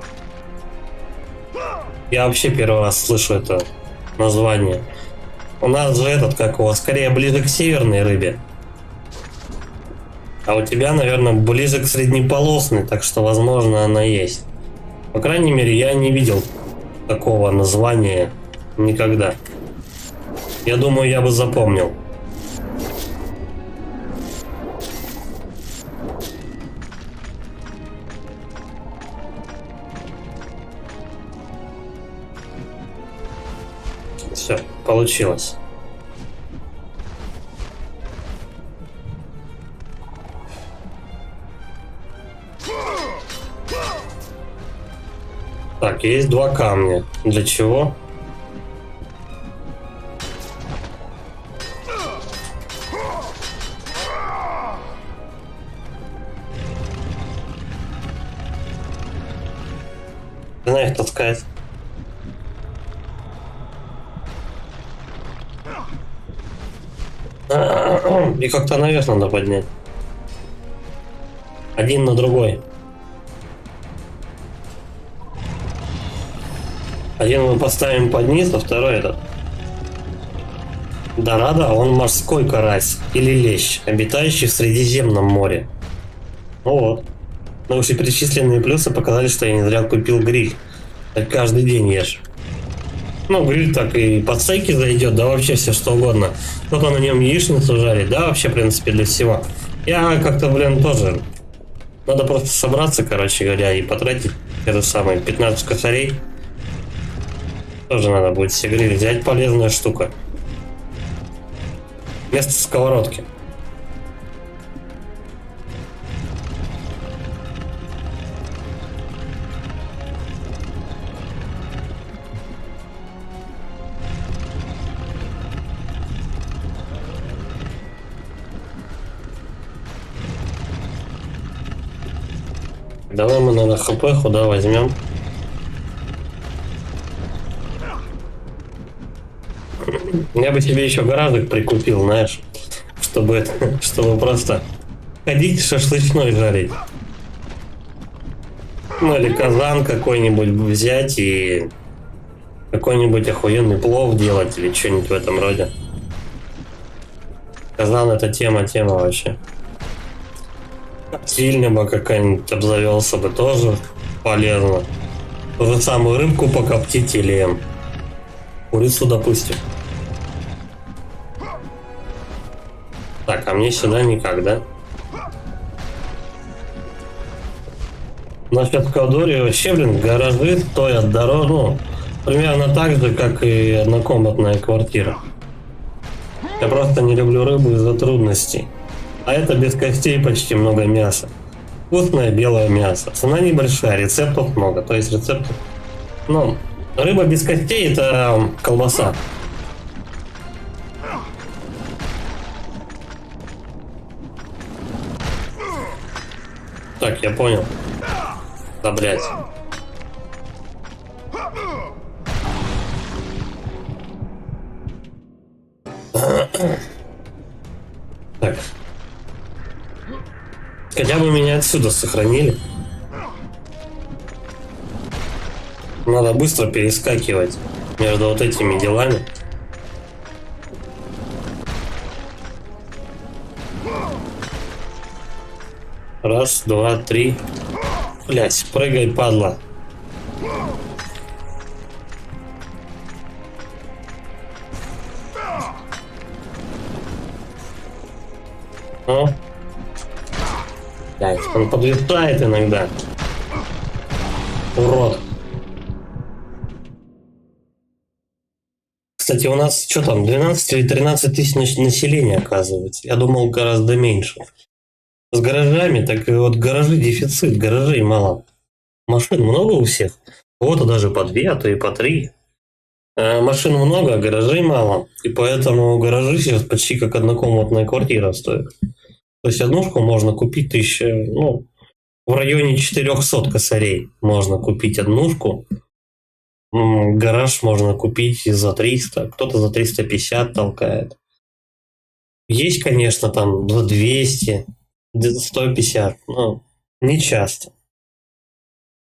Я вообще первый раз слышу это название. У нас же этот, как его, скорее ближе к северной рыбе. А у тебя, наверное, ближе к среднеполосной, так что, возможно, она есть. По крайней мере, я не видел такого названия никогда. Я думаю, я бы запомнил. Все, получилось. Так, есть два камня. Для чего? На их таскать. И как-то наверх надо поднять. Один на другой. Один мы поставим под низ, а второй этот. Дорадо, он морской карась или лещ, обитающий в Средиземном море. Ну вот. Но вышеперечисленные плюсы показали, что я не зря купил гриль. Так каждый день ешь. Ну, гриль так и под стейки зайдет, да вообще все что угодно. Кто-то на нем яичницу жарит, да, вообще, в принципе, для всего. Я как-то, блин, тоже. Надо просто собраться, короче говоря, и потратить это самое 15 косарей. Тоже надо будет себе гриль взять, полезная штука. Вместо сковородки. Давай мы на хп худа возьмем. Я бы себе еще гаражик прикупил, знаешь, чтобы просто ходить шашлычной жарить. Ну или казан какой-нибудь взять и какой-нибудь охуенный плов делать или что-нибудь в этом роде. Казан это тема вообще. Коптильня бы какая-нибудь обзавелся бы, тоже полезно. Ту же самую рыбку покоптить или курицу, допустим. Так, а мне сюда никак, да? Насчет Калдории вообще, блин, гаражи стоят дороже, ну, примерно так же, как и однокомнатная квартира. Я просто не люблю рыбу из-за трудностей. А это без костей почти много мяса. Вкусное белое мясо. Цена небольшая, рецептов много. То есть рецептов... Ну, рыба без костей это колбаса. Так, я понял. Да, блядь. Так. Хотя бы меня отсюда сохранили. Надо быстро перескакивать между вот этими делами. Раз, два, три. Блять, прыгай, падла. О. Блять, он подлетает иногда. Урод. Кстати, у нас что там, 12 или 13 тысяч населения, оказывается. Я думал гораздо меньше. С гаражами, так и вот гаражи дефицит, гаражей мало. Машин много у всех. Вот даже по 2, а то и по 3. Машин много, а гаражей мало. И поэтому гаражи сейчас почти как однокомнатная квартира стоят. То есть однушку можно купить в районе 400 косарей можно купить однушку. Гараж можно купить за 300, кто-то за 350 толкает. Есть, конечно, там за 200, 150, но не часто.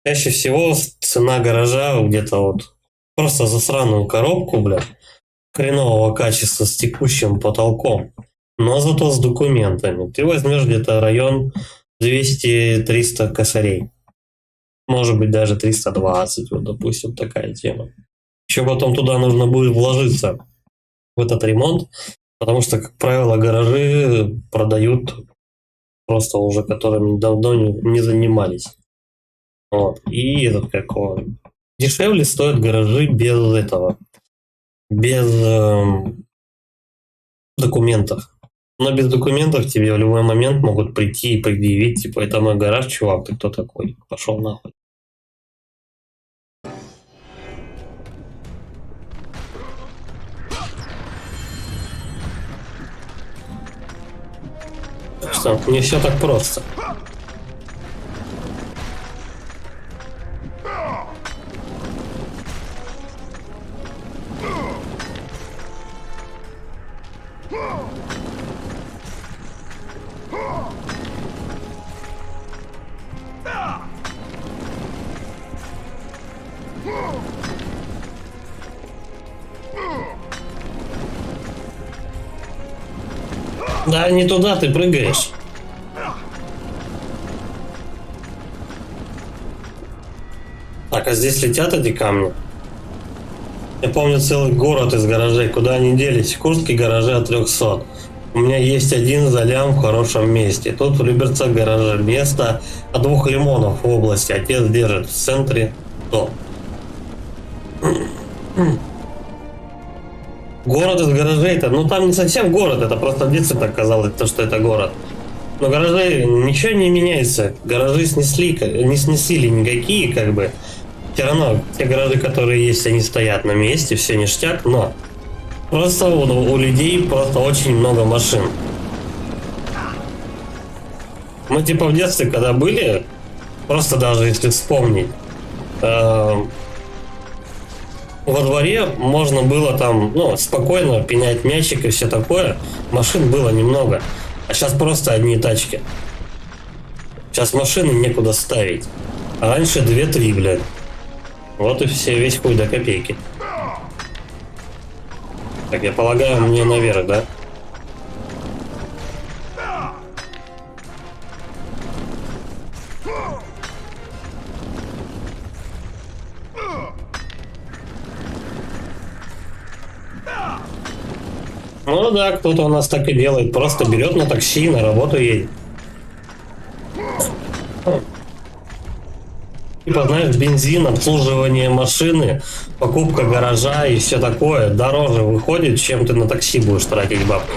Чаще всего цена гаража где-то вот просто за сраную коробку, бля, хренового качества с текущим потолком, но зато с документами. Ты возьмешь где-то район 200-300 косарей. Может быть даже 320, вот допустим, такая тема. Еще потом туда нужно будет вложиться в этот ремонт, потому что, как правило, гаражи продают просто уже, которыми давно не занимались. Вот. И дешевле стоят гаражи без этого, без документов. Но без документов тебе в любой момент могут прийти и предъявить, типа, это мой гараж, чувак, ты кто такой? Пошел нахуй. Так что не все так просто. Да, не туда ты прыгаешь. Так, а здесь летят эти камни? Я помню целый город из гаражей. Куда они делись? Курские гаражи от 300. У меня есть один за лям в хорошем месте. Тут в Люберцах гараже. Место от 2 лимонов в области. Отец держит в центре. То. Город из гаражей-то, ну там не совсем город, это просто в детстве так казалось, то, что это город. Но гаражи, ничего не меняется. Гаражи снесли, не снесли никакие, как бы. Все равно, те гаражи, которые есть, они стоят на месте, все ништяк, но просто у людей просто очень много машин. Мы типа в детстве, когда были, просто даже если вспомнить, во дворе можно было там, ну, спокойно пинать мячик и все такое. Машин было немного. А сейчас просто одни тачки. Сейчас машины некуда ставить. А раньше 2-3, блядь. Вот и все, весь хуй до копейки. Так, я полагаю, мне наверх, да? Ну да, кто-то у нас так и делает. Просто берет на такси, на работу едет. Типа, знаешь, бензин, обслуживание машины, покупка гаража и все такое дороже выходит, чем ты на такси будешь тратить бабки.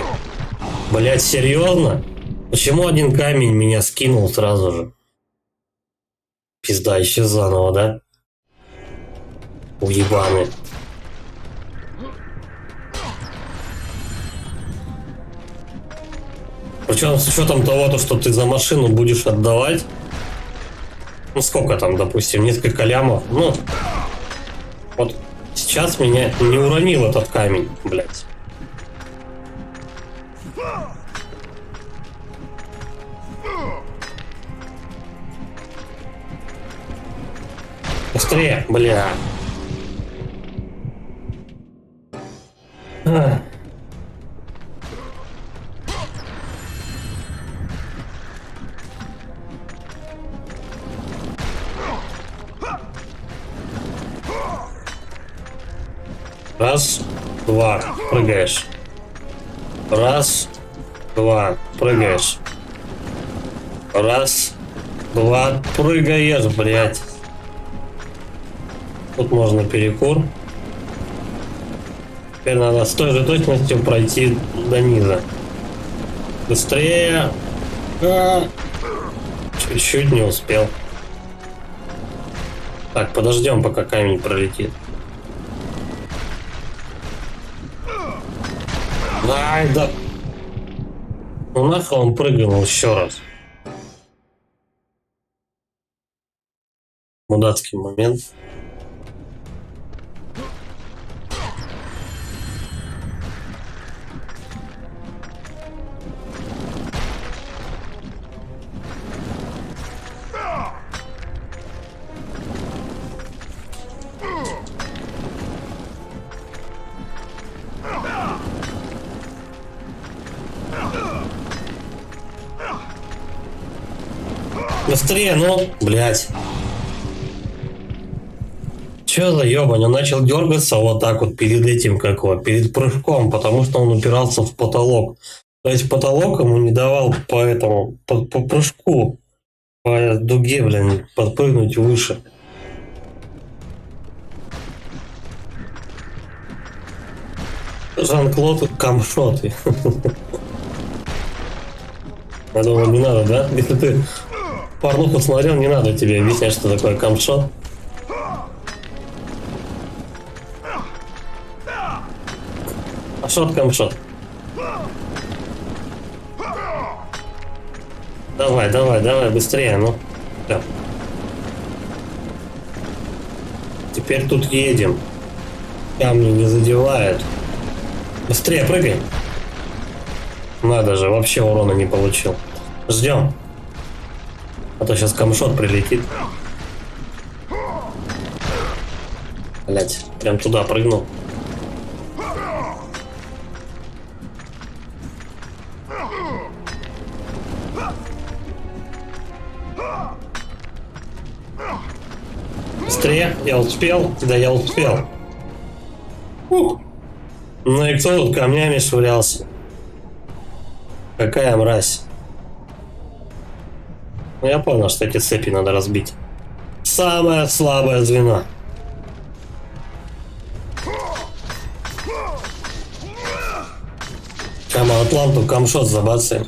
Блять, серьезно? Почему один камень меня скинул сразу же? Пизда, еще заново, да? Уебаны. Причем с учетом того, что ты за машину будешь отдавать, ну сколько там, допустим, несколько лямов, ну, вот сейчас меня не уронил этот камень, блядь. Быстрее, бля. Раз, два, прыгаешь. Раз, два, прыгаешь. Раз, два, прыгаешь, блядь. Тут можно перекур. Теперь надо с той же точностью пройти до низа. Быстрее. Чуть-чуть не успел. Так, подождем, пока камень пролетит. Ай, да. Ну нахуй он прыгнул еще раз. Мудацкий момент. Быстрее, ну, блядь. Чё за ёбань? Он начал дергаться вот так вот перед этим, как вот, перед прыжком, потому что он упирался в потолок. То есть потолок ему не давал по этому, по прыжку, по дуге, блин, подпрыгнуть выше. Жан-Клод камшот. Я думаю, не надо, да? Если ты порнуху смотрел, не надо тебе объяснять, что такое камшот. А шот камшот. Давай, давай, давай, быстрее, ну. Все. Теперь тут едем. Камни не задевают. Быстрее прыгай. Надо же, вообще урона не получил. Ждем. А то сейчас камшот прилетит. Блять, прям туда прыгнул. Быстрее. земле. Я успел. Да, я успел. Ух. Ну и кто тут камнями швырялся? Какая мразь. Ну, я понял, что эти цепи надо разбить. Самое слабое звено. Прямо Атланту камшот забацаем.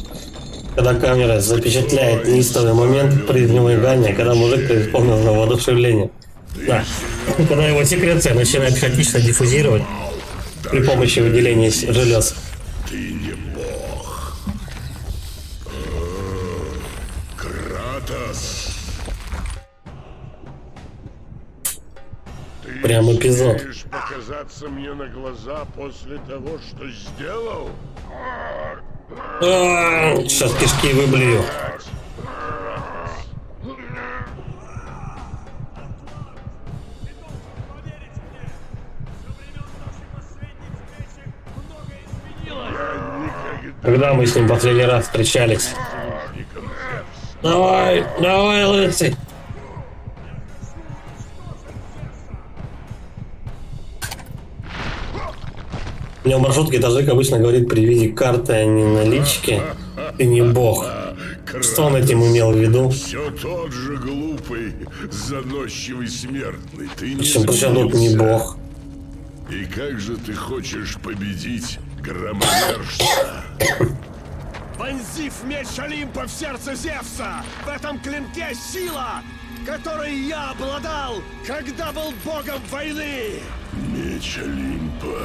Когда камера запечатляет неистовый момент придвигания, когда мужик преисполнен воодушевления. Да. Когда его секреция начинает хаотично диффузировать при помощи выделения желез. Ты не бог. Кратос. Ты Прям эпизод. смеешь показаться мне на глаза после того, что сделал? Сейчас кишки выблюю. Когда мы с ним последний раз встречались? Давай, давай, лысый. У него в маршрутке Таджик обычно говорит при виде карты, а не налички. Ты не бог. Что он этим имел в виду? Все тот же глупый, заносчивый смертный. Ты не Причем тут не сменился. бог. И как же ты хочешь победить громовержца? Вонзив меч Олимпа в сердце Зевса, в этом клинке сила, которой я обладал, когда был богом войны. Меч Олимпа.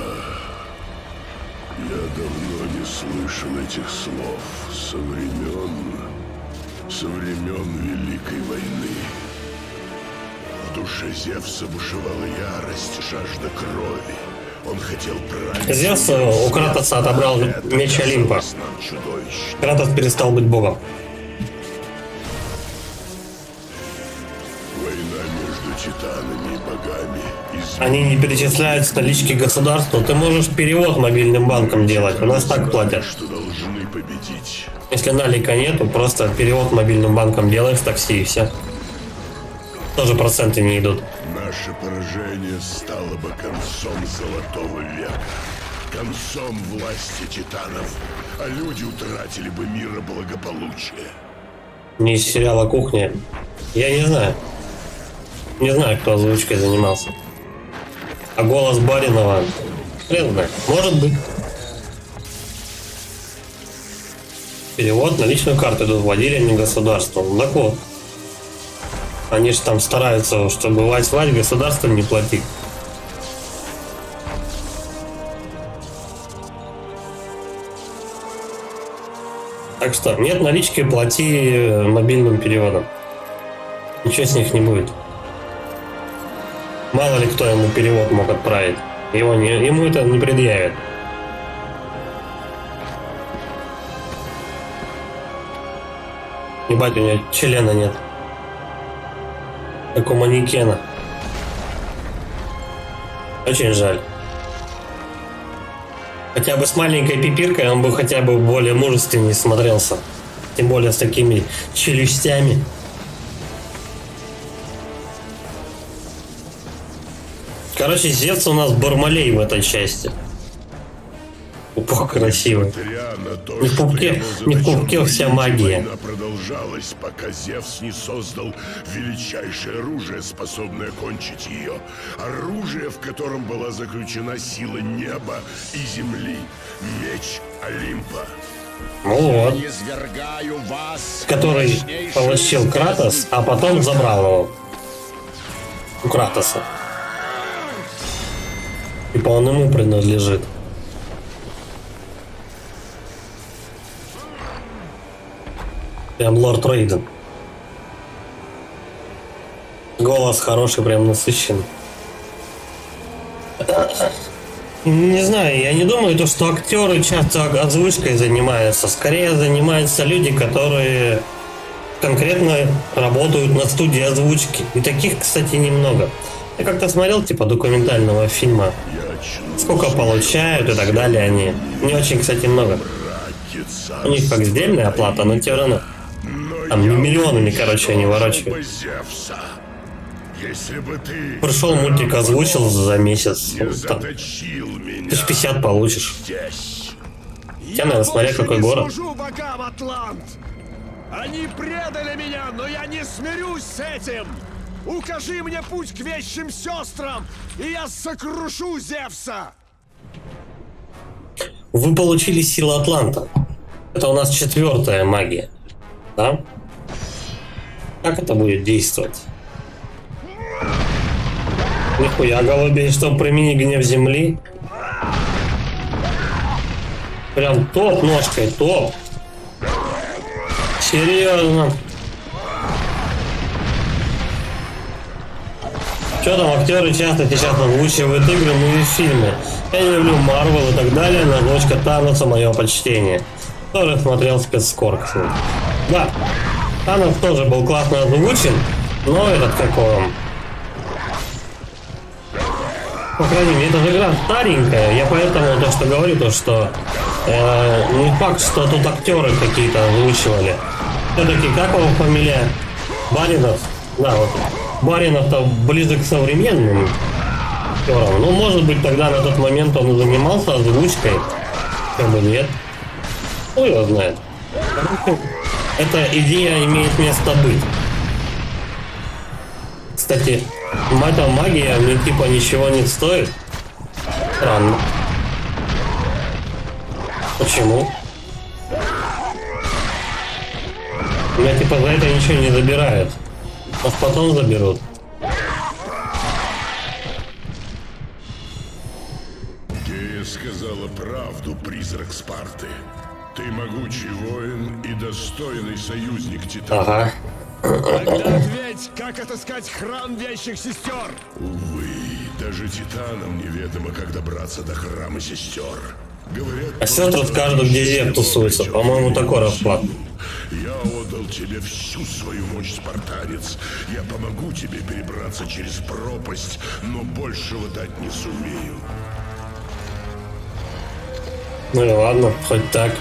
Я давно не слышал этих слов со времен Великой войны. В душе Зевса бушевала ярость, жажда крови. Он хотел править. Зевс у Кратоса отобрал меч Олимпа. Чудовищ. Кратос перестал быть богом. Война между титанами и богами. Они не перечисляют с налички государству. Ты можешь перевод мобильным банком делать. У нас так платят. Что должны победить. Если налика нету, просто перевод мобильным банком делаешь в такси и все. Тоже проценты не идут. Наше поражение стало бы концом Золотого века. Концом власти титанов. А люди утратили бы мир и благополучие. Не из сериала «Кухня». Я не знаю. Не знаю, кто озвучкой занимался. А голос Баринова... Хрен знает. Может быть. Перевод на личную карту идут владельцами государства. Ну так вот. Они же там стараются, чтобы вать государство не платить. Так что, нет налички, плати мобильным переводом. Ничего с них не будет. Мало ли кто ему перевод мог отправить. Ему это не предъявят. Ебать, у него члена нет. Как у манекена. Очень жаль. Хотя бы с маленькой пипиркой он бы хотя бы более мужественнее смотрелся. Тем более с такими челюстями. Короче, Зевс у нас Бармалей в этой части. Пупок красивый. Не в пупке вся магия. Война продолжалась, пока Зевс не создал величайшее оружие, способное кончить ее. Оружие, в котором была заключена сила неба и земли. Меч Олимпа. Ну вот. Низвергаю вас, Который мощнейший получил из Кратос, а потом забрал его. У Кратоса. Типа он ему принадлежит. Прям лорд Рейден. Голос хороший, прям насыщенный. Не знаю, я не думаю, то, что актеры часто озвучкой занимаются. Скорее занимаются люди, которые конкретно работают на студии озвучки. И таких, кстати, немного. Я как-то смотрел, типа, документального фильма. Сколько получают и так далее они. Не очень, кстати, много. У них как сдельная оплата, но все равно. Там миллионами, короче, они ворочают. Если бы ты... Пришел, мультик озвучил за месяц. Не Там заточил меня 1050 получишь. здесь. Хотя, наверное, смотря какой город. служу богам, Атлант! Они предали меня, но я не смирюсь с этим! Укажи мне путь к вещим сестрам, и я сокрушу Зевса! Вы получили силу Атланта. Это у нас 4-я магия. Да? Как это будет действовать? Нихуя, голубей, что примени гнев земли. Прям топ ножкой, топ. Серьезно. Что там, актеры часто сейчас озвучивают игры, ну и фильмы. Я не люблю Марвел и так далее, но дочка Таноса мое почтение. Тоже смотрел спецскоркс. Да, Танос тоже был классно озвучен, но этот какой он. По крайней мере, эта же игра старенькая, я поэтому то, что говорю, то, что не факт, что тут актеры какие-то озвучивали. Все-таки, как его фамилия? Баринов? Да, вот. Баринов-то ближе к современным актерам. Ну, может быть, тогда на тот момент он занимался озвучкой. Как бы нет. Ну, его знает. Эта идея имеет место быть. Кстати, эта магия мне типа ничего не стоит. Странно. Почему? Меня типа за это ничего не забирают. Нас потом заберут. Гея сказала правду, призрак Спарты. Ты могучий воин и достойный союзник Титана. Ага. Тогда ответь, как отыскать храм вещих сестер? Увы, даже Титанам неведомо, как добраться до храма сестер. Говорят, А сестры скажут, где Зев тусуется. По-моему, такой расклад. я отдал тебе всю свою мощь, спартанец. Я помогу тебе перебраться через пропасть, но большего дать не сумею. Ну и ладно, хоть так.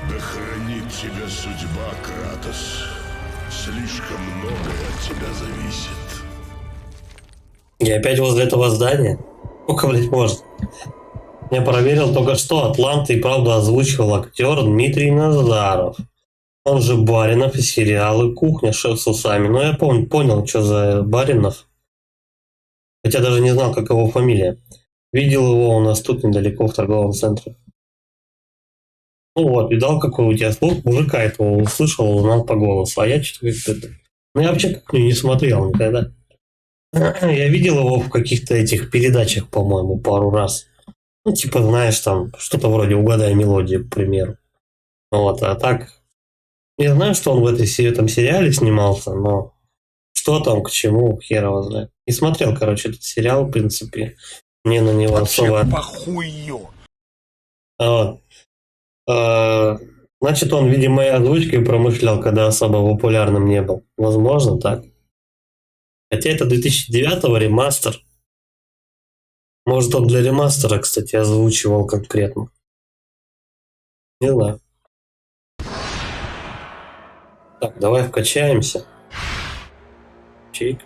Да хранит тебя судьба, Кратос. Слишком многое от тебя зависит. Я опять возле этого здания? Сколько, блядь, может? Я проверил только что, Атланта и правда озвучивал актер Дмитрий Назаров. Он же Баринов из сериала «Кухня» шеф с усами. Но я понял, что за Баринов. Хотя даже не знал, как его фамилия. Видел его у нас тут недалеко в торговом центре. Ну вот, видал, какой у тебя слух. Мужика этого услышал, узнал по голосу. А я что-то как-то... Ну я вообще «Кухню» не смотрел никогда. Я видел его в каких-то этих передачах, по-моему, пару раз. Ну, типа, знаешь, там, что-то вроде «Угадай мелодию», к примеру. Вот, а так... Я знаю, что он в этом сериале снимался, но что там, к чему, хер его знает. Не смотрел, короче, этот сериал, в принципе. Мне на него особо... Похую. Вот. Значит, он, видимо, и озвучкой промышлял, когда особо популярным не был. Возможно, так. Хотя это 2009-го ремастер. Может, он для ремастера, кстати, озвучивал конкретно. Не знаю. Так, давай вкачаемся. Чик.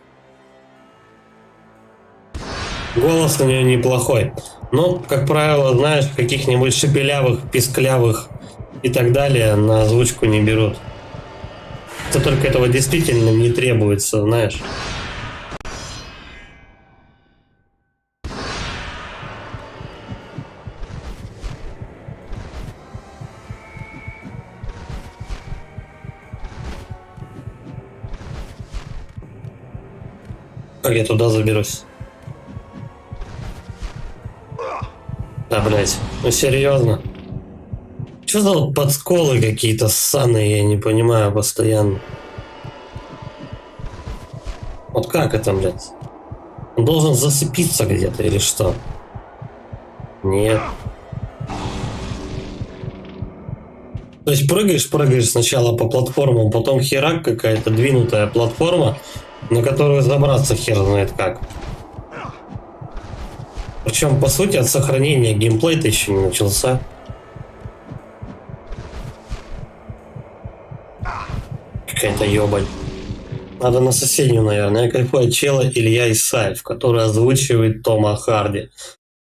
Голос у нее неплохой. Но, как правило, знаешь, каких-нибудь шепелявых, писклявых и так далее на озвучку не берут. Это только этого действительно не требуется, знаешь. Как я туда заберусь? Да, блять, ну серьезно. Что за вот подсколы какие-то ссаные, я не понимаю постоянно. Вот как это, блядь? Он должен зацепиться где-то или что? Нет. То есть прыгаешь сначала по платформам, потом херак какая-то двинутая платформа, на которую забраться хер знает как. Причем, по сути, от сохранения геймплей-то еще не начался. Какая-то ёбань. Надо на соседнюю, наверное. Я кайфую от чела Илья Исаев, который озвучивает Тома Харди.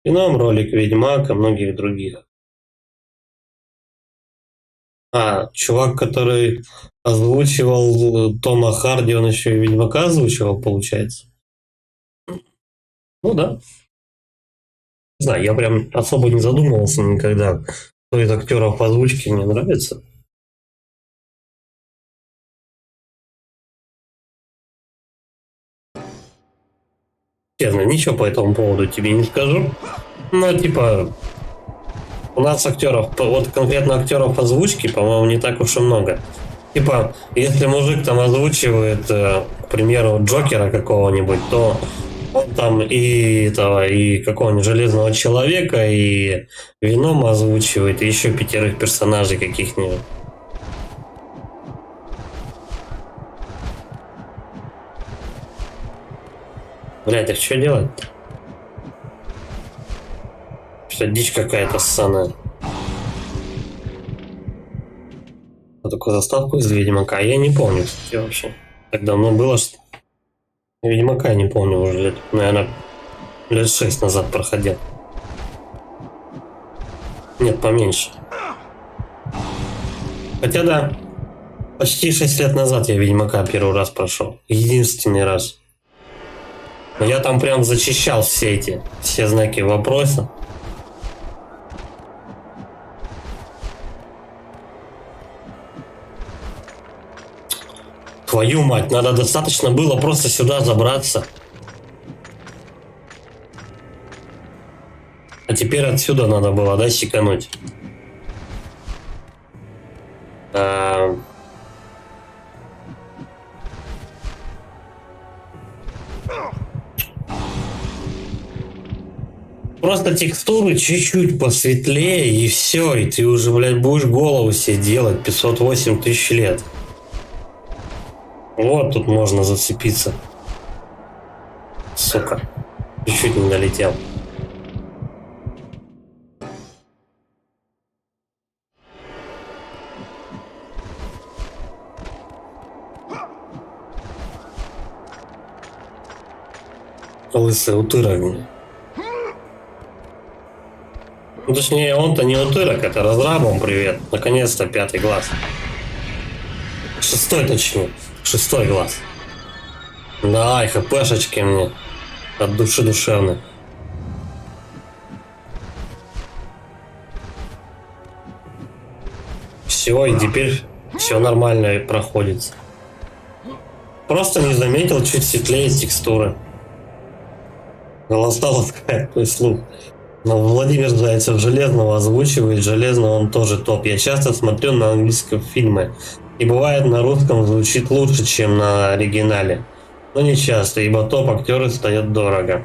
И нам ролик Ведьмак и многих других. Чувак, который озвучивал Тома Харди, он еще и Ведьмака озвучивал, получается. Ну да. Не знаю, я прям особо не задумывался никогда, кто из актеров озвучки мне нравится. Честно, ничего по этому поводу тебе не скажу. Но типа, у нас актеров, вот конкретно актеров озвучки, по-моему, не так уж и много. Типа, если мужик там озвучивает, к примеру, Джокера какого-нибудь, то он там и этого, и какого-нибудь Железного Человека, и Венома озвучивает, и еще 5 персонажей каких-нибудь. Блять, а что делать? Что дичь какая-то ссаная. Вот такую заставку из Ведьмака. Я не помню, кстати, вообще. Так давно было, что... Ведьмака я не помню уже лет, наверное, лет 6 назад проходил. Нет, поменьше. Хотя да, почти 6 лет назад я Ведьмака первый раз прошел. Единственный раз. Но я там прям зачищал все знаки вопроса. Твою мать, надо достаточно было просто сюда забраться. А теперь отсюда надо было, да, секануть. Просто текстуры чуть-чуть посветлее, и все, и ты уже, блядь, будешь голову себе делать 508 тысяч лет. Вот тут можно зацепиться. Сука. Чуть-чуть не долетел. Лысый утырок. Ну, точнее, он-то не утырок, это разрабом привет. Наконец-то 5-й глаз. 6-й, точнее. 6-й глаз. Давай, хпшечки мне. От души душевной. Все, и теперь все нормально проходит. Просто не заметил, чуть светлее текстуры. Голоса ласкает твой слух. Но Владимир Зайцев Железного озвучивает. Железного он тоже топ. Я часто смотрю на английском фильмы. И бывает на русском звучит лучше, чем на оригинале. Но не часто, ибо топ-актеры стоят дорого.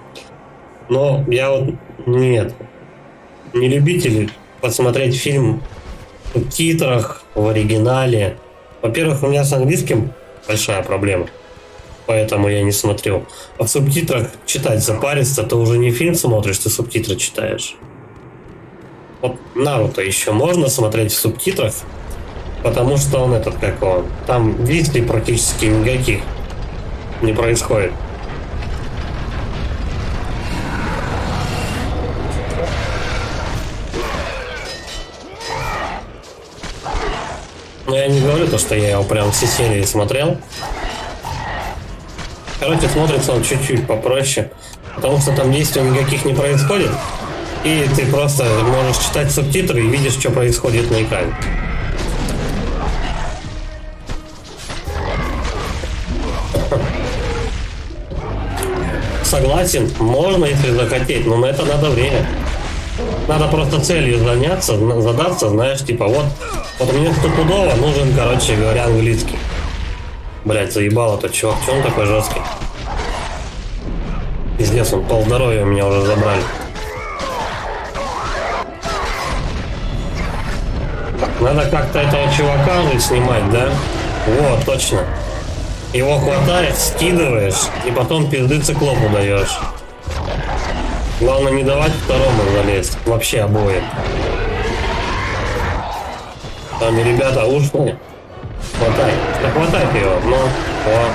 Но я вот нет. Не любитель посмотреть фильм в субтитрах, в оригинале. Во-первых, у меня с английским большая проблема. Поэтому я не смотрю. А в субтитрах читать запариться, ты уже не фильм смотришь, ты субтитры читаешь. Вот Наруто еще можно смотреть в субтитрах, потому что он этот, как он, там действий практически никаких не происходит. Но я не говорю то, что я его прям все серии смотрел. Короче, смотрится он чуть-чуть попроще, потому что там действий никаких не происходит, и ты просто можешь читать субтитры и видишь, что происходит на экране. Согласен, можно, если захотеть, но на это надо время. Надо просто целью задаться, знаешь, типа вот мне стопудово нужен, короче говоря, английский. Блять, заебало тот чувак, че он такой жесткий? Пиздец, он полздоровья у меня уже забрали. Надо как-то этого чувака же снимать, да? Вот, точно. Его хватаешь, скидываешь, и потом пизды циклопу даешь. Главное не давать второму залезть. Вообще обоим. Там ребята ушли. Хватай. Да хватай его. Ну, о.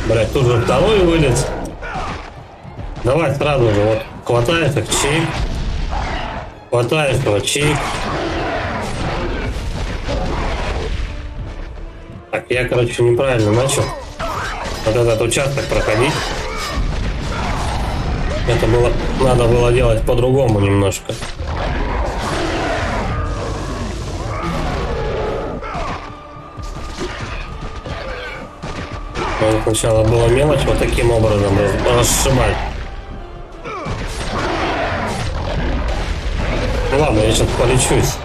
Блять, тут же второй вылез. Давай сразу же, вот. Хватаешь их, чик. Хватаешь его, чик. Так, я, короче, неправильно начал вот этот участок проходить. Это было, надо было делать по-другому немножко. Надо сначала было мелочь вот таким образом расшибать. Ну ладно, я сейчас полечусь.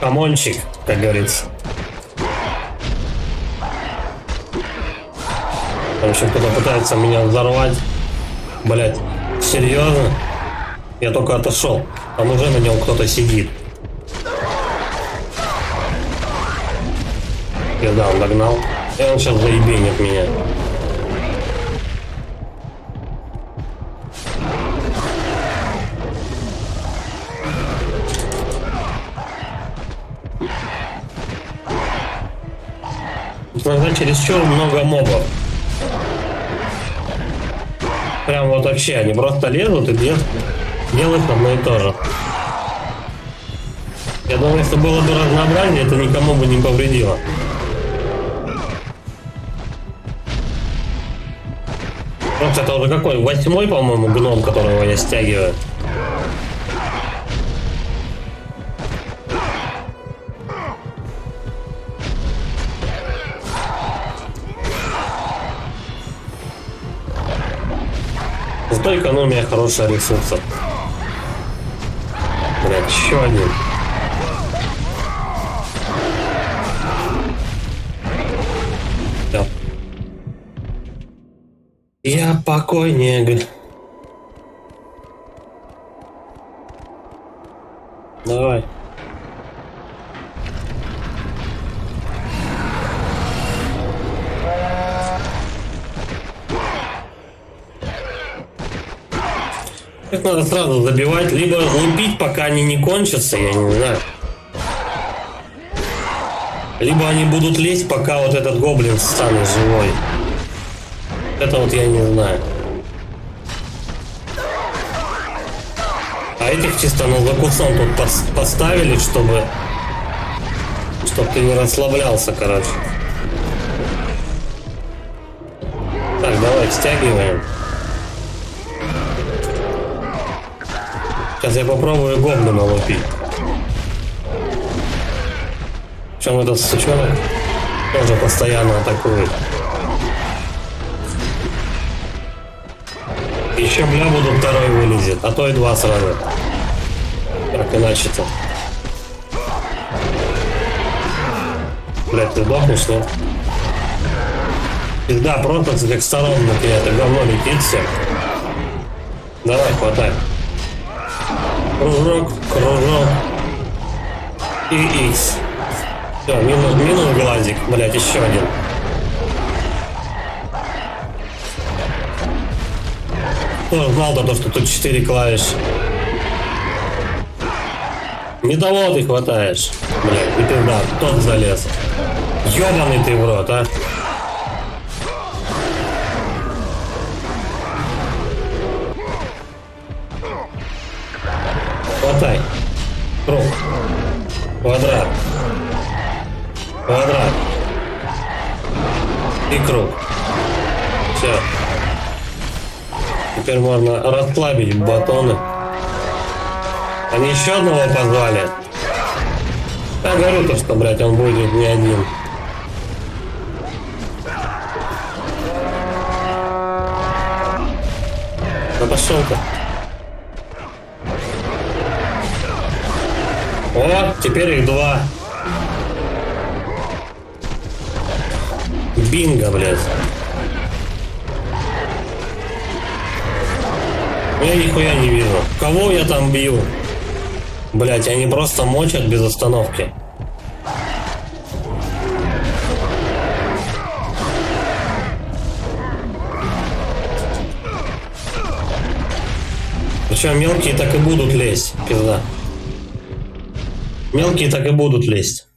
Камончик, как говорится. Там еще кто-то пытается меня взорвать. Блять, серьезно? Я только отошел. Там уже на нем кто-то сидит. Да, он догнал. И он сейчас заебенит меня. Иногда чересчур много мобов. Прям вот вообще, они просто лезут и делают одно и то же. Я думаю, если было бы разнообразие, это никому бы не повредило. Вот это уже какой? 8-й, по-моему, гном, которого я стягиваю. Зато экономия хорошая ресурсов. Блять, еще один. Да. Я покойник. Давай. Их надо сразу забивать, либо лупить, пока они не кончатся, я не знаю. Либо они будут лезть, пока вот этот гоблин станет живой. Это вот я не знаю. А этих чисто на закусон тут поставили, чтобы ты не расслаблялся, короче. Так, давай, стягиваем. Сейчас я попробую гоблина лупить. Причем этот сучонок тоже постоянно атакует. Еще бля буду второй вылезет, а то и два сразу. Так иначе-то. Блять, ты сдохнешь, нет? Пизда, просто с этих сторон на тебя это говно летит все. Давай, хватай. Кружок, кружок. И X. Все, минус глазик, блять, еще один. Кто знал-то то, что тут 4 клавиши. Не того ты хватаешь. Блять, и пизда, тот залез. Ёбаный ты в рот, а. Хватай. Круг. Квадрат. Квадрат. И круг. Все. Теперь можно расслабить батоны. Они еще одного позвали. Я говорю то, что, блядь, он будет не один. Да пошел-ка. О, теперь их два. Бинго, блядь. Я нихуя не вижу. Кого я там бью? Блять, они просто мочат без остановки. Все, мелкие так и будут лезть, пизда. Мелкие так и будут лезть.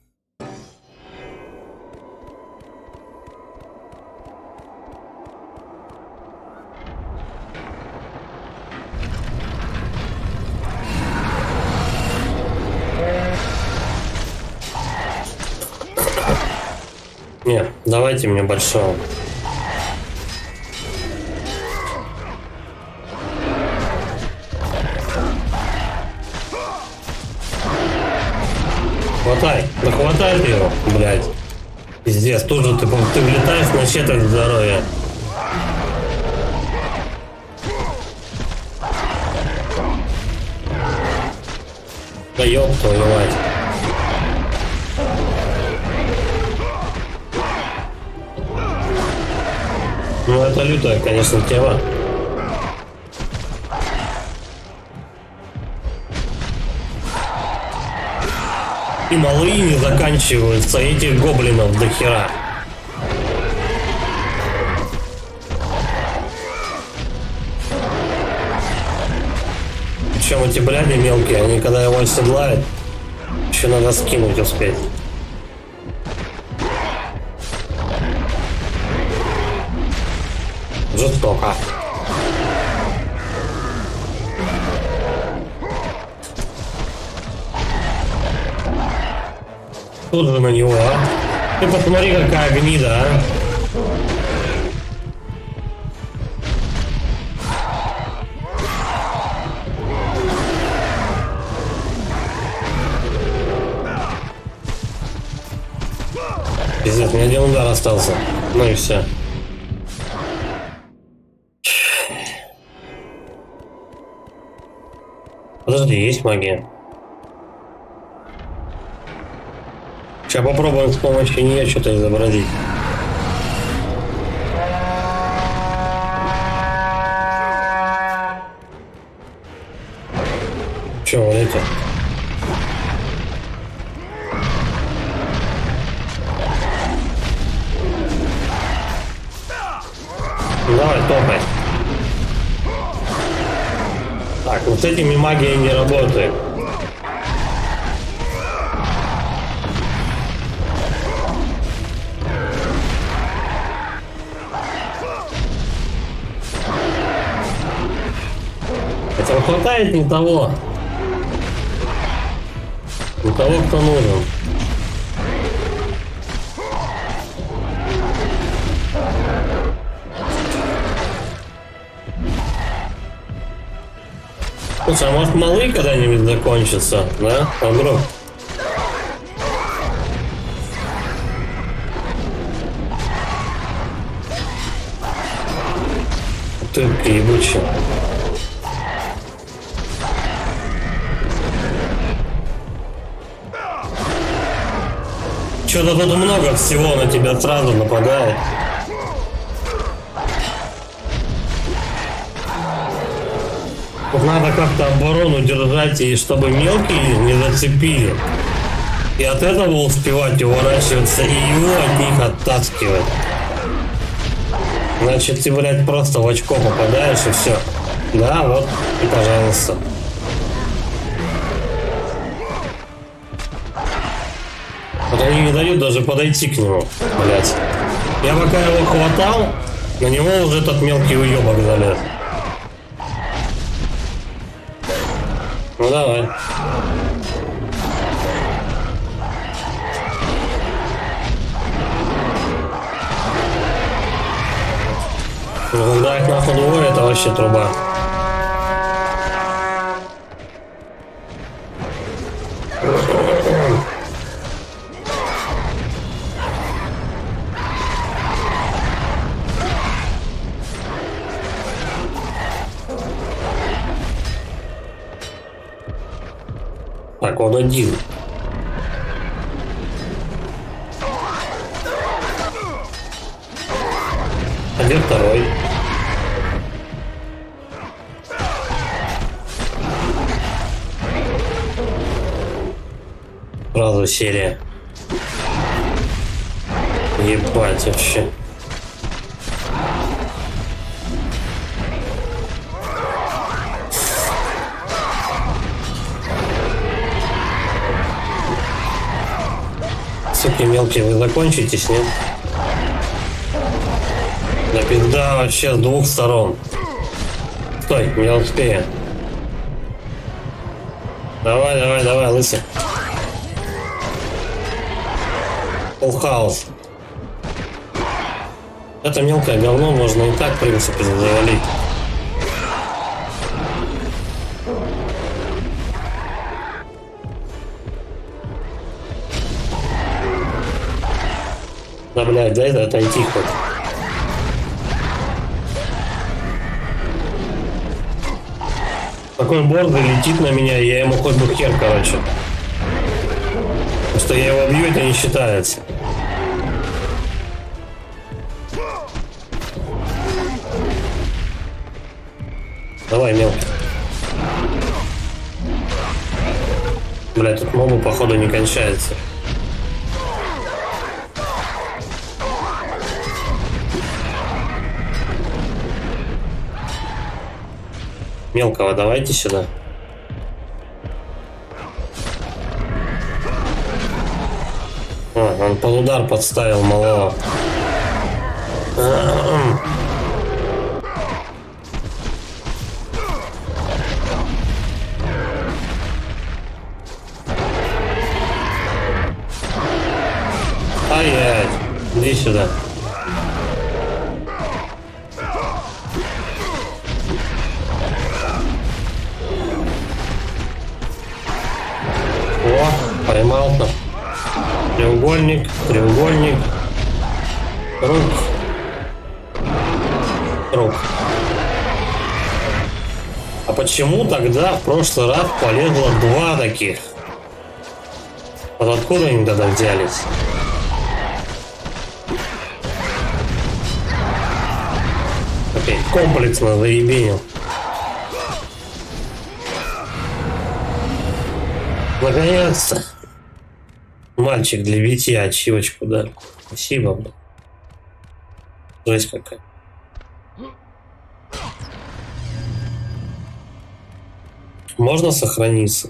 Не, давайте мне большого. Хватай, да хватай ты его, блядь. Пиздец, тут же ты влетаешь на четверть здоровья. Да ёб твою мать. Ну это лютая, конечно, тема. И малые не заканчиваются, этих гоблинов до хера. Причем эти бляди мелкие, они когда его оседлают, еще надо скинуть успеть. Жестоко. Тут же на него, а? Ты посмотри, какая гнида, а? Пиздец, у меня один удар остался. Ну и все. Подожди, есть магия? Сейчас попробуем с помощью нее что-то изобразить. Че, валите? Давай, топай. Так, вот с этими магия не работает. Хотя хватает не того. Не того, кто нужен. Слушай, а может малые когда-нибудь закончатся, да? А вдруг? Ты ебучий. Что-то тут много всего на тебя сразу нападает. Надо как-то оборону держать, и чтобы мелкие не зацепили. И от этого успевать уворачиваться, и его от них оттаскивать. Значит, ты, блядь, просто в очко попадаешь, и все. Да, вот, и пожалуйста. Вот они не дают даже подойти к нему, блядь. Я пока его хватал, на него уже этот мелкий уебок залез. Ну давай. Ну да, их нахуй двое, это вообще труба. Так, он один. А где второй? Сразу серия. Ебать вообще. Суки мелкие, вы закончитесь, нет? Да пизда вообще с двух сторон. Стой, не успею. Давай, давай, давай, лысый. Полхаус. Это мелкое говно можно и так, в принципе, завалить. Да, блядь, дай отойти хоть. Такой бордый летит на меня, я ему хоть бы хер, короче. Просто я его бью, это не считается. Давай, мелкий. Бля, тут мобы, походу, не кончается. Мелкого давайте сюда. Он под удар подставил малого. Ай-яй, иди сюда. О, поймал-то. Треугольник, треугольник. Круг. Круг. А почему тогда в прошлый раз полезло два таких? Вот откуда они тогда взялись? Опять комплексно заебенил. Наконец-то. Мальчик для битья, ачивочку, да. Спасибо, блин. Жесть какая. Можно сохраниться?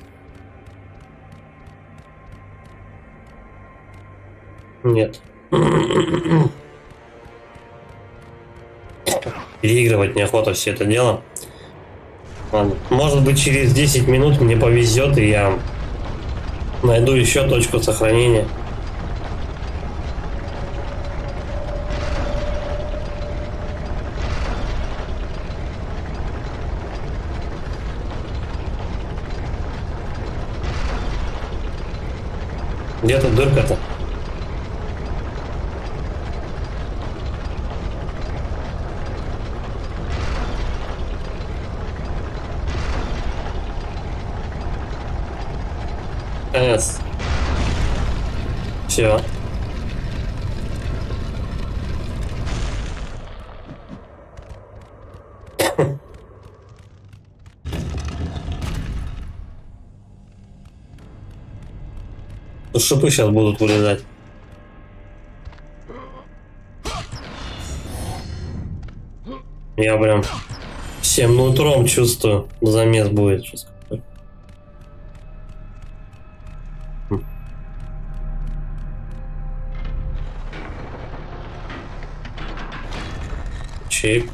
Нет. Переигрывать неохота все это дело. Ладно. Может быть, через 10 минут мне повезет, и я найду еще точку сохранения. Где тут дырка-то? Конец. Все. Шипы сейчас будут вылезать. Я прям всем нутром чувствую, замес будет сейчас. Чип.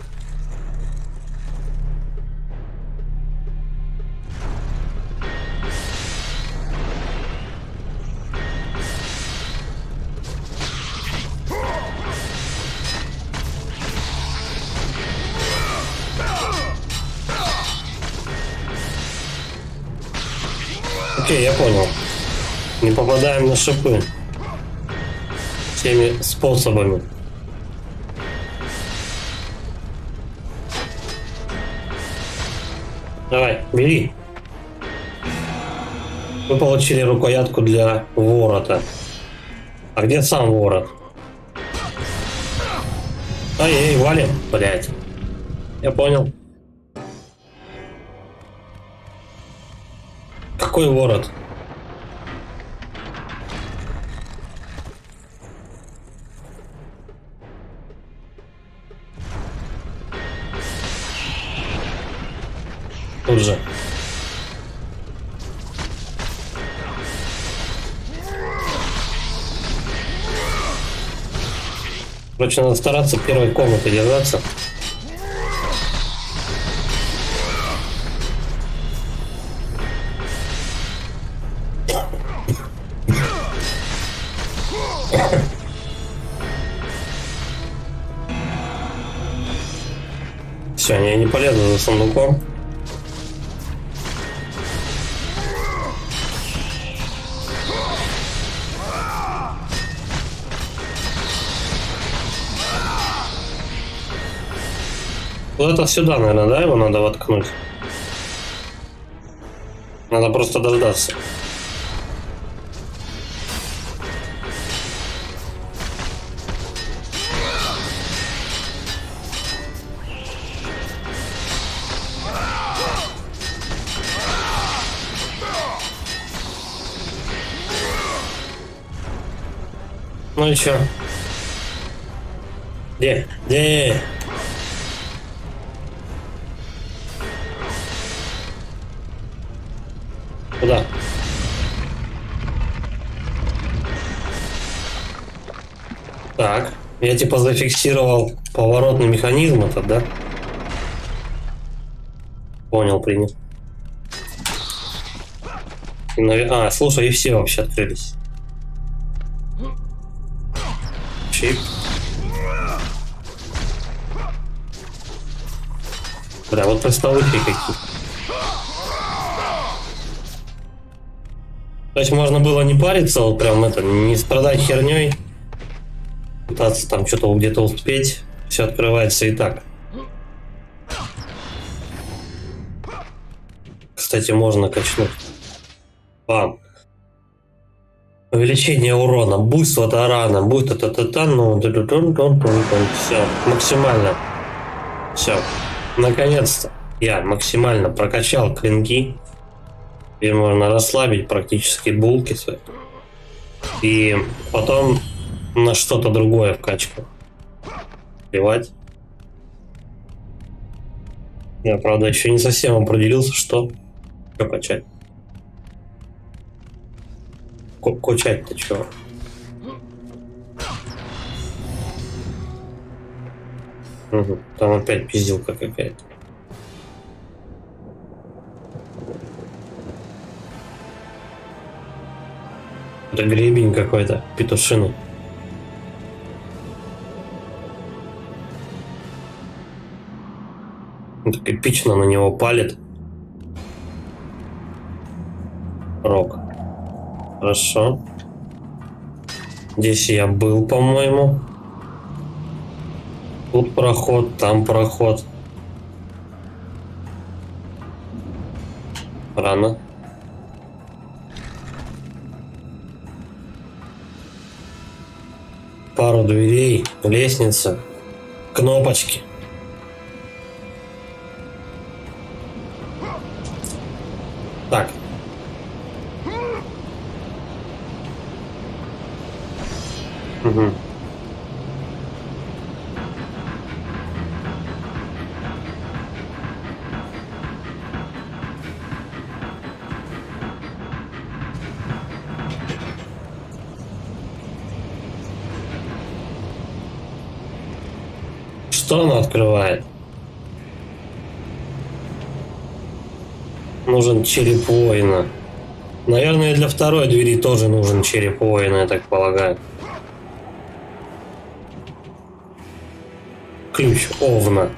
Окей, я понял. Не попадаем на шипы всеми способами. Давай, бери. Вы получили рукоятку для ворота. А где сам ворот? Ай-эй, валим, блядь. Я понял. Какой ворот? Тут же. Короче, надо стараться первой комнаты держаться. Все, я не полезу за сундуком. Куда-то сюда, наверное, да, его надо воткнуть? Надо просто дождаться. Ну и чё? Где? Где? Куда? Так, я типа зафиксировал поворотный механизм этот, да? Понял, принял. А, слушай, и все вообще открылись. Чип. Бля, вот приставучие какие. То есть можно было не париться, вот прям это, не страдать херней, пытаться там что-то где-то успеть, все открывается и так. Кстати, можно качнуть. Бам. Увеличение урона, буйство тарана, будет это, ну, все, максимально. Все, наконец-то я максимально прокачал клинки. Теперь можно расслабить практически булки свои. И потом на что-то другое вкачку. Плевать. Я, правда, еще не совсем определился, что качать. Качать-то чего? Угу, там опять пиздилка какая-то. Это гребень какой-то, петушиный. Он так эпично на него палит. Рок. Хорошо. Здесь я был, по-моему. Тут проход, там проход. Рано. Пару дверей, лестница, кнопочки. Так. Угу. Что она открывает? Нужен череп воина. Наверное, для второй двери тоже нужен череп воина, я так полагаю. Ключ овна.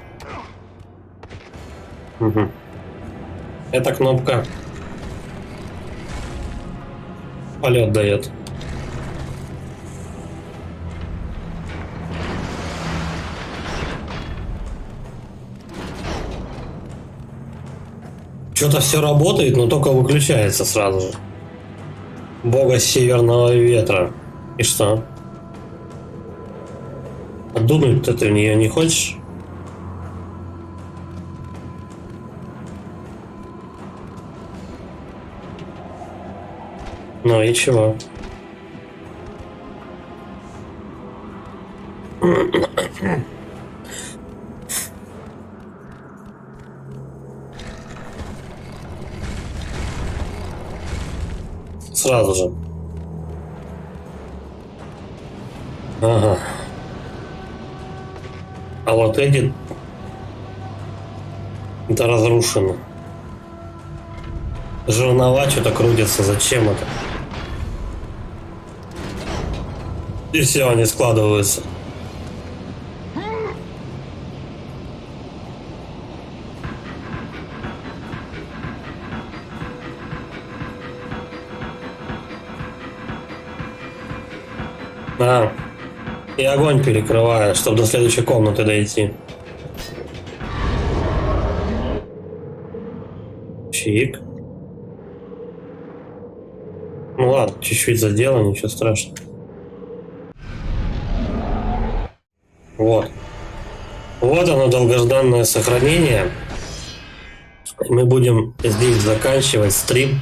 Угу. Эта кнопка полет дает. Что-то все работает, но только выключается сразу же. Бога северного ветра. И что? Дунуть-то ты в нее не хочешь? Ну и чего? Сразу же. Ага. А вот эти... Это разрушено. Жернова что-то крутятся. Зачем это? И все, они складываются. И огонь перекрываю, чтобы до следующей комнаты дойти. Чик. Ну ладно, чуть-чуть задело, ничего страшного. Вот. Вот оно, долгожданное сохранение. И мы будем здесь заканчивать стрим.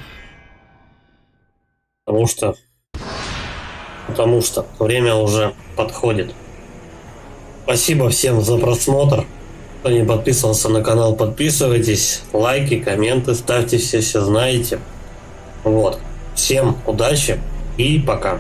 Потому что время уже подходит. Спасибо всем за просмотр. Кто не подписывался на канал, подписывайтесь. Лайки, комменты ставьте, все знаете. Вот. Всем удачи и пока.